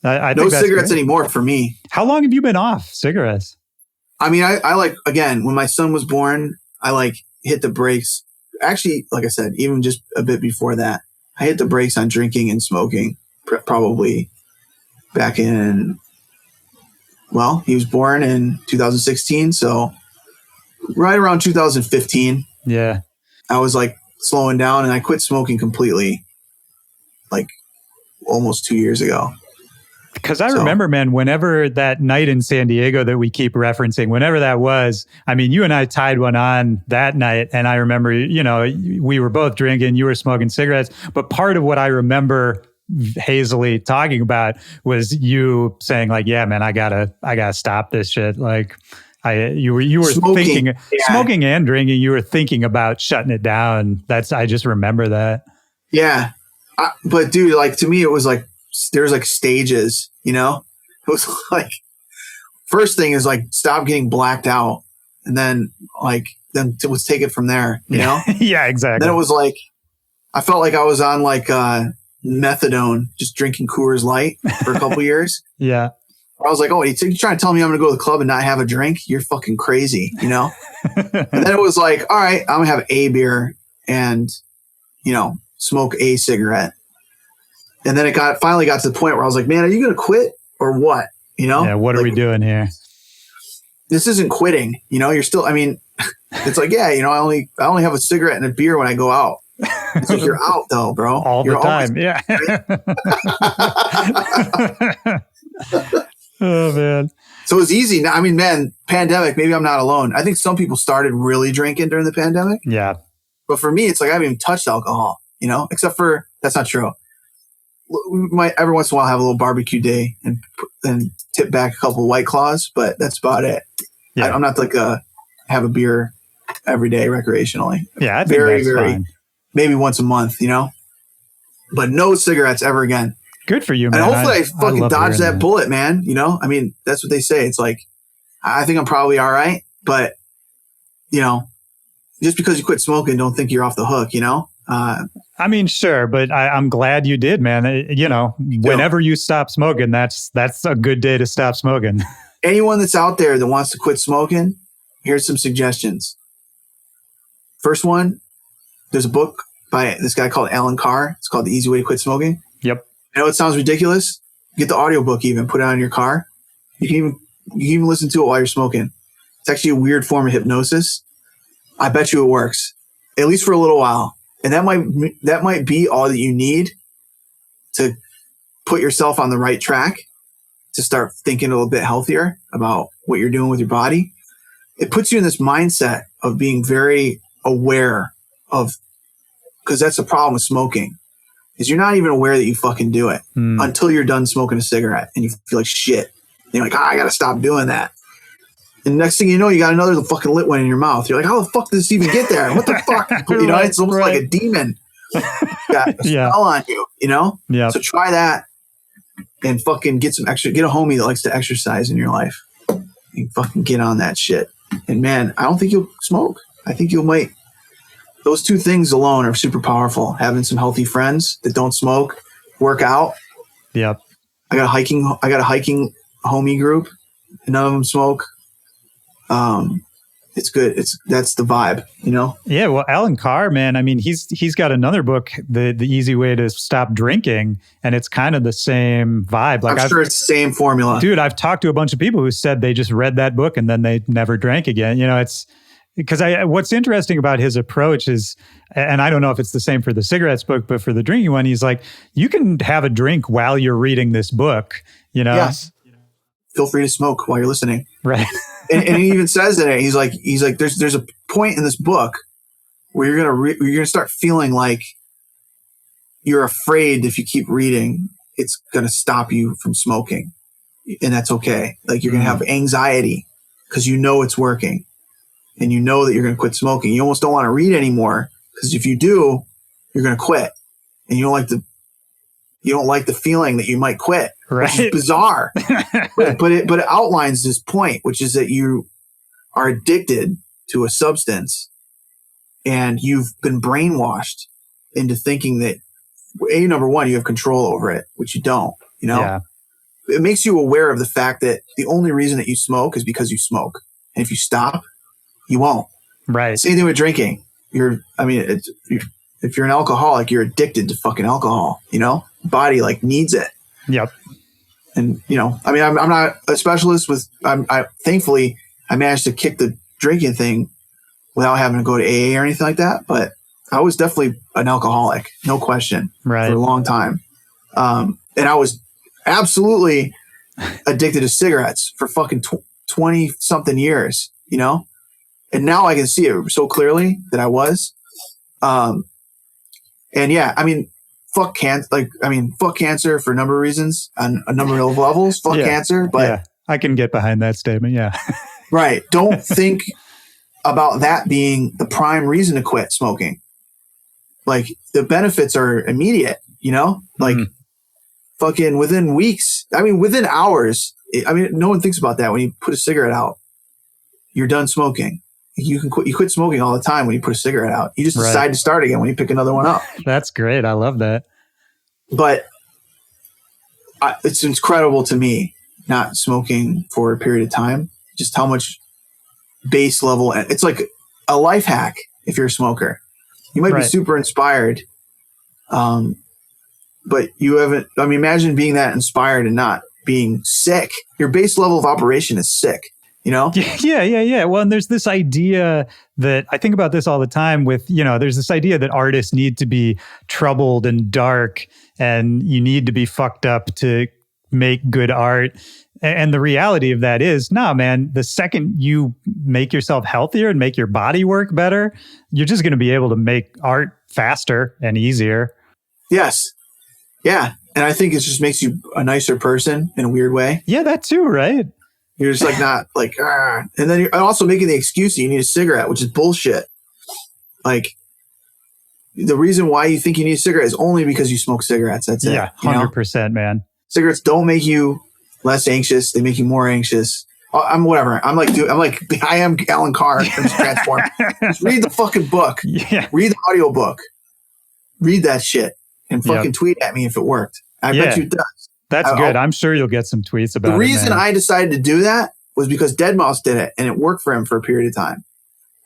[SPEAKER 2] I
[SPEAKER 1] no cigarettes anymore for me.
[SPEAKER 2] How long have you been off cigarettes?
[SPEAKER 1] I mean, I like, again, when my son was born, I like hit the brakes. Actually, like I said, even just a bit before that, I hit the brakes on drinking and smoking probably back in Well, he was born in 2016. So right around 2015,
[SPEAKER 2] Yeah.
[SPEAKER 1] I was like slowing down, and I quit smoking completely like almost 2 years ago.
[SPEAKER 2] Because I remember, man, whenever that night in San Diego that we keep referencing, whenever that was, I mean, you and I tied one on that night. And I remember, you know, we were both drinking, you were smoking cigarettes. But part of what I remember hazily talking about was you saying like, yeah, man, I gotta stop this shit. Like you were
[SPEAKER 1] smoking,
[SPEAKER 2] thinking, smoking and drinking, you were thinking about shutting it down. I just remember that.
[SPEAKER 1] Yeah. But dude, like to me, it was like, there's like stages, you know, it was like, first thing is like, stop getting blacked out. And then let's take it from there, you know?
[SPEAKER 2] Yeah, exactly.
[SPEAKER 1] Then it was like, I felt like I was on like methadone, just drinking Coors Light for a couple years.
[SPEAKER 2] Yeah.
[SPEAKER 1] I was like, oh, you're trying to tell me I'm going to go to the club and not have a drink? You're fucking crazy, you know? And then it was like, all right, I'm going to have a beer and, you know, smoke a cigarette. And then it finally got to the point where I was like, man, are you going to quit or what? You know?
[SPEAKER 2] Yeah. What are we doing here?
[SPEAKER 1] This isn't quitting. You know, you're still, I mean, it's like, yeah, you know, I only have a cigarette and a beer when I go out. It's like, you're out though, bro.
[SPEAKER 2] All
[SPEAKER 1] you're
[SPEAKER 2] the time. Yeah. Oh, man.
[SPEAKER 1] So it's easy. I mean, man, pandemic, maybe I'm not alone. I think some people started really drinking during the pandemic.
[SPEAKER 2] Yeah.
[SPEAKER 1] But for me, it's like I haven't even touched alcohol, you know, except for, that's not true. We might every once in a while have a little barbecue day and tip back a couple of White Claws, but that's about it. Yeah. I'm not like have a beer every day recreationally.
[SPEAKER 2] Yeah, I think that's fine.
[SPEAKER 1] Maybe once a month, you know, but no cigarettes ever again.
[SPEAKER 2] Good for you, man.
[SPEAKER 1] And hopefully I fucking dodge that bullet, man. You know, I mean, that's what they say. It's like, I think I'm probably all right, but you know, just because you quit smoking, don't think you're off the hook, you know?
[SPEAKER 2] I mean, sure, but I'm glad you did, man. You know, whenever you stop smoking, that's a good day to stop smoking.
[SPEAKER 1] Anyone that's out there that wants to quit smoking, here's some suggestions. First one, there's a book by this guy called Alan Carr. It's called The Easy Way to Quit Smoking.
[SPEAKER 2] Yep.
[SPEAKER 1] I know it sounds ridiculous. Get the audiobook even, put it on your car. You can even listen to it while you're smoking. It's actually a weird form of hypnosis. I bet you it works, at least for a little while. And that might be all that you need to put yourself on the right track to start thinking a little bit healthier about what you're doing with your body. It puts you in this mindset of being very aware of, because that's the problem with smoking, is you're not even aware that you fucking do it until you're done smoking a cigarette and you feel like shit. And you're like, I got to stop doing that. And next thing you know, you got another fucking lit one in your mouth. You're like, how the fuck did this even get there? What the fuck? You know, it's almost like a demon got a spell on you, you know?
[SPEAKER 2] Yeah.
[SPEAKER 1] So try that and fucking get a homie that likes to exercise in your life. And fucking get on that shit. And man, I don't think you'll smoke. I think you might. Those two things alone are super powerful. Having some healthy friends that don't smoke, work out.
[SPEAKER 2] Yep.
[SPEAKER 1] I got a hiking homie group. None of them smoke. It's good. That's the vibe, you know?
[SPEAKER 2] Yeah. Well, Alan Carr, man, I mean, he's got another book, the Easy Way to Stop Drinking, and it's kind of the same vibe. Like
[SPEAKER 1] I'm sure it's the same formula.
[SPEAKER 2] Dude, I've talked to a bunch of people who said they just read that book and then they never drank again. You know, it's because what's interesting about his approach is, and I don't know if it's the same for the cigarettes book, but for the drinking one, he's like, you can have a drink while you're reading this book, you know?
[SPEAKER 1] Yes. Feel free to smoke while you're listening.
[SPEAKER 2] Right.
[SPEAKER 1] and he even says in it, he's like, there's a point in this book where you're gonna start feeling like you're afraid if you keep reading, it's gonna stop you from smoking, and that's okay. Like you're gonna have anxiety because you know it's working, and you know that you're gonna quit smoking. You almost don't want to read anymore because if you do, you're gonna quit, and you don't like the feeling that you might quit.
[SPEAKER 2] Right.
[SPEAKER 1] Which is bizarre. but it outlines this point, which is that you are addicted to a substance and you've been brainwashed into thinking that number one, you have control over it, which you don't, you know?
[SPEAKER 2] Yeah.
[SPEAKER 1] It makes you aware of the fact that the only reason that you smoke is because you smoke. And if you stop, you won't.
[SPEAKER 2] Right.
[SPEAKER 1] Same thing with drinking. If you're an alcoholic, you're addicted to fucking alcohol, you know? Body like needs it.
[SPEAKER 2] Yep.
[SPEAKER 1] And, I mean, I'm not a specialist thankfully I managed to kick the drinking thing without having to go to AA or anything like that. But I was definitely an alcoholic, no question, for a long time. And I was absolutely addicted to cigarettes for fucking 20 something years, and now I can see it so clearly that I was. And yeah, I mean, fuck cancer for a number of reasons on a number of levels. Fuck cancer, but
[SPEAKER 2] I can get behind that statement. Yeah.
[SPEAKER 1] Right. Don't think about that being the prime reason to quit smoking. Like, the benefits are immediate, like fucking within weeks. I mean, within hours. I mean, no one thinks about that when you put a cigarette out. You're done smoking. You quit smoking all the time when you put a cigarette out. You just decide to start again when you pick another one up.
[SPEAKER 2] That's great. I love that.
[SPEAKER 1] But it's incredible to me not smoking for a period of time. Just how much base level. It's like a life hack if you're a smoker. You might be super inspired, but you haven't. I mean, imagine being that inspired and not being sick. Your base level of operation is sick.
[SPEAKER 2] Yeah. Well, and there's this idea that I think about this all the time with, there's this idea that artists need to be troubled and dark and you need to be fucked up to make good art. And the reality of that is, no, man, the second you make yourself healthier and make your body work better, you're just going to be able to make art faster and easier.
[SPEAKER 1] Yes. Yeah. And I think it just makes you a nicer person in a weird way.
[SPEAKER 2] Yeah, that too, right?
[SPEAKER 1] You're just like not like, Argh. And then you're also making the excuse that you need a cigarette, which is bullshit. Like, the reason why you think you need a cigarette is only because you smoke cigarettes. That's it.
[SPEAKER 2] Yeah, 100%, man.
[SPEAKER 1] Cigarettes don't make you less anxious. They make you more anxious. I'm whatever. I'm like, dude, I am Alan Carr. I'm just transformed. Just read the fucking book. Yeah. Read the audio book. Read that shit and fucking tweet at me if it worked. I bet you it does.
[SPEAKER 2] That's good. I'm sure you'll get some tweets about it.
[SPEAKER 1] The reason I decided to do that was because Deadmau5 did it and it worked for him for a period of time.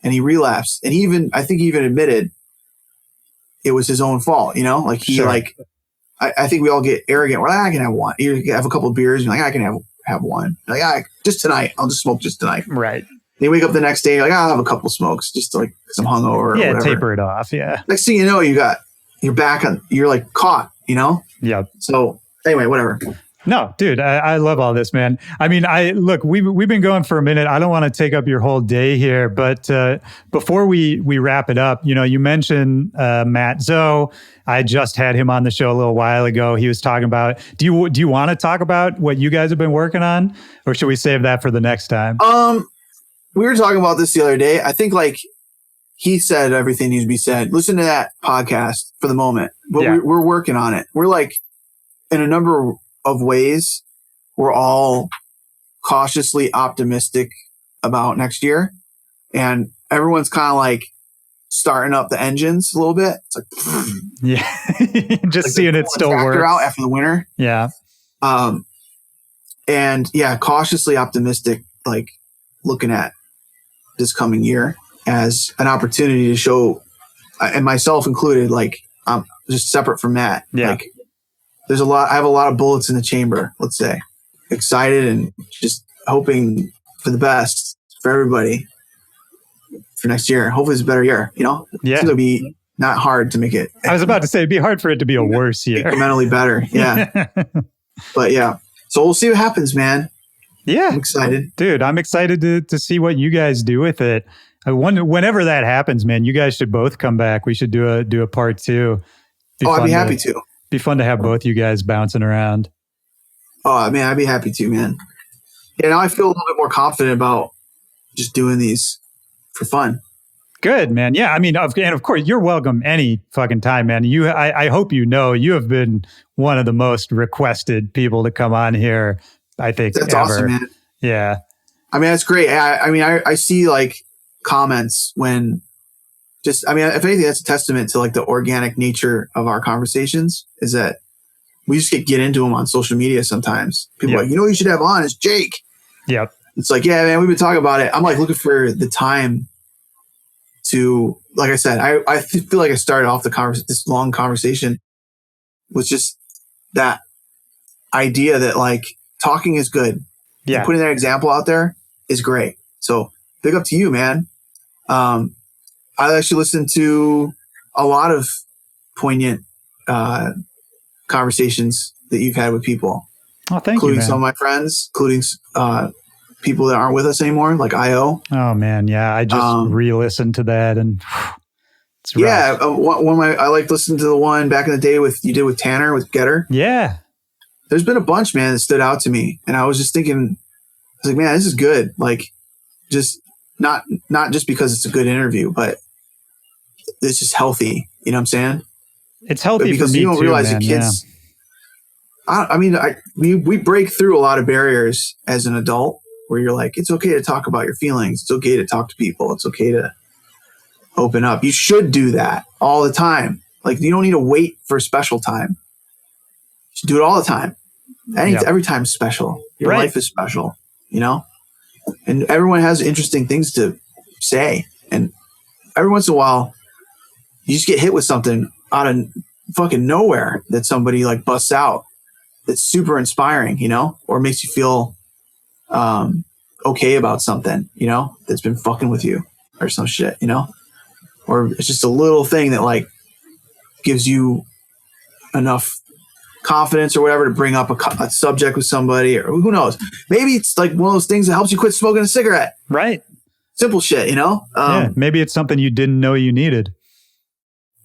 [SPEAKER 1] And he relapsed. And I think he even admitted it was his own fault, Like I think we all get arrogant. We're like, I can have one. You have a couple of beers and you're like, I can have one. You're like, just tonight. I'll just smoke just tonight.
[SPEAKER 2] Right.
[SPEAKER 1] Then you wake up the next day, you're like, I'll have a couple smokes just to, like, some hungover or whatever.
[SPEAKER 2] Taper it off. Yeah.
[SPEAKER 1] Next thing you know, you're back on, you're like caught,
[SPEAKER 2] Yeah.
[SPEAKER 1] So anyway, whatever.
[SPEAKER 2] No, dude, I love all this, man. I mean, look, we've been going for a minute. I don't want to take up your whole day here, but before we wrap it up, you mentioned Matt Zoe. I just had him on the show a little while ago. He was talking about. Do you want to talk about what you guys have been working on, or should we save that for the next time?
[SPEAKER 1] We were talking about this the other day. I think he said everything needs to be said. Listen to that podcast for the moment, but we're working on it. We're like, in a number of ways, we're all cautiously optimistic about next year, and everyone's kind of like starting up the engines a little bit. It's like,
[SPEAKER 2] just like seeing it still work
[SPEAKER 1] out after the winter.
[SPEAKER 2] Yeah.
[SPEAKER 1] And cautiously optimistic, like looking at this coming year as an opportunity to show, and myself included, like, just separate from that.
[SPEAKER 2] Yeah.
[SPEAKER 1] Like, I have a lot of bullets in the chamber, let's say. Excited and just hoping for the best for everybody for next year. Hopefully it's a better year, Yeah. It's going to be not hard to make it.
[SPEAKER 2] I was about to say, it'd be hard for it to be a worse year.
[SPEAKER 1] Incrementally better. Yeah. But yeah. So we'll see what happens, man.
[SPEAKER 2] Yeah.
[SPEAKER 1] I'm excited.
[SPEAKER 2] Dude, I'm excited to see what you guys do with it. I wonder, whenever that happens, man, you guys should both come back. We should do a part 2.
[SPEAKER 1] I'd be happy to.
[SPEAKER 2] Be fun to have both you guys bouncing around.
[SPEAKER 1] Oh, man, I'd be happy to, man. Yeah, now I feel a little bit more confident about just doing these for fun.
[SPEAKER 2] Good, man. Yeah, I mean, and of course, you're welcome any fucking time, man. I hope you have been one of the most requested people to come on here, I think,
[SPEAKER 1] that's
[SPEAKER 2] ever.
[SPEAKER 1] Awesome, man.
[SPEAKER 2] Yeah.
[SPEAKER 1] I mean, that's great. I see, like, comments when... if anything, that's a testament to, like, the organic nature of our conversations, is that we just get into them on social media sometimes. People are like, you should have on is Jake.
[SPEAKER 2] Yep.
[SPEAKER 1] It's like, yeah, man, we've been talking about it. I'm like looking for the time to, like I said, I feel like I started off this long conversation with just that idea that, like, talking is good.
[SPEAKER 2] Yeah.
[SPEAKER 1] And putting that example out there is great. So big up to you, man. I actually listened to a lot of poignant conversations that you've had with people.
[SPEAKER 2] Oh, thank you,
[SPEAKER 1] including
[SPEAKER 2] man.
[SPEAKER 1] some of my friends, including people that aren't with us anymore, like IO.
[SPEAKER 2] Oh man, yeah, I just re-listened to that, and it's rough.
[SPEAKER 1] Yeah, I like listening to the one back in the day you did with Tanner with Getter.
[SPEAKER 2] Yeah,
[SPEAKER 1] there's been a bunch, man, that stood out to me, and I was just thinking, I was like, man, this is good. Like, just not just because it's a good interview, but it's just healthy. You know what I'm saying?
[SPEAKER 2] It's healthy
[SPEAKER 1] because
[SPEAKER 2] for me
[SPEAKER 1] you don't
[SPEAKER 2] too,
[SPEAKER 1] realize
[SPEAKER 2] man.
[SPEAKER 1] the kids. Yeah. We break through a lot of barriers as an adult where you're like, it's okay to talk about your feelings. It's okay to talk to people. It's okay to open up. You should do that all the time. Like, you don't need to wait for a special time. You should do it all the time. Every time's special. Your life is special, you know? And everyone has interesting things to say. And every once in a while, you just get hit with something out of fucking nowhere that somebody like busts out. That's super inspiring, you know, or makes you feel okay about something, you know, that's been fucking with you or some shit, you know, or it's just a little thing that like gives you enough confidence or whatever to bring up a subject with somebody, or who knows, maybe it's like one of those things that helps you quit smoking a cigarette.
[SPEAKER 2] Right.
[SPEAKER 1] Simple shit, you know?
[SPEAKER 2] Yeah, maybe it's something you didn't know you needed.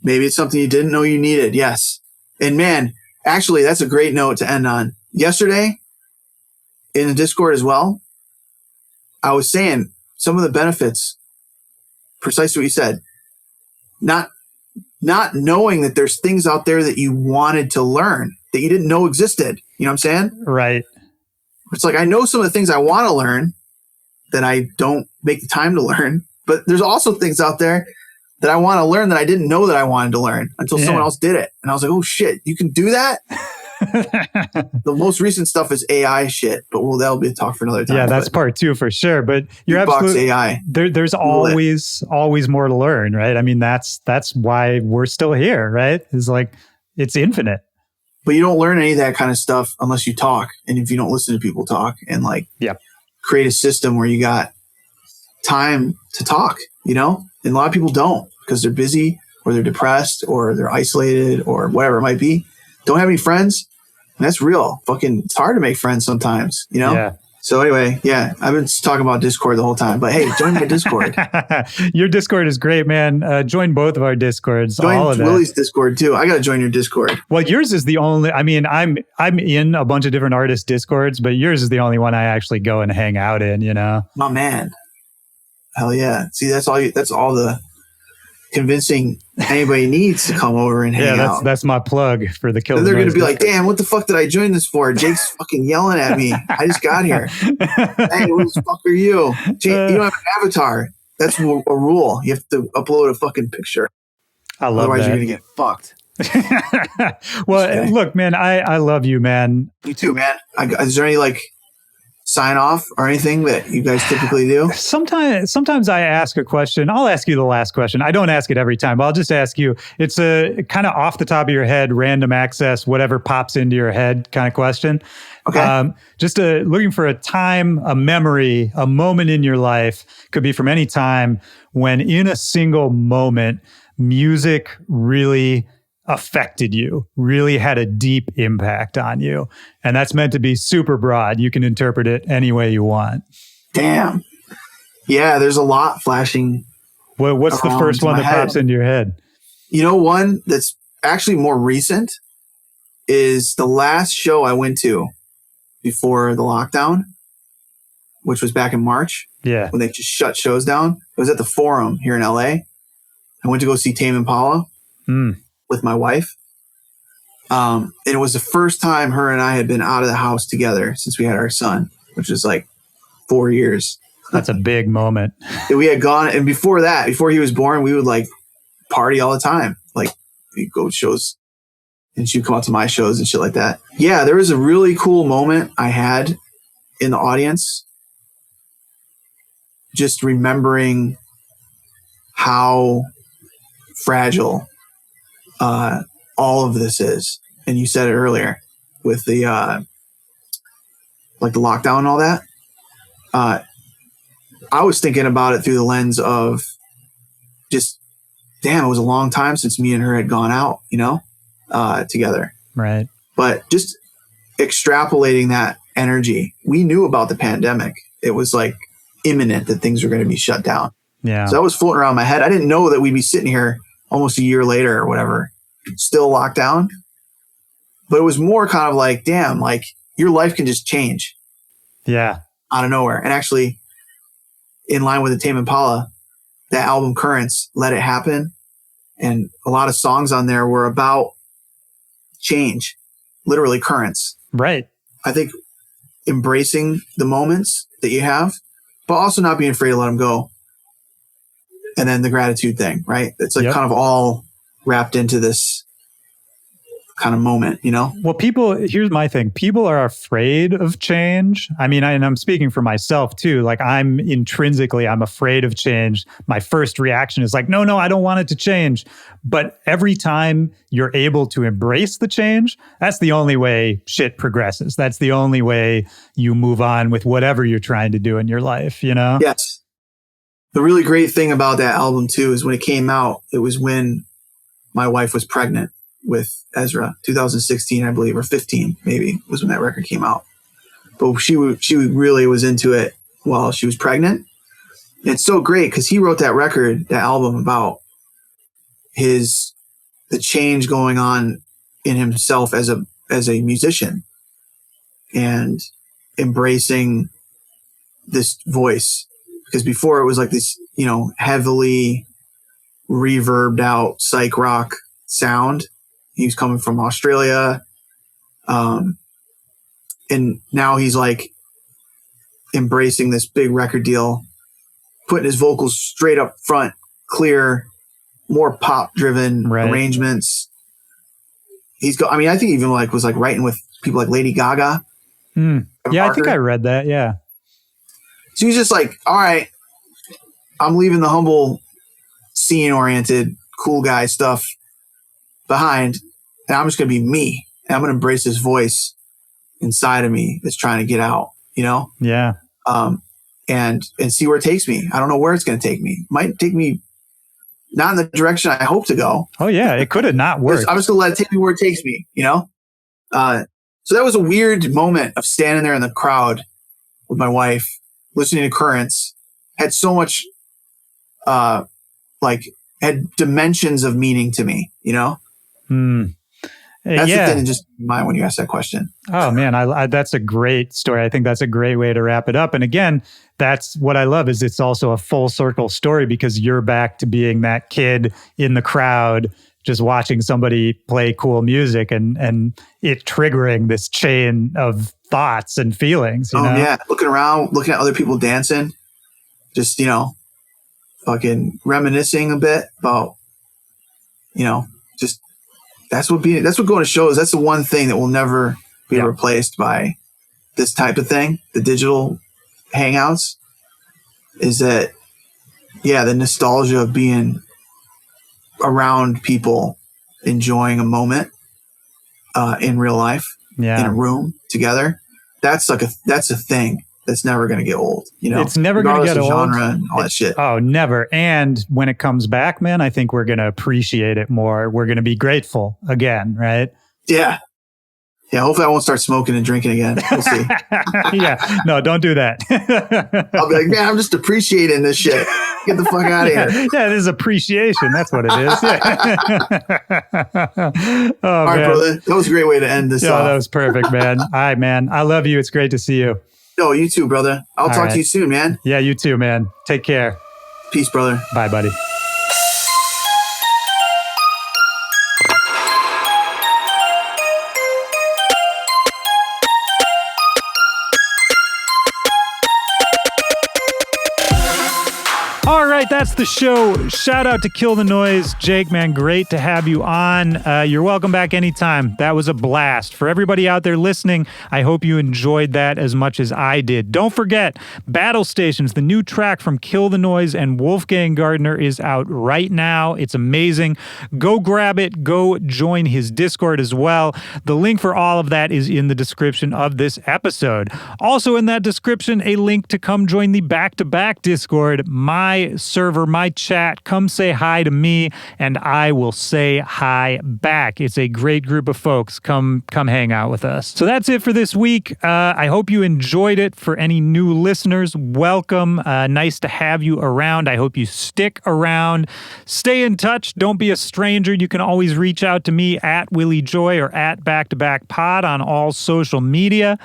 [SPEAKER 1] Maybe it's something you didn't know you needed. Yes. And man, actually, that's a great note to end on. Yesterday, in the Discord as well, I was saying some of the benefits, precisely what you said, not knowing that there's things out there that you wanted to learn that you didn't know existed. You know what I'm saying?
[SPEAKER 2] Right.
[SPEAKER 1] It's like, I know some of the things I want to learn that I don't make the time to learn, but there's also things out there that I want to learn that I didn't know that I wanted to learn until someone else did it. And I was like, oh shit, you can do that? The most recent stuff is AI shit, but that'll be a talk for another time.
[SPEAKER 2] Yeah, that's part 2 for sure. But you're absolutely
[SPEAKER 1] AI.
[SPEAKER 2] There's always more to learn, right? I mean, that's why we're still here, right? It's like, it's infinite.
[SPEAKER 1] But you don't learn any of that kind of stuff unless you talk. And if you don't listen to people talk and like create a system where you got time to talk, you know? And a lot of people don't because they're busy or they're depressed or they're isolated or whatever it might be. Don't have any friends. And that's real. Fucking, it's hard to make friends sometimes, you know? Yeah. So anyway, I've been talking about Discord the whole time, but hey, join my Discord.
[SPEAKER 2] Your Discord is great, man. Join both of our Discords.
[SPEAKER 1] Join Willy's Discord too. I got to join your Discord.
[SPEAKER 2] Well, yours is the only, I mean, I'm in a bunch of different artist Discords, but yours is the only one I actually go and hang out in, you know?
[SPEAKER 1] My man. Hell yeah. See, that's all the convincing anybody needs to come over and hang out.
[SPEAKER 2] That's my plug for the Kill.
[SPEAKER 1] They're going to be like, damn, what the fuck did I join this for? Jake's fucking yelling at me. I just got here. Hey, who the fuck are you? Jake, you don't have an avatar. That's a rule. You have to upload a fucking picture.
[SPEAKER 2] I love
[SPEAKER 1] Otherwise,
[SPEAKER 2] that.
[SPEAKER 1] you're going to get fucked.
[SPEAKER 2] Well, look, man, I love you, man.
[SPEAKER 1] You too, man. Is there any like sign off or anything that you guys typically do?
[SPEAKER 2] Sometimes I ask a question. I'll ask you the last question. I don't ask it every time, but I'll just ask you. It's a kind of off the top of your head, random access, whatever pops into your head kind of question.
[SPEAKER 1] Okay.
[SPEAKER 2] Just looking for a time, a memory, a moment in your life, could be from any time, when in a single moment, music really affected you, really had a deep impact on you. And that's meant to be super broad. You can interpret it any way you want.
[SPEAKER 1] Damn. Yeah, there's a lot flashing.
[SPEAKER 2] Well, what's the first one that pops into your head?
[SPEAKER 1] You know, one that's actually more recent is the last show I went to before the lockdown, which was back in March.
[SPEAKER 2] Yeah.
[SPEAKER 1] When they just shut shows down. It was at the Forum here in LA. I went to go see Tame Impala. With my wife. And it was the first time her and I had been out of the house together since we had our son, which was like 4 years.
[SPEAKER 2] That's a big moment.
[SPEAKER 1] We had gone, and before that, before he was born, we would like party all the time. Like we'd go to shows and she'd come out to my shows and shit like that. Yeah, there was a really cool moment I had in the audience. Just remembering how fragile all of this is. And you said it earlier with the like the lockdown and all that, I was thinking about it through the lens of just, damn, it was a long time since me and her had gone out, together.
[SPEAKER 2] Right.
[SPEAKER 1] But just extrapolating that energy, we knew about the pandemic. It was like imminent that things were going to be shut down.
[SPEAKER 2] Yeah.
[SPEAKER 1] So that was floating around my head. I didn't know that we'd be sitting here almost a year later or whatever, still locked down. But it was more kind of like, damn, like your life can just change.
[SPEAKER 2] Yeah.
[SPEAKER 1] Out of nowhere. And actually, in line with the Tame Impala, that album Currents, Let It Happen. And a lot of songs on there were about change, literally currents.
[SPEAKER 2] Right.
[SPEAKER 1] I think embracing the moments that you have, but also not being afraid to let them go. And then the gratitude thing, right? It's like kind of all wrapped into this kind of moment,
[SPEAKER 2] Well, here's my thing. People are afraid of change. I mean, and I'm speaking for myself too. Like I'm afraid of change. My first reaction is like, no, I don't want it to change. But every time you're able to embrace the change, that's the only way shit progresses. That's the only way you move on with whatever you're trying to do in your life,
[SPEAKER 1] Yes. The really great thing about that album too is when it came out, it was when my wife was pregnant with Ezra, 2016, I believe, or 15, maybe was when that record came out. But she really was into it while she was pregnant. And it's so great because he wrote that album about the change going on in himself as a musician and embracing this voice. Because before it was like this, heavily reverbed out psych rock sound. He was coming from Australia. And now he's like embracing this big record deal, putting his vocals straight up front, clear, more pop driven arrangements. I think even was writing with people like Lady Gaga.
[SPEAKER 2] Yeah, I think I read that. Yeah.
[SPEAKER 1] So he's just like, all right, I'm leaving the humble scene oriented, cool guy stuff behind, and I'm just going to be me. And I'm going to embrace this voice inside of me that's trying to get out,
[SPEAKER 2] Yeah.
[SPEAKER 1] And see where it takes me. I don't know where it's going to take me. It might take me not in the direction I hope to go.
[SPEAKER 2] Oh yeah. It could have not worked.
[SPEAKER 1] I'm just going to let it take me where it takes me, So that was a weird moment of standing there in the crowd with my wife, listening to Currents. Had so much, had dimensions of meaning to me, That's the thing that just came to mind when you asked that question.
[SPEAKER 2] Oh man, I that's a great story. I think that's a great way to wrap it up. And again, that's what I love is it's also a full circle story because you're back to being that kid in the crowd, just watching somebody play cool music and it triggering this chain of thoughts and feelings. You know?
[SPEAKER 1] Yeah, looking around, looking at other people dancing, just fucking reminiscing a bit about, just. That's what going to shows. That's the one thing that will never be replaced by this type of thing. The digital hangouts is that, the nostalgia of being around people, enjoying a moment in real life, in a room together. That's a thing that's never going to get old.
[SPEAKER 2] It's never going to get old.
[SPEAKER 1] Genre and all that shit.
[SPEAKER 2] Oh, never. And when it comes back, man, I think we're going to appreciate it more. We're going to be grateful again, right?
[SPEAKER 1] Yeah. Yeah. Hopefully I won't start smoking and drinking again. We'll see.
[SPEAKER 2] Yeah. No, don't do that.
[SPEAKER 1] I'll be like, man, I'm just appreciating this shit. Get the fuck out of here.
[SPEAKER 2] Yeah, this is appreciation. That's what it is. Yeah.
[SPEAKER 1] All right, brother. That was a great way to end this.
[SPEAKER 2] That was perfect, man. All right, man. I love you. It's great to see you.
[SPEAKER 1] Oh, you too, brother. I'll talk to you soon, man.
[SPEAKER 2] Yeah, you too, man. Take care.
[SPEAKER 1] Peace, brother.
[SPEAKER 2] Bye, buddy. right, that's the show. Shout out to Kill the Noise. Jake, man, great to have you on. You're welcome back anytime. That was a blast. For everybody out there listening, I hope you enjoyed that as much as I did. Don't forget, Battle Stations, the new track from Kill the Noise and Wolfgang Gardner is out right now. It's amazing. Go grab it. Go join his Discord as well. The link for all of that is in the description of this episode. Also in that description, a link to come join the Back-to-Back Discord, my server, my chat. Come say hi to me and I will say hi back. It's a great group of folks. Come hang out with us. So that's it for this week. I hope you enjoyed it. For any new listeners, welcome. Nice to have you around. I hope you stick around. Stay in touch. Don't be a stranger. You can always reach out to me at Willy Joy or at Back-to-Back Pod on all social media,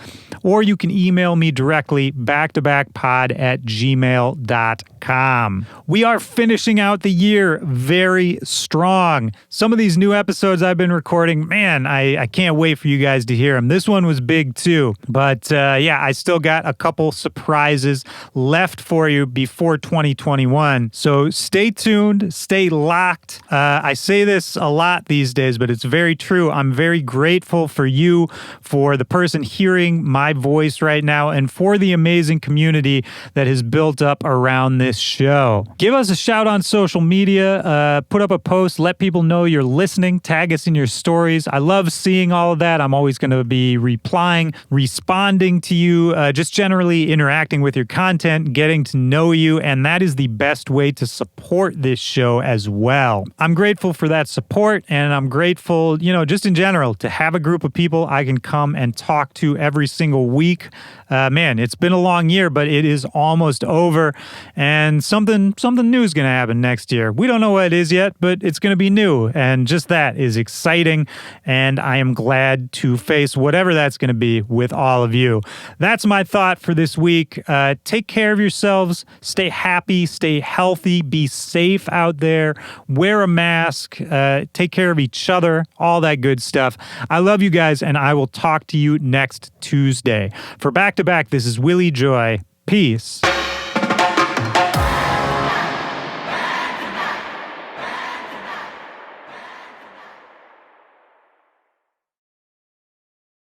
[SPEAKER 2] or you can email me directly, backtobackpod@gmail.com. We are finishing out the year very strong. Some of these new episodes I've been recording, man, I can't wait for you guys to hear them. This one was big too, but I still got a couple surprises left for you before 2021. So stay tuned, stay locked. I say this a lot these days, but it's very true. I'm very grateful for you, for the person hearing my voice right now, and for the amazing community that has built up around this show. Give us a shout on social media, put up a post, let people know you're listening, tag us in your stories. I love seeing all of that. I'm always going to be replying, responding to you, just generally interacting with your content, getting to know you, and that is the best way to support this show as well. I'm grateful for that support, and I'm grateful, just in general, to have a group of people I can come and talk to every single week. Man, it's been a long year, but it is almost over, and something new is going to happen next year. We don't know what it is yet, but it's going to be new, and just that is exciting, and I am glad to face whatever that's going to be with all of you. That's my thought for this week. Take care of yourselves. Stay happy. Stay healthy. Be safe out there. Wear a mask. Take care of each other. All that good stuff. I love you guys, and I will talk to you next Tuesday. For Back to Back, this is Willy Joy. Peace.